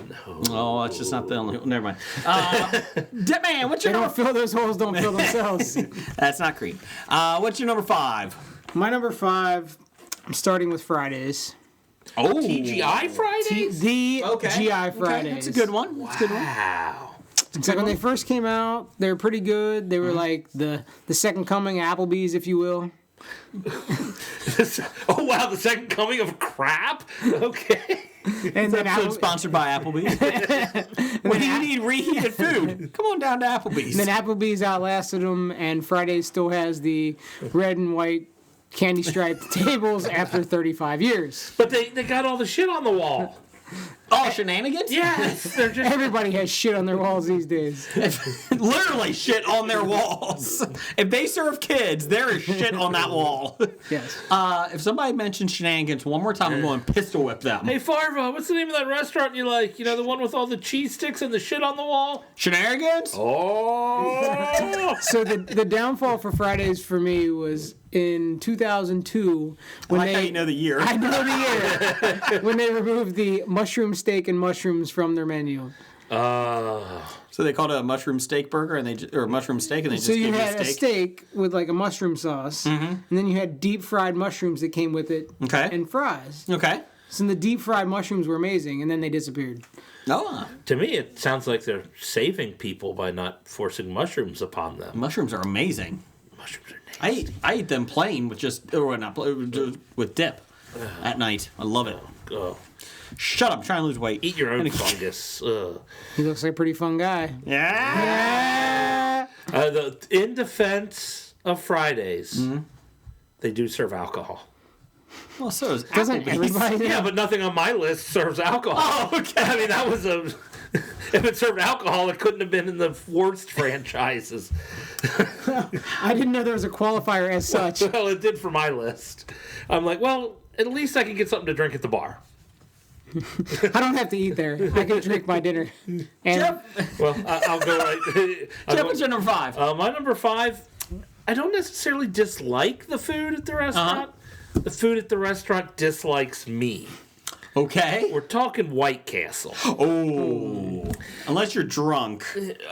Oh, that's just not the only... Never mind. Ditman, what's your They number... don't fill those holes, don't fill themselves. That's not creep. What's your number 5? My number 5, I'm starting with Fridays. Oh. TGI Fridays? The GI Fridays. Okay, that's a good one. That's a good one. Wow. It's like when they first came out, they were pretty good. They were like the second coming of Applebee's, if you will. Oh, wow, the second coming of crap? Okay. And then Episode sponsored by Applebee's. When you need reheated food, come on down to Applebee's. And then Applebee's outlasted them, and Fridays still has the red and white candy striped tables after 35 years. But they got all the shit on the wall. Oh, shenanigans? Yes. They're just... Everybody has shit on their walls these days. Literally shit on their walls. If they serve kids, there is shit on that wall. Yes. If somebody mentions shenanigans one more time, I'm going to pistol whip them. Hey, Farva, what's the name of that restaurant you like? You know, the one with all the cheese sticks and the shit on the wall? Shenanigans? Oh! So the downfall for Fridays for me was in 2002 when how you know the year. I know the year when they removed the mushroom steak and mushrooms from their menu. So they called it a mushroom steak burger, or mushroom steak, and they just So gave you you had a a steak. steak with like a mushroom sauce, and then you had deep fried mushrooms that came with it, Okay. and fries. Okay. So the deep fried mushrooms were amazing, and then they disappeared. Oh, To me, it sounds like they're saving people by not forcing mushrooms upon them. mushrooms are amazing. Mushrooms are nasty. I eat them plain with with dip at night. I love it. Oh. Shut up! I'm trying to lose weight. Eat your own fungus. Ugh. He looks like a pretty fun guy. Yeah. In defense of Fridays, they do serve alcohol. Well, so is Doesn't Applebee's. everybody? Yeah, but nothing on my list serves alcohol. Oh, okay. I mean, that was a... If it served alcohol, it couldn't have been in the worst franchises. I didn't know there was a qualifier as such. Well, it did for my list. I'm like, well, at least I can get something to drink at the bar. I don't have to eat there. I can drink my dinner. And Well, I'll go right... Jeff, what's your number 5? My number 5, I don't necessarily dislike the food at the restaurant. The food at the restaurant dislikes me. Okay. We're talking White Castle. Oh. Unless you're drunk.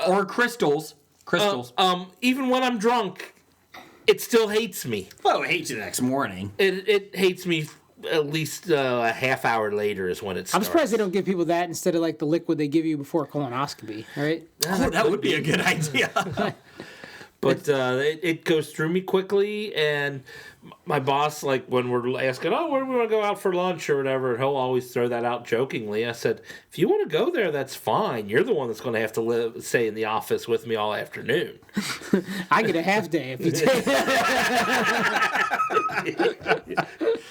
Or crystals. Crystals. Even when I'm drunk, it still hates me. Well, it hates you the next morning. It hates me at least a half hour later is when it starts. I'm surprised they don't give people that instead of like the liquid they give you before a colonoscopy, right? Oh, that would be a good idea. But it goes through me quickly, and my boss, like when we're asking, where do we want to go out for lunch or whatever, he'll always throw that out jokingly. I said, if you want to go there, that's fine. You're the one that's going to have to stay in the office with me all afternoon. I get a half day if you take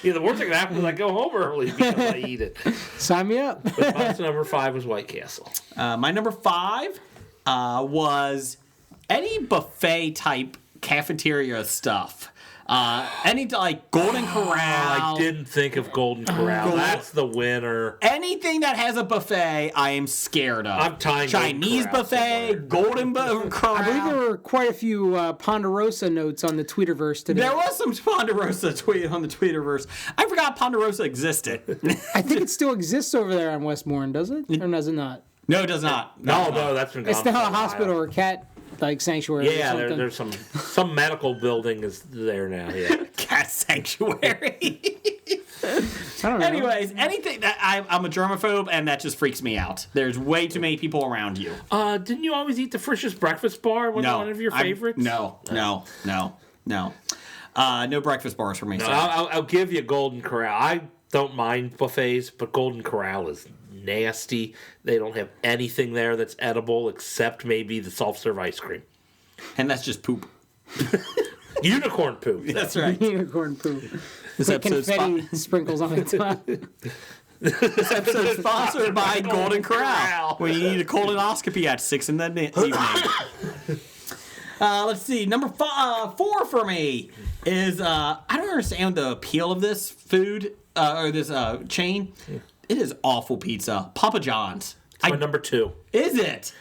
Yeah, the worst thing that happens is I go home early because I eat it. Sign me up. But box number 5 was White Castle. My number 5 was any buffet type cafeteria stuff. Any like Golden Corral. I didn't think of Golden Corral. That's the winner. Anything that has a buffet, I am scared of. I'm tying Chinese Golden Corral buffet, Golden Corral. I believe there were quite a few Ponderosa notes on the Tweeterverse today. There was some Ponderosa tweet on the Tweeterverse. I forgot Ponderosa existed. I think it still exists over there on Westmoreland, does it? Or does it not? No, it does not. No, that's been gone. It's now for a while. hospital or a cat like sanctuary. Yeah, or there's some medical building is there now. Yeah, cat sanctuary. I don't know. Anyways, anything that I'm a germaphobe, and that just freaks me out. There's way too many people around you. Didn't you always eat the Frisch's breakfast bar? One of your favorites? No. No breakfast bars for me. No, sorry. I'll give you Golden Corral. I don't mind buffets, but Golden Corral is nasty. They don't have anything there that's edible except maybe the self-serve ice cream. And that's just poop. Unicorn poop. That's right. Unicorn poop. This With episode's confetti sprinkles on the top. This episode is sponsored by Golden Corral, where you need a colonoscopy at 6 in the evening. Let's see. Number 4 for me is I don't understand the appeal of this food or this chain. It is awful pizza. Papa John's. My number 2. Is it?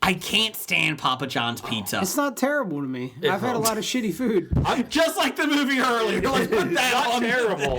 I can't stand Papa John's pizza. It's not terrible to me. I've had a lot of shitty food. Just like the movie earlier. Let's put that Not on. terrible.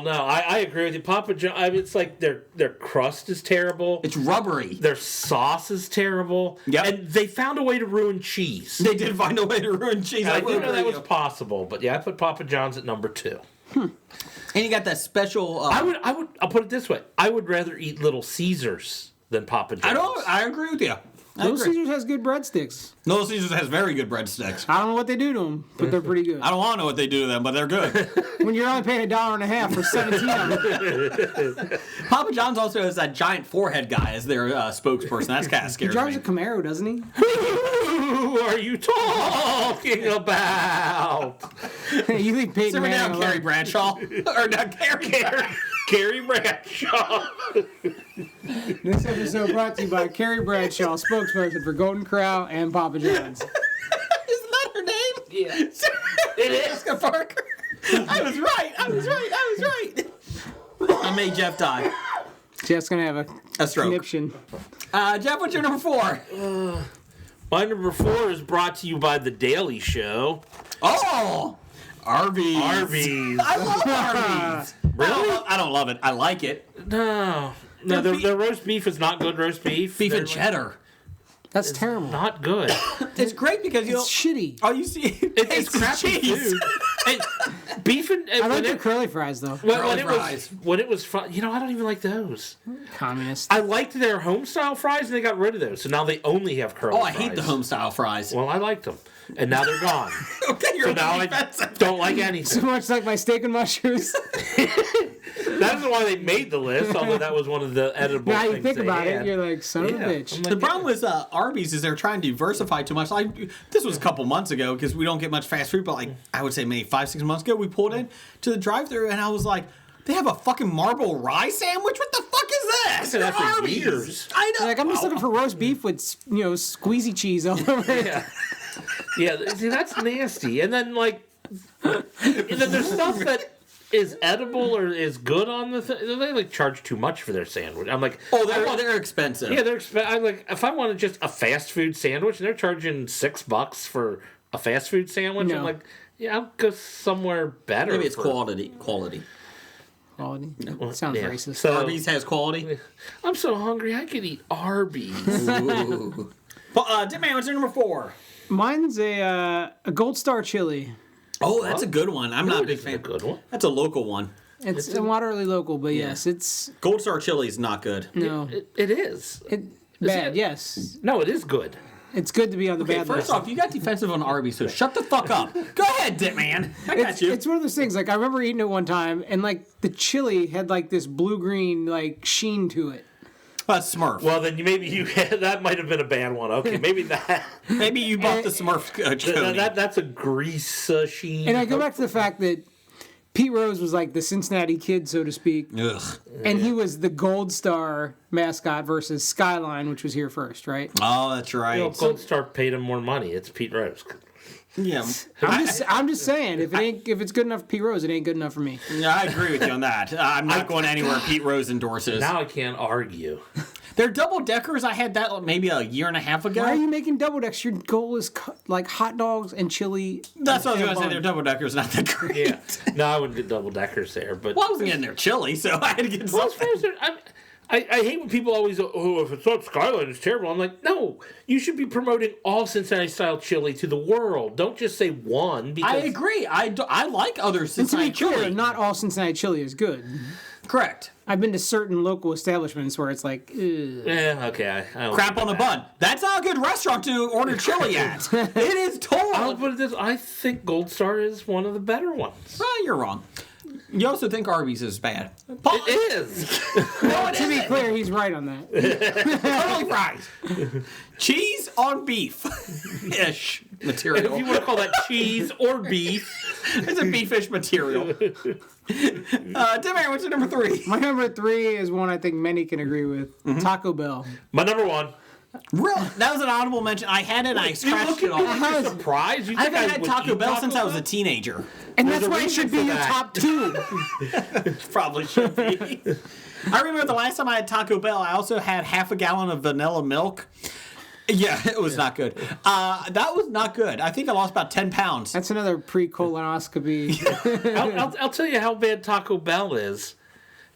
No, I agree with you. Papa John. I mean, it's like their crust is terrible. It's rubbery. Their sauce is terrible. Yep. And they found a way to ruin cheese. They did find a way to ruin cheese. I didn't know that was possible, but yeah, I put Papa John's at number 2. And you got that special. I'll put it this way. I would rather eat Little Caesars than Papa John's. I agree with you. Little Caesars has good breadsticks. Little Caesars has very good breadsticks. I don't know what they do to them, but they're pretty good. I don't want to know what they do to them, but they're good. When you're only paying $1.50 for 17 of them. Papa John's also has that giant forehead guy as their spokesperson. That's kind of He scary. drives a Camaro, doesn't he? Who are you talking about? You leave Peyton Simmer down, Manning Carrie alone. Bradshaw. Or not Carrie Bradshaw. This episode brought to you by Carrie Bradshaw, spokesperson for Golden Corral and Papa John's. Isn't that her name? Yeah. It is. Jessica Parker. I was right. I made Jeff die. Jeff's going to have A stroke. conniption. Jeff, what's your number 4? My number 4 is brought to you by The Daily Show. Oh! Arby's. Arby's. I love Arby's. Really? I don't love it. I like it. No, their roast beef is not good roast beef. Beef They're and cheddar. That's terrible. Not good. It's great because It's shitty. Oh, you see, It's crappy cheese. food. Beef and I like when their it, curly fries, though. when it was fun, I don't even like those. Communist. I liked their home style fries, and they got rid of those, so now they only have curly Oh, fries. I hate the home style fries. Well, I liked them, and now they're gone. Okay, you're So now I don't like anything. So much like my steak and mushrooms. That is why they made the list, although that was one of the edible Now things you think they about had. it, you're like, son of a bitch. I'm like, The problem with Arby's is they're trying to diversify too much. Like this was a couple months ago because we don't get much fast food, but like I would say maybe 5-6 months ago, we pulled in to the drive-thru and I was like, they have a fucking marble rye sandwich. What the fuck is this? I've said that for Arby's. years. I know. Like, I'm just looking for roast beef with, squeezy cheese all over it. Yeah, see, that's nasty. And then, and then there's stuff that is edible or is good on the thing. They charge too much for their sandwich. I'm like, oh, they're expensive. Yeah, they're expensive. I'm like, if I wanted just a fast food sandwich and they're charging $6 for a fast food sandwich, I'm like, yeah, I'll go somewhere better. Maybe it's quality. Quality? Well, Sounds yeah. racist. So, Arby's has quality. I'm so hungry, I could eat Arby's. Ooh. Well, Dip Man, what's your number 4? Mine's a Gold Star chili. Oh, that's a good one. I'm not a big fan. A good one. That's a local one. It's moderately local, but yes, it's Gold Star chili is not good. no. It is. Bad, yes. No, it is good. It's good to be on the Okay, bad first list. off, you got defensive on Arby's, so shut the fuck up. Go ahead, Dip Man. I got you. It's one of those things. Like I remember eating it one time, and like the chili had like this blue-green like sheen to it. That's Smurf. Well, then that might have been a bad one. Okay, maybe that. Maybe you bought the Smurf chili. That's a grease sheen. And I go back to the fact that Pete Rose was like the Cincinnati Kid, so to speak. Ugh. And he was the Gold Star mascot versus Skyline, which was here first, right? Oh, that's right. Gold Star paid him more money. It's Pete Rose. Yeah. I'm just saying, if it's good enough for Pete Rose, it ain't good enough for me. Yeah, I agree with you on that. I'm not going anywhere Pete Rose endorses. Now I can't argue. They're double deckers. I had that maybe a year and a half ago. Why are you making double decks? Your goal is like hot dogs and chili. That's what I was and going to say. bun. They're double deckers, not that great. Yeah. No, I wouldn't get double deckers there. But Well, I wasn't getting their chili, so I had to get Well, as something. far as I hate when people always, if it's not Skyline, it's terrible. I'm like, no, you should be promoting all Cincinnati-style chili to the world. Don't just say one. Because I agree. I like other And to Cincinnati be clear, chili. not all Cincinnati chili is good. Correct. I've been to certain local establishments where it's like, ugh. Okay. I don't Crap do on the that. bun. That's not a good restaurant to order chili at. It is I'll total. put it this: I think Gold Star is one of the better ones. Well, you're wrong. You also think Arby's is bad. It is. No, it To be isn't. clear, he's right on that. Totally fries. Cheese on beef. Ish material. If you want to call that cheese or beef, It's a beefish material. Tim Aaron, what's your number 3? My number 3 is one I think many can agree with. Mm-hmm. Taco Bell. my number one. Really? That was an honorable mention. I had it and I scratched it off. You're surprised? You I think haven't had would Taco eat Bell since I was Bell? a teenager. And There's that's a why it should be reason your for top 2. Probably should be. I remember the last time I had Taco Bell, I also had half a gallon of vanilla milk. Yeah, it was not good. That was not good. I think I lost about 10 pounds. That's another pre-colonoscopy. I'll tell you how bad Taco Bell is.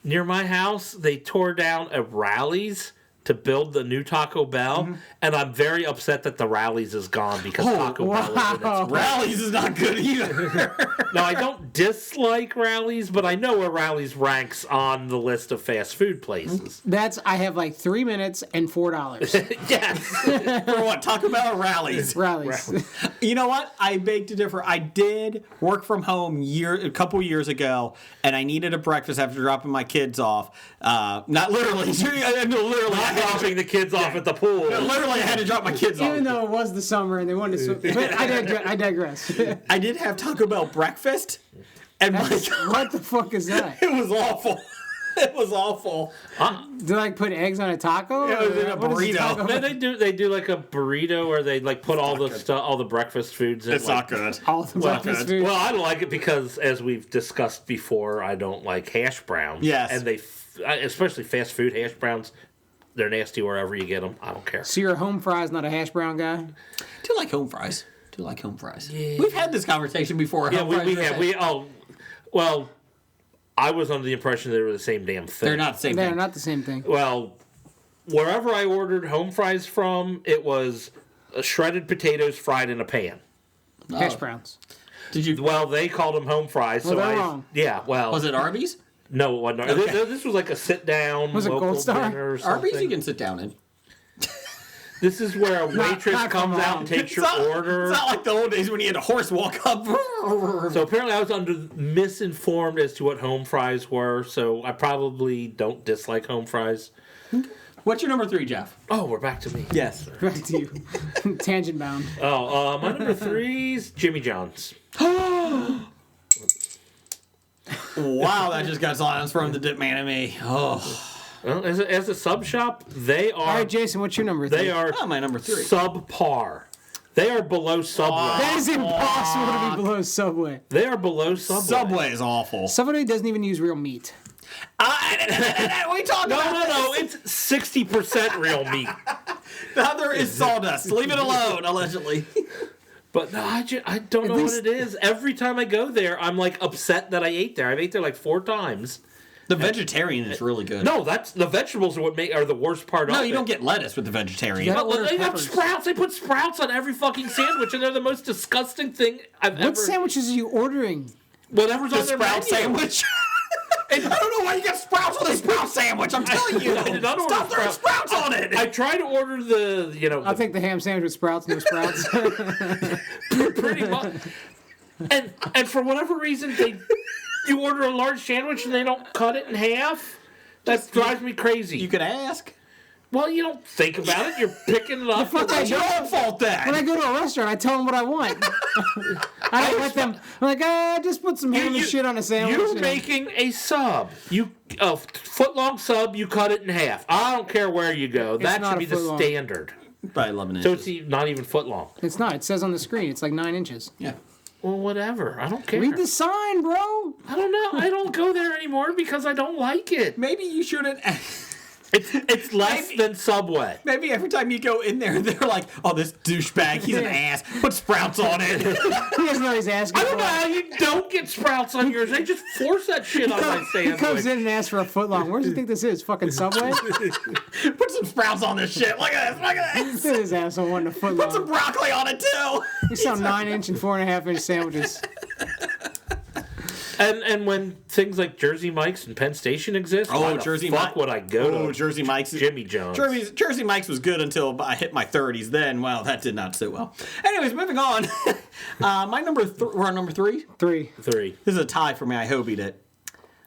Near my house, they tore down a Rally's to build the new Taco Bell, and I'm very upset that the Rally's is gone because Taco Bell is in its wow. Rally's is not good either. Now, I don't dislike Rally's, but I know where Rally's ranks on the list of fast food places. I have like 3 minutes and $4. Yes. For what, Taco Bell or Rally's? Rallies. You know what? I beg to differ. I did work from home a couple years ago, and I needed a breakfast after dropping my kids off. Not literally. No, literally. Not dropping the kids off at the pool. No, literally, I had to drop my kids off. Even though it was the summer and they wanted to swim. But I digress. I did have Taco Bell breakfast, and my What the fuck is that? it was awful. It was awful. Do they like put eggs on a taco? Yeah, it was in a What is burrito. taco? No, they do like a burrito where they like put all the stuff, all the breakfast foods in. It's like, not good. All the Well, breakfast food. well, I don't like it because, as we've discussed before, I don't like hash browns. Yes. And especially fast food hash browns, they're nasty wherever you get them. I don't care. So you're a home fries, not a hash brown guy? Do like home fries. Yeah. We've had this conversation before. Yeah, Home we fries have. versus- Well, I was under the impression they were the same damn thing. They're not the same They're thing. not the same thing. Well, wherever I ordered home fries from, it was shredded potatoes fried in a pan. Hash browns. Did you? Well, they called them home fries. Well, so they're I, wrong. Yeah, well. Was it Arby's? No, it wasn't. Okay. This was like a sit-down Was it local Gold Star? dinner or something. Arby's you can sit down in. This is where a waitress not comes from out wrong. and takes It's your not, order. It's not like the old days when you had a horse walk up. So apparently I was misinformed as to what home fries were, so I probably don't dislike home fries. What's your number 3, Jeff? Oh, we're back to me. Yes. Back to you. Tangent bound. Oh, my number 3's Jimmy John's. Wow, that just got silence from the dip man and me. Oh. Well, as a sub shop, they All are right, Jason, what's your number 3? they are Oh, my number 3. subpar. They are below Subway. That is impossible to be below Subway. They are below Subway. Subway is awful. Subway doesn't even use real meat. We talked about No, it's 60% real meat. The other is sawdust. Leave it alone, allegedly. But no, I don't know what it is. Every time I go there, I'm like upset that I ate there. I've ate there like 4 times. The vegetarian is really good. No, that's the vegetables are the worst part of it. No, you don't get lettuce with the vegetarian. They have sprouts. They put sprouts on every fucking sandwich, and they're the most disgusting thing I've ever. What sandwiches are you ordering? Whatever's on their sprout menu. sandwich. I don't know why you got sprouts on a sprout sandwich. I'm telling you. I did not order Stop throwing sprouts on it. I tried to order the. I'll take the ham sandwich with sprouts, no sprouts. Pretty much. And for whatever reason, you order a large sandwich and they don't cut it in half. That drives me crazy. You could ask. Well, you don't think about it. You're picking it up. That's your own fault then. When I go to a restaurant, I tell them what I want. I don't let them. I'm like, just put some ham and shit on a sandwich. You're making a sub. A foot-long sub, you cut it in half. I don't care where you go. That should be the standard. By 11 So inches. it's not even foot-long. It's not. It says on the screen. It's like 9 inches. Yeah. Well, whatever. I don't care. Read the sign, bro. I don't know. I don't go there anymore because I don't like it. Maybe you shouldn't. It's less than Subway. Maybe every time you go in there, they're like, "Oh, this douchebag, he's an ass. Put sprouts on it." He doesn't know he's asking. I don't know how you don't get sprouts on yours. They just force that shit on my He sandwich. comes in and asks for a foot long. Where does he think this is? Fucking Subway? Put some sprouts on this shit. Look at this. Look at this. His asshole wanting a foot long. Put some broccoli on it too. We sell 9-inch and 4.5-inch sandwiches. And when things like Jersey Mike's and Penn Station exist, why the Jersey fuck Mike. would I go to? Oh, Jersey Mike's. Jimmy John's. Jersey Mike's was good until I hit my 30s. Then, well, that did not sit well. Anyways, moving on. My number we're on number 3. 3. This is a tie for me. I hobied it.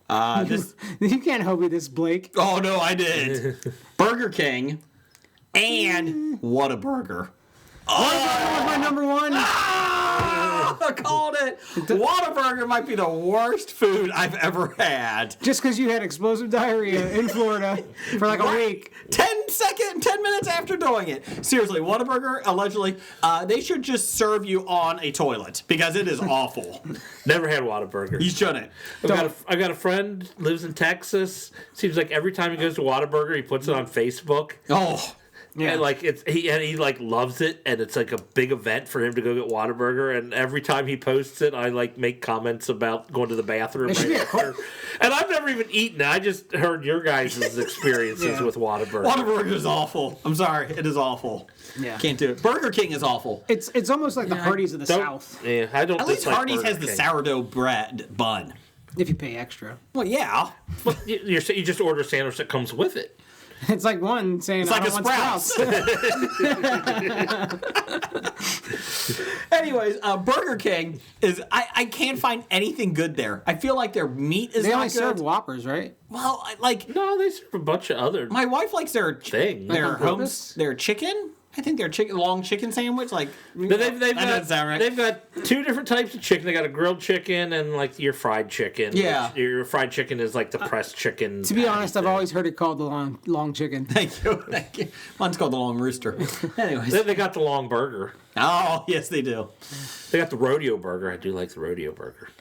You can't hobie this, Blake. Oh no, I did. Burger King and Whataburger. Whataburger was my number 1. I called it. Whataburger might be the worst food I've ever had. Just because you had explosive diarrhea in Florida for like a week. 10 minutes after doing it. Seriously, Whataburger, allegedly, they should just serve you on a toilet because it is awful. Never had Whataburger. You shouldn't. I got a friend, lives in Texas. Seems like every time he goes to Whataburger, he puts it on Facebook. Oh. Yeah, and like he like loves it, and it's like a big event for him to go get Whataburger. And every time he posts it, I like make comments about going to the bathroom right after. And I've never even eaten it. I just heard your guys' experiences with Whataburger. Whataburger is awful. I'm sorry, it is awful. Yeah, can't do it. Burger King is awful. It's almost like the Hardee's of the South. Yeah, I don't. At least dislike Hardee's Burger has the King. sourdough bread bun. If you pay extra. Well, yeah. Well, you just order a sandwich that comes with it. It's like one saying, It's I like don't a want Sprouts. Anyways, Burger King is I can't find anything good there. I feel like their meat is They not only good. serve Whoppers, right? Well, no, they serve a bunch of other. My wife likes their thing. their chicken. I think their long chicken sandwich. Like But that doesn't sound right. They've got 2 different types of chicken. They got a grilled chicken and like your fried chicken. Yeah. which your fried chicken is like the pressed chicken. To be honest, I've always heard it called the long chicken. Thank you. Mine's called the long rooster. Anyways, Then they got the long burger. Oh yes, they do. They got the rodeo burger. I do like the rodeo burger.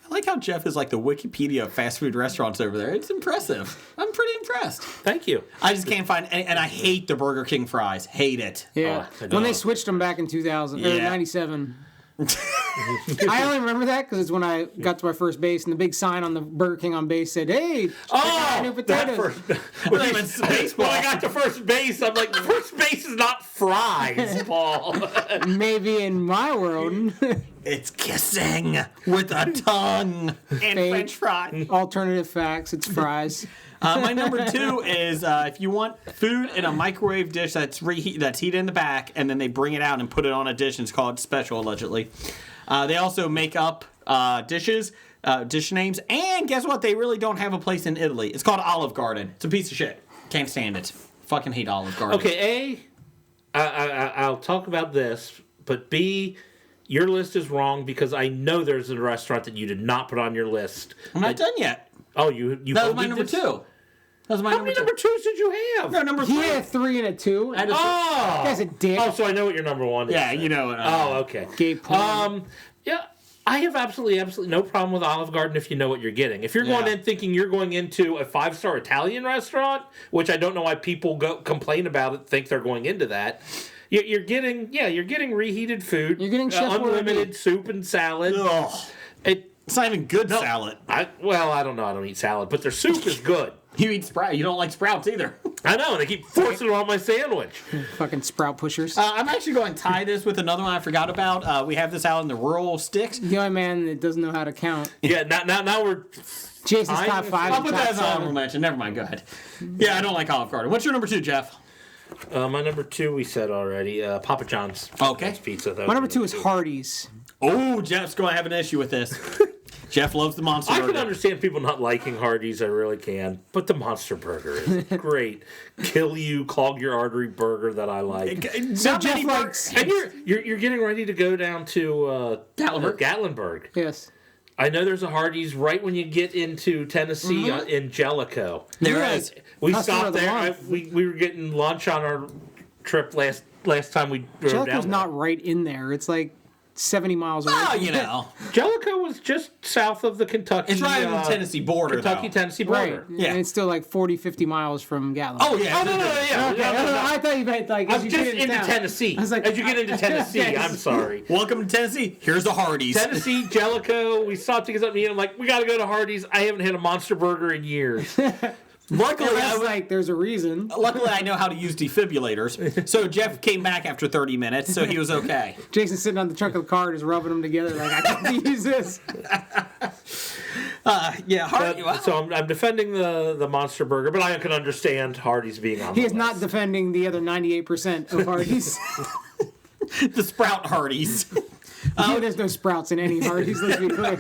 I like how Jeff is like the Wikipedia of fast food restaurants over there. It's impressive. I'm pretty impressed. Thank you. I just can't find any, and I hate the Burger King fries. Hate it. Yeah. When they switched them back in 2000 or Yeah. 97. I only remember that because it's when I got to my first base and the big sign on the Burger King on base said, "Hey, check out new potatoes." When I got to first base, I'm like, first base is not fries, Paul. Maybe in my world, it's kissing with a tongue and French fry. Alternative facts, it's fries. My number 2 is if you want food in a microwave dish that's heated in the back, and then they bring it out and put it on a dish, and it's called special, allegedly. They also make up dishes, dish names, and guess what? They really don't have a place in Italy. It's called Olive Garden. It's a piece of shit. Can't stand it. Fucking hate Olive Garden. Okay, I'll talk about this, but B, your list is wrong because I know there's a restaurant that you did not put on your list. I'm not done yet. Oh, you That was my number 2. That was my How number many 2. number 2s did you have? No, number 3. He had 3 and a 2. I just- Oh! You guys a dick. Oh, so I know what your number 1 is. Yeah, you know it. Oh, okay. Gay porn. Yeah, I have absolutely no problem with Olive Garden if you know what you're getting. If you're going in thinking you're going into a 5-star Italian restaurant, which I don't know why people complain about it, think they're going into that. You're getting reheated food. You're getting Chef unlimited Boyardee. soup and salad. Ugh. It's not even good salad. I don't know. I don't eat salad, but their soup is good. You eat sprout. You don't like sprouts either. I know, and they keep forcing it on my sandwich. Fucking sprout pushers. I'm actually going to tie this with another one I forgot about. We have this out in the rural sticks. The only man that doesn't know how to count. Yeah, now we're... Jason's top 5. I'll put that as an honorable mention. Never mind. Go ahead. Yeah, I don't like Olive Garden. What's your number 2, Jeff? My number 2 we said already. Papa John's. Okay. Pizza. My number 2 is Hardee's. Oh, Jeff's going to have an issue with this. Jeff loves the Monster Burger. I can understand people not liking Hardee's. I really can. But the Monster Burger is great. Kill you, clog your artery burger that I like. So Jeff likes... And you're getting ready to go down to Gatlinburg. Yes. I know there's a Hardee's right when you get into Tennessee in Jellicoe. There is. We stopped there. We were getting lunch on our trip last time we drove down. Jellicoe's not right in there. It's like 70 miles away. Well, you know. Jellicoe was just south of the Kentucky. It's right on the Tennessee border, Tennessee border. Right. Yeah. And it's still like 40, 50 miles from Gatlinburg. Oh, yeah. Oh, no, yeah. Okay. No. I thought you meant like... I'm just into Tennessee. I was like, as you get into Tennessee, I'm sorry. Welcome to Tennessee. Here's the Hardee's. Tennessee, Jellicoe. We stopped to get something to eat. I'm like, we got to go to Hardee's. I haven't had a Monster Burger in years. Luckily, there's a reason. Luckily, I know how to use defibrillators. So Jeff came back after 30 minutes, so he was okay. Jason's sitting on the trunk of the car, just rubbing them together like, I can't use this. So I'm defending the Monster Burger, but I can understand Hardee's being on He is not defending the other 98% of Hardee's. The Sprout Hardee's. There's no sprouts in any Hardee's, let's be clear.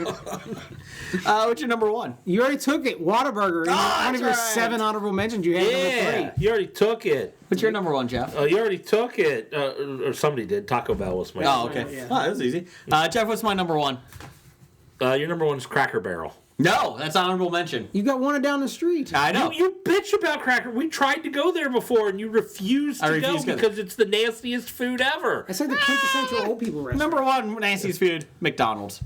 What's your number 1? You already took it, Whataburger. One of your 7 honorable mentions you had number 3. You already took it. What's your number 1, Jeff? You already took it. Or somebody did. Taco Bell was my number 1. Okay. Yeah. Oh, that was easy. Jeff, what's my number 1? Your number 1 is Cracker Barrel. No, that's honorable mention. You got one down the street. I know. You bitch about Cracker. We tried to go there before, and you refused to go because it's the nastiest food ever. I said the quintessential old people restaurant. Number 1 nastiest food, McDonald's.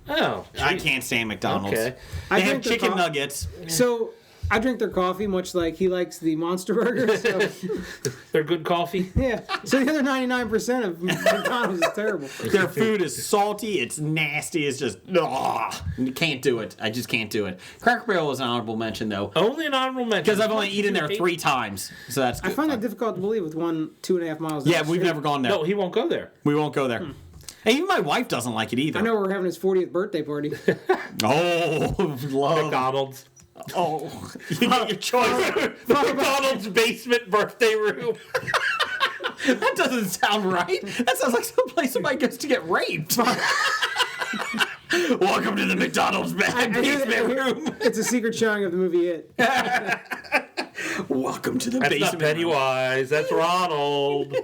Oh, I can't stand McDonald's. Okay. They have chicken nuggets. So I drink their coffee, much like he likes the Monster Burger. So. They're good coffee? Yeah. So the other 99% of McDonald's is terrible. Their food is salty. It's nasty. It's just, you can't do it. I just can't do it. Cracker Barrel was an honorable mention, though. Only an honorable mention. Because I've only eaten there 3 times. So that's good. I find that difficult to believe with 2.5 miles. Yeah, we've never gone there. No, he won't go there. We won't go there. And even my wife doesn't like it either. I know we're having his 40th birthday party. Oh, love. McDonald's. Oh, you get your choice. McDonald's basement birthday room. That doesn't sound right. That sounds like someplace somebody goes to get raped. Welcome to the McDonald's basement room. It's a secret showing of the movie It. Welcome to the That's basement. Not Pennywise. That's Ronald.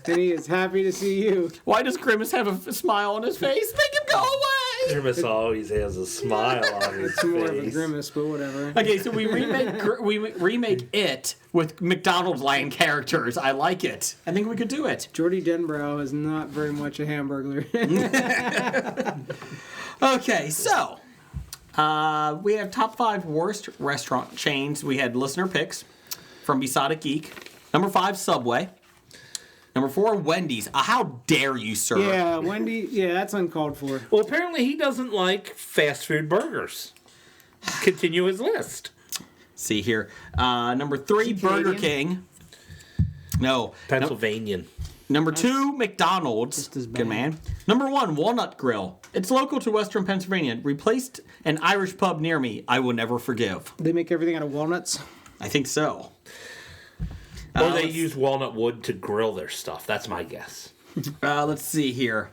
And he is happy to see you. Why does Grimace have a smile on his face? Make him go away. Grimace always has a smile on his face. It's more of a grimace, but whatever. Okay, so we remake it with McDonald's line characters. I like it. I think we could do it. Jordy Denbrow is not very much a hamburglar. Okay, so we have top 5 worst restaurant chains. We had listener picks from Besotted Geek. Number 5, Subway. Number 4, Wendy's. How dare you, sir? Yeah, Wendy. Yeah, that's uncalled for. Well, apparently he doesn't like fast food burgers. Continue his list. See here. Number 3, Burger King. No. Pennsylvanian. Number 2, McDonald's. Good man. Number 1, Walnut Grill. It's local to Western Pennsylvania. Replaced an Irish pub near me. I will never forgive. They make everything out of walnuts? I think so. Or they use walnut wood to grill their stuff. That's my guess. Let's see here.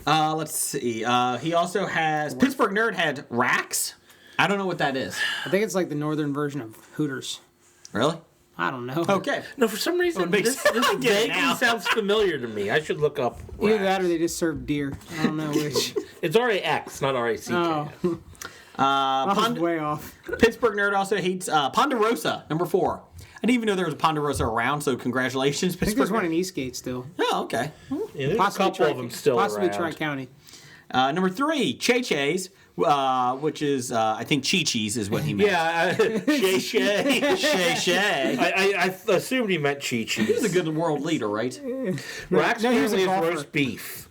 Let's see. He also has... Pittsburgh Nerd had Rax. I don't know what that is. I think it's like the northern version of Hooters. Really? I don't know. Okay. No, for some reason, this vaguely sounds familiar to me. I should look up Either that or they just serve deer. I don't know which. It's R-A-X, not R-A-C-K. Oh. I was way off. Pittsburgh Nerd also hates Ponderosa, number 4. I didn't even know there was a Ponderosa around, so congratulations, Pittsburgh. I think there's one in Eastgate still. Oh, okay. Yeah, there's a couple of them still possibly around. Tri-County. Number 3, Che Che's, which is, I think Chi-Chi's is what he meant. Yeah, Shay Shay. Shay Shay. I assumed he meant Chi-Chi's. He was a good world leader, right? Rax no, he was a family is golfer. roast beef.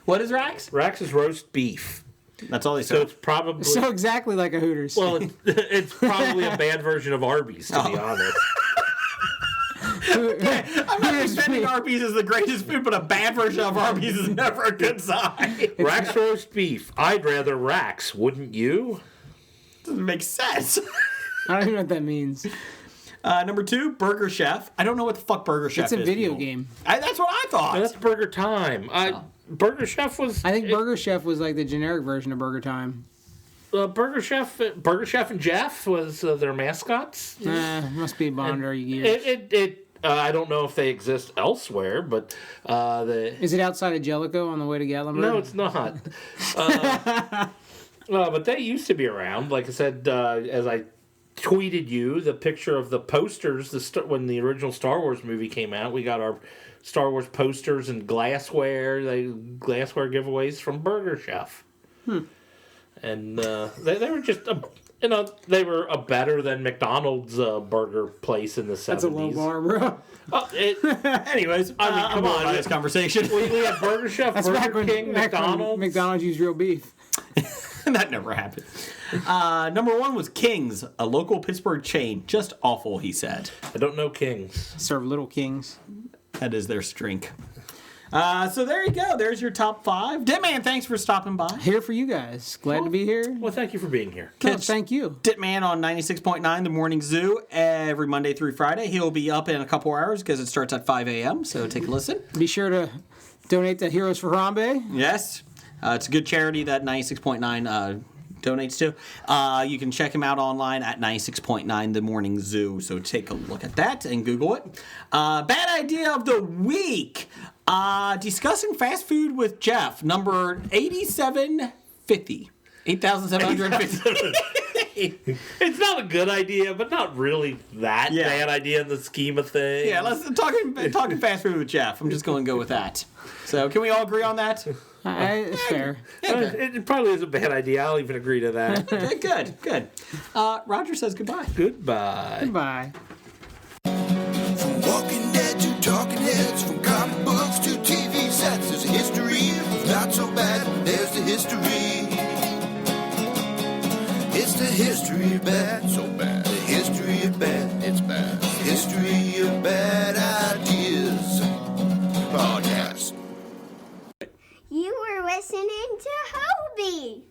What is Rax? Rax is roast beef. That's all they So serve. it's probably So exactly like a Hooters. well, it's probably a bad version of Arby's, to be honest. I'm not defending Arby's as the greatest food, but a bad version of Arby's is never a good sign. Rax roast beef. I'd rather Rax, wouldn't you? Doesn't make sense. I don't even know what that means. Number 2, Burger Chef. I don't know what the fuck Burger Chef is. It's a video people. game. That's what I thought. That's Burger Time. Burger Chef was. I think Burger Chef was like the generic version of Burger Time. Burger Chef and Jeff was their mascots. Must be Bonder. You I don't know if they exist elsewhere, but Is it outside of Jellicoe on the way to Gatlinburg? No, it's not. But they used to be around. Like I said, as I tweeted you the picture of the posters when the original Star Wars movie came out. We got our Star Wars posters and glassware giveaways from Burger Chef. And they were just they were a better than McDonald's burger place in the 70s. That's a low bar, bro. Anyways, come on, this conversation. We had Burger Chef, That's Burger King, McDonald's. McDonald's used real beef. That never happened. Number 1 was King's, a local Pittsburgh chain. Just awful, he said. I don't know King's. Serve Little Kings. That is their drink. So there you go. There's your top 5. Ditman, thanks for stopping by. Here for you guys. Glad to be here. Well, thank you for being here. No, thank you. Ditman on 96.9 The Morning Zoo every Monday through Friday. He'll be up in a couple hours because it starts at 5 a.m., so take a listen. Be sure to donate to Heroes for Harambe. Yes. It's a good charity that 96.9 donates to. You can check him out online at 96.9 The Morning Zoo. So take a look at that and Google it. Bad idea of the week. Discussing fast food with Jeff, number 8750. 8,750. It's not a good idea, but not really that bad idea in the scheme of things. Yeah, let's talking fast food with Jeff. I'm just going to go with that. So can we all agree on that? It's fair. It probably is a bad idea. I'll even agree to that. Okay, good. Roger says goodbye. Goodbye. Goodbye. From Walking Dead to Talking Heads, from comic books to TV sets, there's a history of not so bad. There's the history. It's the history of bad, so bad. The history of bad, it's bad. The history of bad ideas. Podcast. You were listening to Hobie.